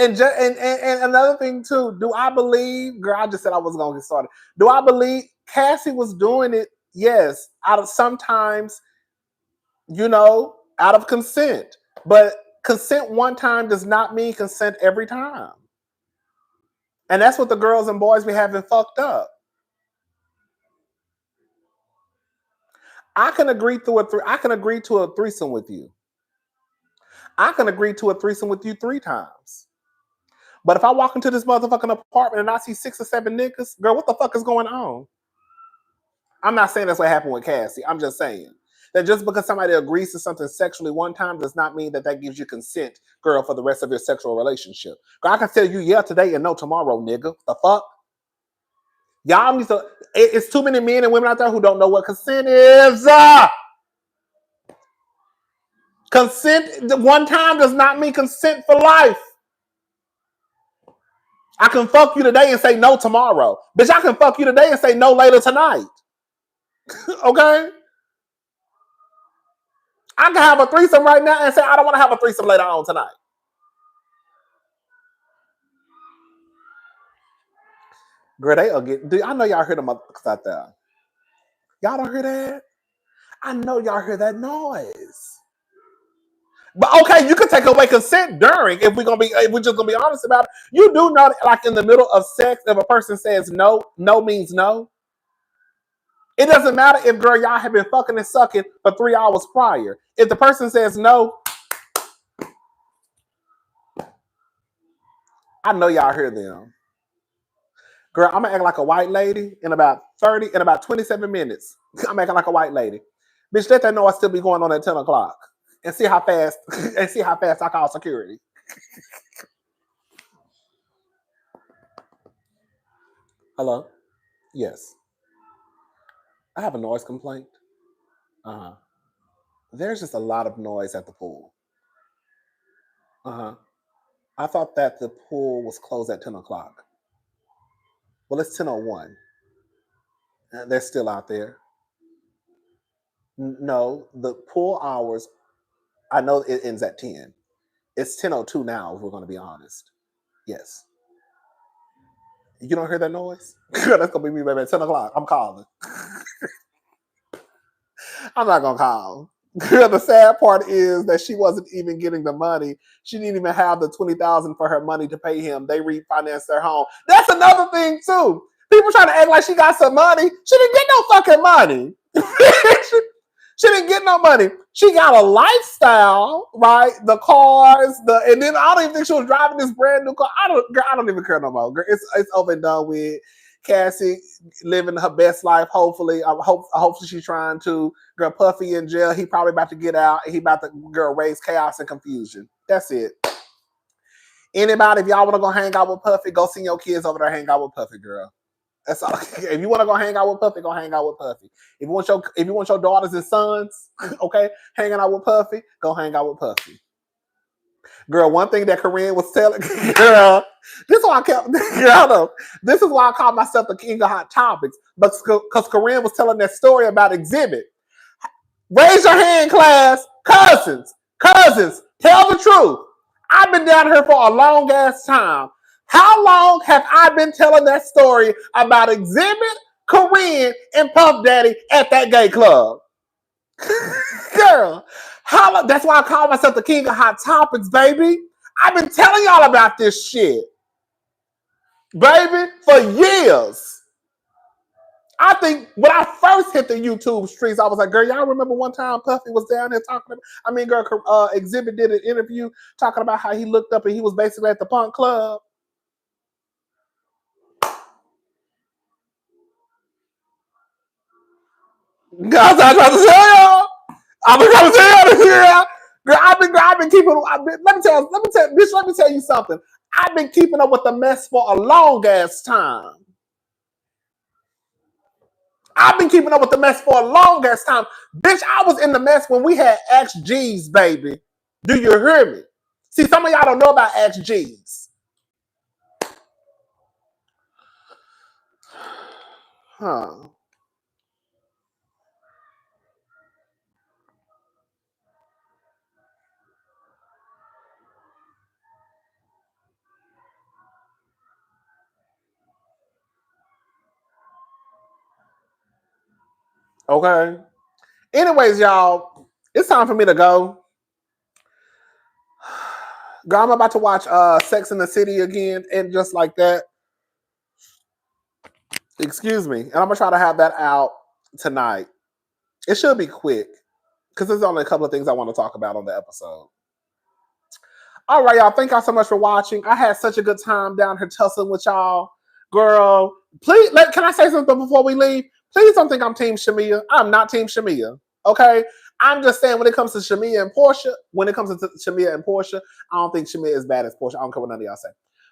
And another thing too, do I believe, girl, I just said I was gonna get started. Do I believe Cassie was doing it? Yes, out of sometimes, out of consent. But consent one time does not mean consent every time. And that's what the girls and boys be having fucked up. I can agree to a threesome with you. I can agree to a threesome with you 3 times. But if I walk into this motherfucking apartment and I see 6 or 7 niggas, girl, what the fuck is going on? I'm not saying that's what happened with Cassie. I'm just saying that just because somebody agrees to something sexually one time does not mean that that gives you consent, girl, for the rest of your sexual relationship. Girl, I can tell you yeah today and no tomorrow, nigga. The fuck? Y'all need to. It's too many men and women out there who don't know what consent is. Consent one time does not mean consent for life. I can fuck you today and say no tomorrow. Bitch, I can fuck you today and say no later tonight. Okay? I can have a threesome right now and say I don't want to have a threesome later on tonight. Girl, they'll get. I know y'all heard the motherfuckers out there. Y'all don't hear that? I know y'all hear that noise. But okay, you can take away consent during if we're just gonna be honest about it. You do know that, like in the middle of sex, if a person says no, no means no. It doesn't matter if girl y'all have been fucking and sucking for 3 hours prior. If the person says no, I know y'all hear them. Girl, I'm gonna act like a white lady in about 27 minutes. I'm acting like a white lady. Bitch, let that know I still be going on at 10 o'clock. And see how fast I call security. Hello? Yes. I have a noise complaint. Uh-huh. There's just a lot of noise at the pool. Uh-huh. I thought that the pool was closed at 10 o'clock. Well, it's 10:01. They're still out there. No, the pool hours, I know it ends at 10. It's 10:02 now, if we're going to be honest. Yes. You don't hear that noise? That's going to be me, baby, at 10 o'clock. I'm calling. I'm not going to call. Girl, the sad part is that she wasn't even getting the money. She didn't even have the $20,000 for her money to pay him. They refinanced their home. That's another thing too. People trying to act like she got some money. She didn't get no fucking money. She didn't get no money. She got a lifestyle, right? The cars, and then I don't even think she was driving this brand new car. I don't even care no more. Girl, it's over and done with. Cassie living her best life. Hopefully she's trying to. Girl, Puffy in jail. He probably about to get out. He about to raise chaos and confusion. That's it. Anybody, if y'all want to go hang out with Puffy, go send your kids over there hang out with Puffy, girl. That's all. If you want to go hang out with Puffy, go hang out with Puffy. If you want your daughters and sons, okay, hanging out with Puffy, go hang out with Puffy. Girl, one thing that Corinne was telling, girl, this is why this is why I call myself the king of hot topics, but because Corinne was telling that story about Exhibit. Raise your hand, class. Cousins, tell the truth. I've been down here for a long ass time. How long have I been telling that story about Exhibit, Corinne, and Puff Daddy at that gay club? Girl, how long? That's why I call myself the king of hot topics, baby. I've been telling y'all about this shit, baby, for years. I think when I first hit the YouTube streets, I was like, girl, y'all remember one time Puffy was down there talking about, Exhibit did an interview talking about how he looked up and he was basically at the punk club. Guys, I'm trying to tell y'all. I'm trying to tell y'all this here. Girl, I've been keeping. Let me tell you something. I've been keeping up with the mess for a long ass time. I've been keeping up with the mess for a long ass time. Bitch, I was in the mess when we had XGs, baby. Do you hear me? See, some of y'all don't know about XGs. Huh. Okay. Anyways, y'all, it's time for me to go. Girl, I'm about to watch Sex in the City again, and just like that. Excuse me. And I'm gonna try to have that out tonight. It should be quick because there's only a couple of things I want to talk about on the episode. All right, y'all. Thank y'all so much for watching. I had such a good time down here tussling with y'all. Girl, please, can I say something before we leave? Please don't think I'm Team Shamia. I'm not Team Shamia. Okay? I'm just saying when it comes to Shamia and Porsha, I don't think Shamia is bad as Porsha. I don't care what none of y'all say.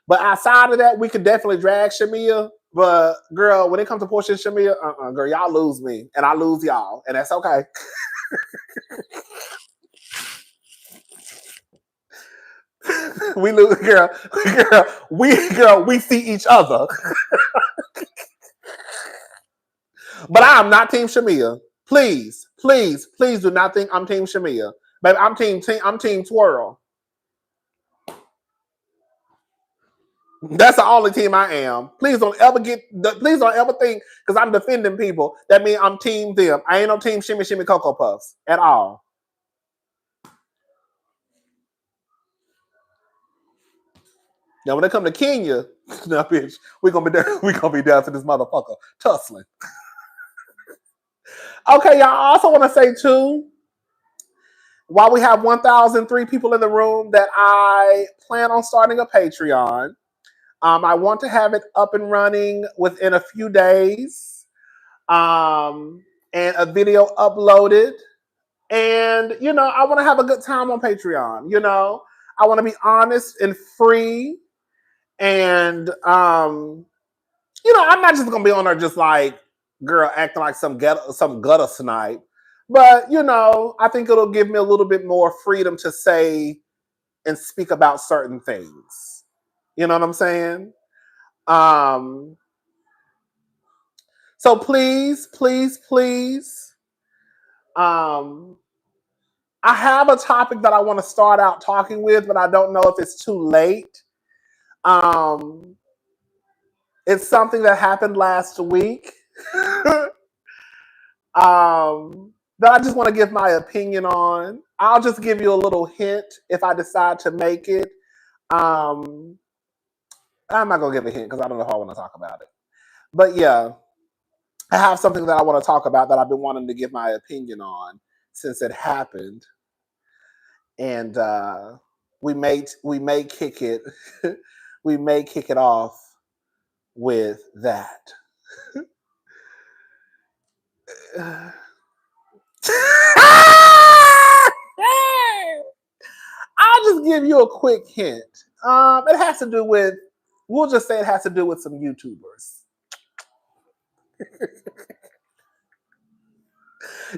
But outside of that, we could definitely drag Shamia. But girl, when it comes to Porsha and Shamia, girl, y'all lose me. And I lose y'all. And that's okay. We lose, girl. We see each other. But I am not Team Shamia. Please do not think I'm Team Shamia. Baby, I'm Team Twirl. That's the only team I am. Please don't ever think, because I'm defending people, that means I'm Team them. I ain't no Team Shimmy Cocoa Puffs at all. Now, when it come to Kenya, no, bitch, we're gonna be down to this motherfucker tussling. Okay, y'all. I also want to say too, while we have 1,003 people in the room, that I plan on starting a Patreon. I want to have it up and running within a few days, and a video uploaded. And I want to have a good time on Patreon. I want to be honest and free. And I'm not just gonna be on there just like girl acting like some gutter snipe. But I think it'll give me a little bit more freedom to say and speak about certain things. You know what I'm saying? So please. I have a topic that I want to start out talking with, but I don't know if it's too late. It's something that happened last week. That I just want to give my opinion on. I'll just give you a little hint if I decide to make it. I'm not going to give a hint because I don't know how I want to talk about it. But yeah, I have something that I want to talk about that I've been wanting to give my opinion on since it happened. And we may kick it we may kick it off with that. I'll just give you a quick hint. It has to do with, we'll just say it has to do with some YouTubers.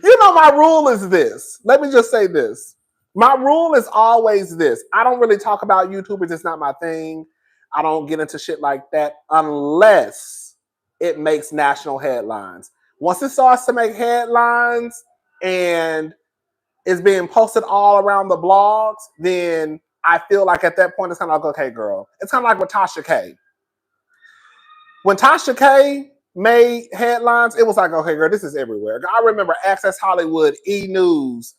My rule is this. Let me just say this. My rule is always this. I don't really talk about YouTubers. It's not my thing. I don't get into shit like that unless it makes national headlines. Once it starts to make headlines and is being posted all around the blogs, then I feel like at that point it's kind of like, okay, girl. It's kind of like with Tasha K. When Tasha K made headlines, it was like, okay, girl, this is everywhere. I remember Access Hollywood, E! News,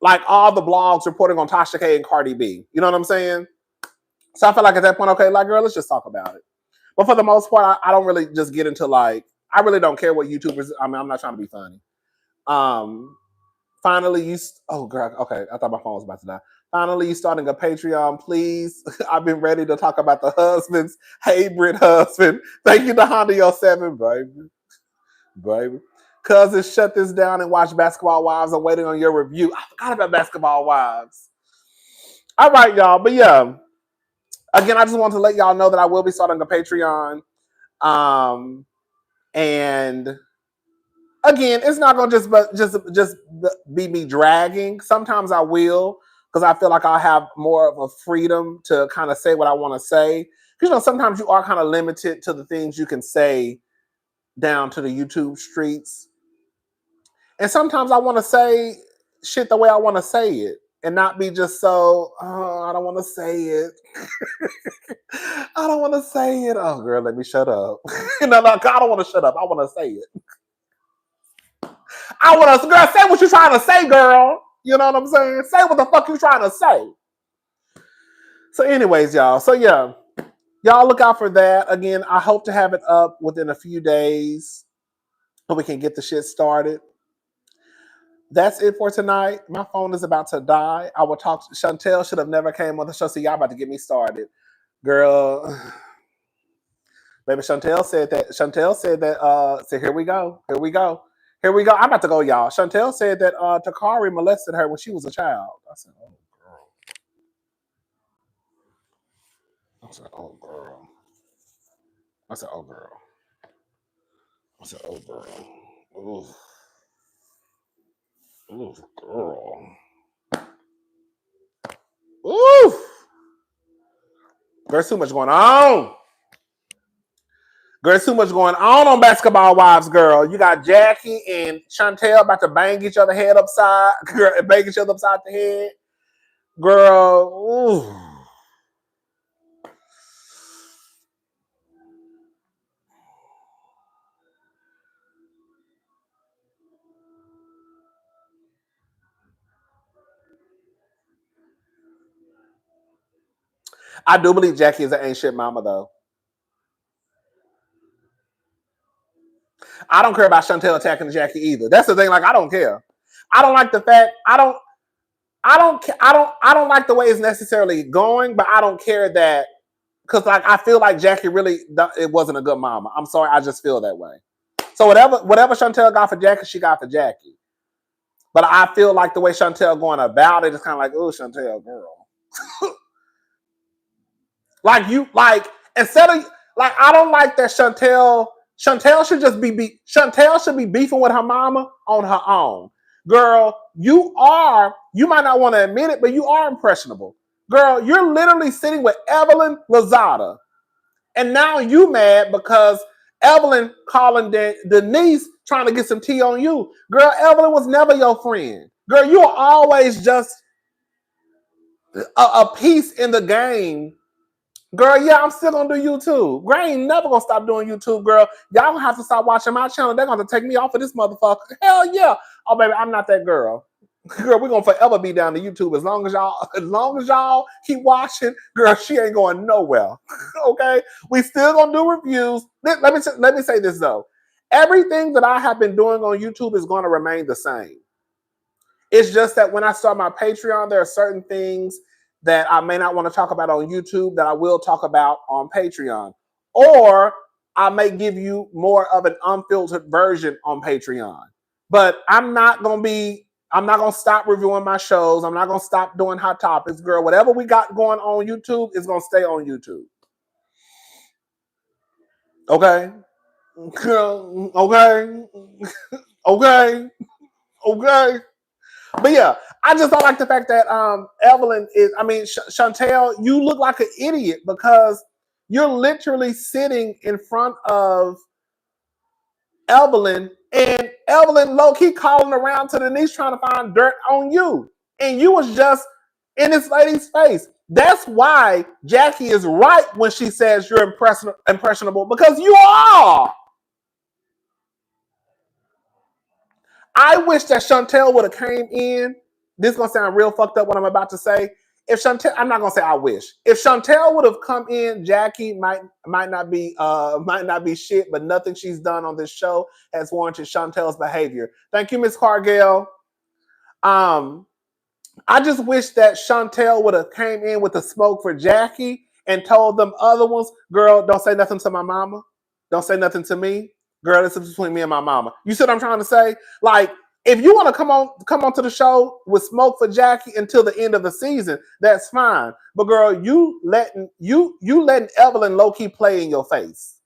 like all the blogs reporting on Tasha K and Cardi B. You know what I'm saying? So I feel like at that point, okay, like, girl, let's just talk about it. But for the most part, I don't really just get into I really don't care what YouTubers, I'm not trying to be funny. Finally, oh, girl, okay, I thought my phone was about to die. Finally, you starting a Patreon, please. I've been ready to talk about the husbands. Hey, Britt husband. Thank you to Honda Yo 7, baby. Cousins, shut this down and watch Basketball Wives. I'm waiting on your review. I forgot about Basketball Wives. All right, y'all. But yeah, again, I just want to let y'all know that I will be starting a Patreon. And again, it's not gonna just be me dragging. Sometimes I will, because I feel like I have more of a freedom to kind of say what I want to say. Because sometimes you are kind of limited to the things you can say down to the YouTube streets. And sometimes I want to say shit the way I want to say it and not be just so, oh, I don't want to say it. I don't want to say it. Oh, girl, let me shut up. No, I don't want to shut up. I want to say it. I want to, girl, say what you're trying to say, girl. You know what I'm saying? Say what the fuck you're trying to say. So anyways, y'all. So yeah, y'all look out for that. Again, I hope to have it up within a few days so we can get the shit started. That's it for tonight. My phone is about to die. I will talk. Chantel should have never came on the show. So y'all about to get me started. Girl, baby, Chantel said that. So here we go. I'm about to go, y'all. Chantel said that Takari molested her when she was a child. I said, oh, girl. I said, oh, girl. I said, oh, girl. I said, oh, girl. Ooh. Ooh, girl. Ooh. There's too much going on. There's too much going on Basketball Wives, girl. You got Jackie and Chantel about to bang each other head upside, bang each other upside the head. Girl, ooh. I do believe Jackie is an ain't shit mama, though. I don't care about Chantel attacking Jackie either. That's the thing. Like, I don't care. I don't like the fact. I don't like the way it's necessarily going, but I don't care that, because like I feel like Jackie really, it wasn't a good mama. I'm sorry, I just feel that way. So whatever Chantel got for Jackie, she got for Jackie. But I feel like the way Chantel going about it is kind of like, oh, Chantel, girl. Like instead of like, I don't like that Chantel should just Chantel should be beefing with her mama on her own. Girl, you might not want to admit it, but you are impressionable. Girl, you're literally sitting with Evelyn Lozada. And now you mad because Evelyn calling Denise trying to get some tea on you. Girl, Evelyn was never your friend. Girl, you are always just a piece in the game. Girl, yeah, I'm still gonna do YouTube. Girl, I ain't never gonna stop doing YouTube, girl. Y'all gonna have to stop watching my channel. They're gonna take me off of this motherfucker. Hell yeah. Oh, baby, I'm not that girl. Girl, we're gonna forever be down to YouTube as long as y'all keep watching. Girl, she ain't going nowhere. Okay, we still gonna do reviews. Let me say this though. Everything that I have been doing on YouTube is gonna remain the same. It's just that when I start my Patreon, there are certain things that I may not want to talk about on YouTube that I will talk about on Patreon, or I may give you more of an unfiltered version on Patreon. But I'm not gonna stop reviewing my shows. I'm not gonna stop doing hot topics, girl. Whatever we got going on YouTube is gonna stay on YouTube. Okay, girl. Okay, okay. But yeah, I just don't like the fact that Evelyn Chantel, you look like an idiot because you're literally sitting in front of Evelyn, and Evelyn low-key calling around to Denise trying to find dirt on you. And you was just in this lady's face. That's why Jackie is right when she says you're impressionable, because you are. I wish that Chantel would have came in. This is gonna sound real fucked up what I'm about to say. If Chantel, I'm not gonna say I wish. If Chantel would have come in, Jackie might not be shit, but nothing she's done on this show has warranted Chantel's behavior. Thank you, Miss Cargill. I just wish that Chantel would have came in with the smoke for Jackie and told them other ones, girl, don't say nothing to my mama. Don't say nothing to me. Girl, this is between me and my mama. You see what I'm trying to say? Like, if you want to come on to the show with smoke for Jackie until the end of the season, that's fine. But girl, you letting Evelyn low-key play in your face.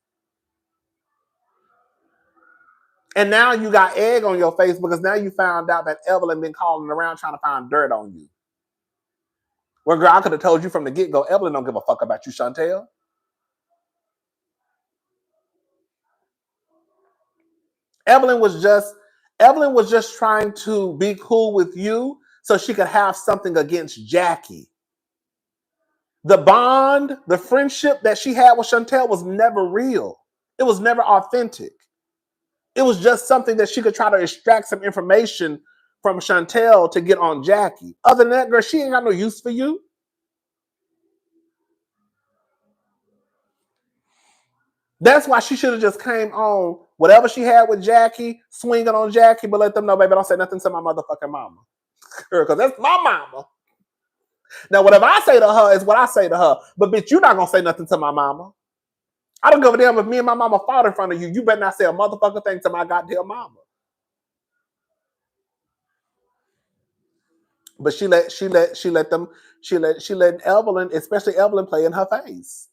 And now you got egg on your face because now you found out that Evelyn been calling around trying to find dirt on you. Well, girl, I could have told you from the get-go, Evelyn don't give a fuck about you, Chantel. Evelyn was just trying to be cool with you so she could have something against Jackie. The bond, the friendship that she had with Chantel was never real. It was never authentic. It was just something that she could try to extract some information from Chantel to get on Jackie. Other than that, girl, she ain't got no use for you. That's why she should have just came on whatever she had with Jackie, swinging on Jackie, but let them know, baby, don't say nothing to my motherfucking mama. Because that's my mama. Now, whatever I say to her is what I say to her. But bitch, you're not going to say nothing to my mama. I don't give a damn if me and my mama fought in front of you. You better not say a motherfucking thing to my goddamn mama. But she let Evelyn, especially Evelyn, play in her face.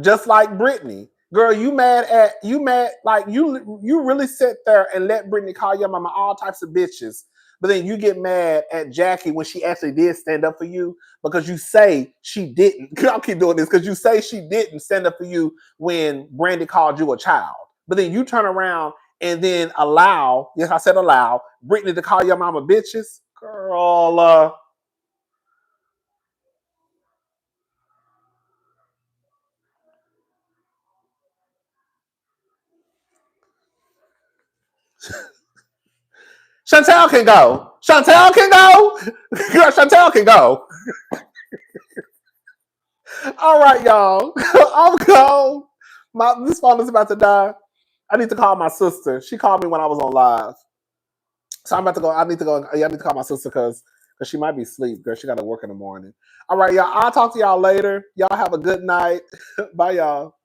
Just like Brittany. Girl, you really sit there and let Brittany call your mama all types of bitches, but then you get mad at Jackie when she actually did stand up for you because you say she didn't. I'll keep doing this because you say she didn't stand up for you when Brandy called you a child. But then you turn around and then allow Brittany to call your mama bitches. Girl, Chantel can go. Chantel can go. Girl, Chantel can go. All right, y'all. I'm gone. This phone is about to die. I need to call my sister. She called me when I was on live. So I'm about to go. I need to go. Yeah, I need to call my sister because she might be asleep. Girl, she got to work in the morning. All right, y'all. I'll talk to y'all later. Y'all have a good night. Bye, y'all.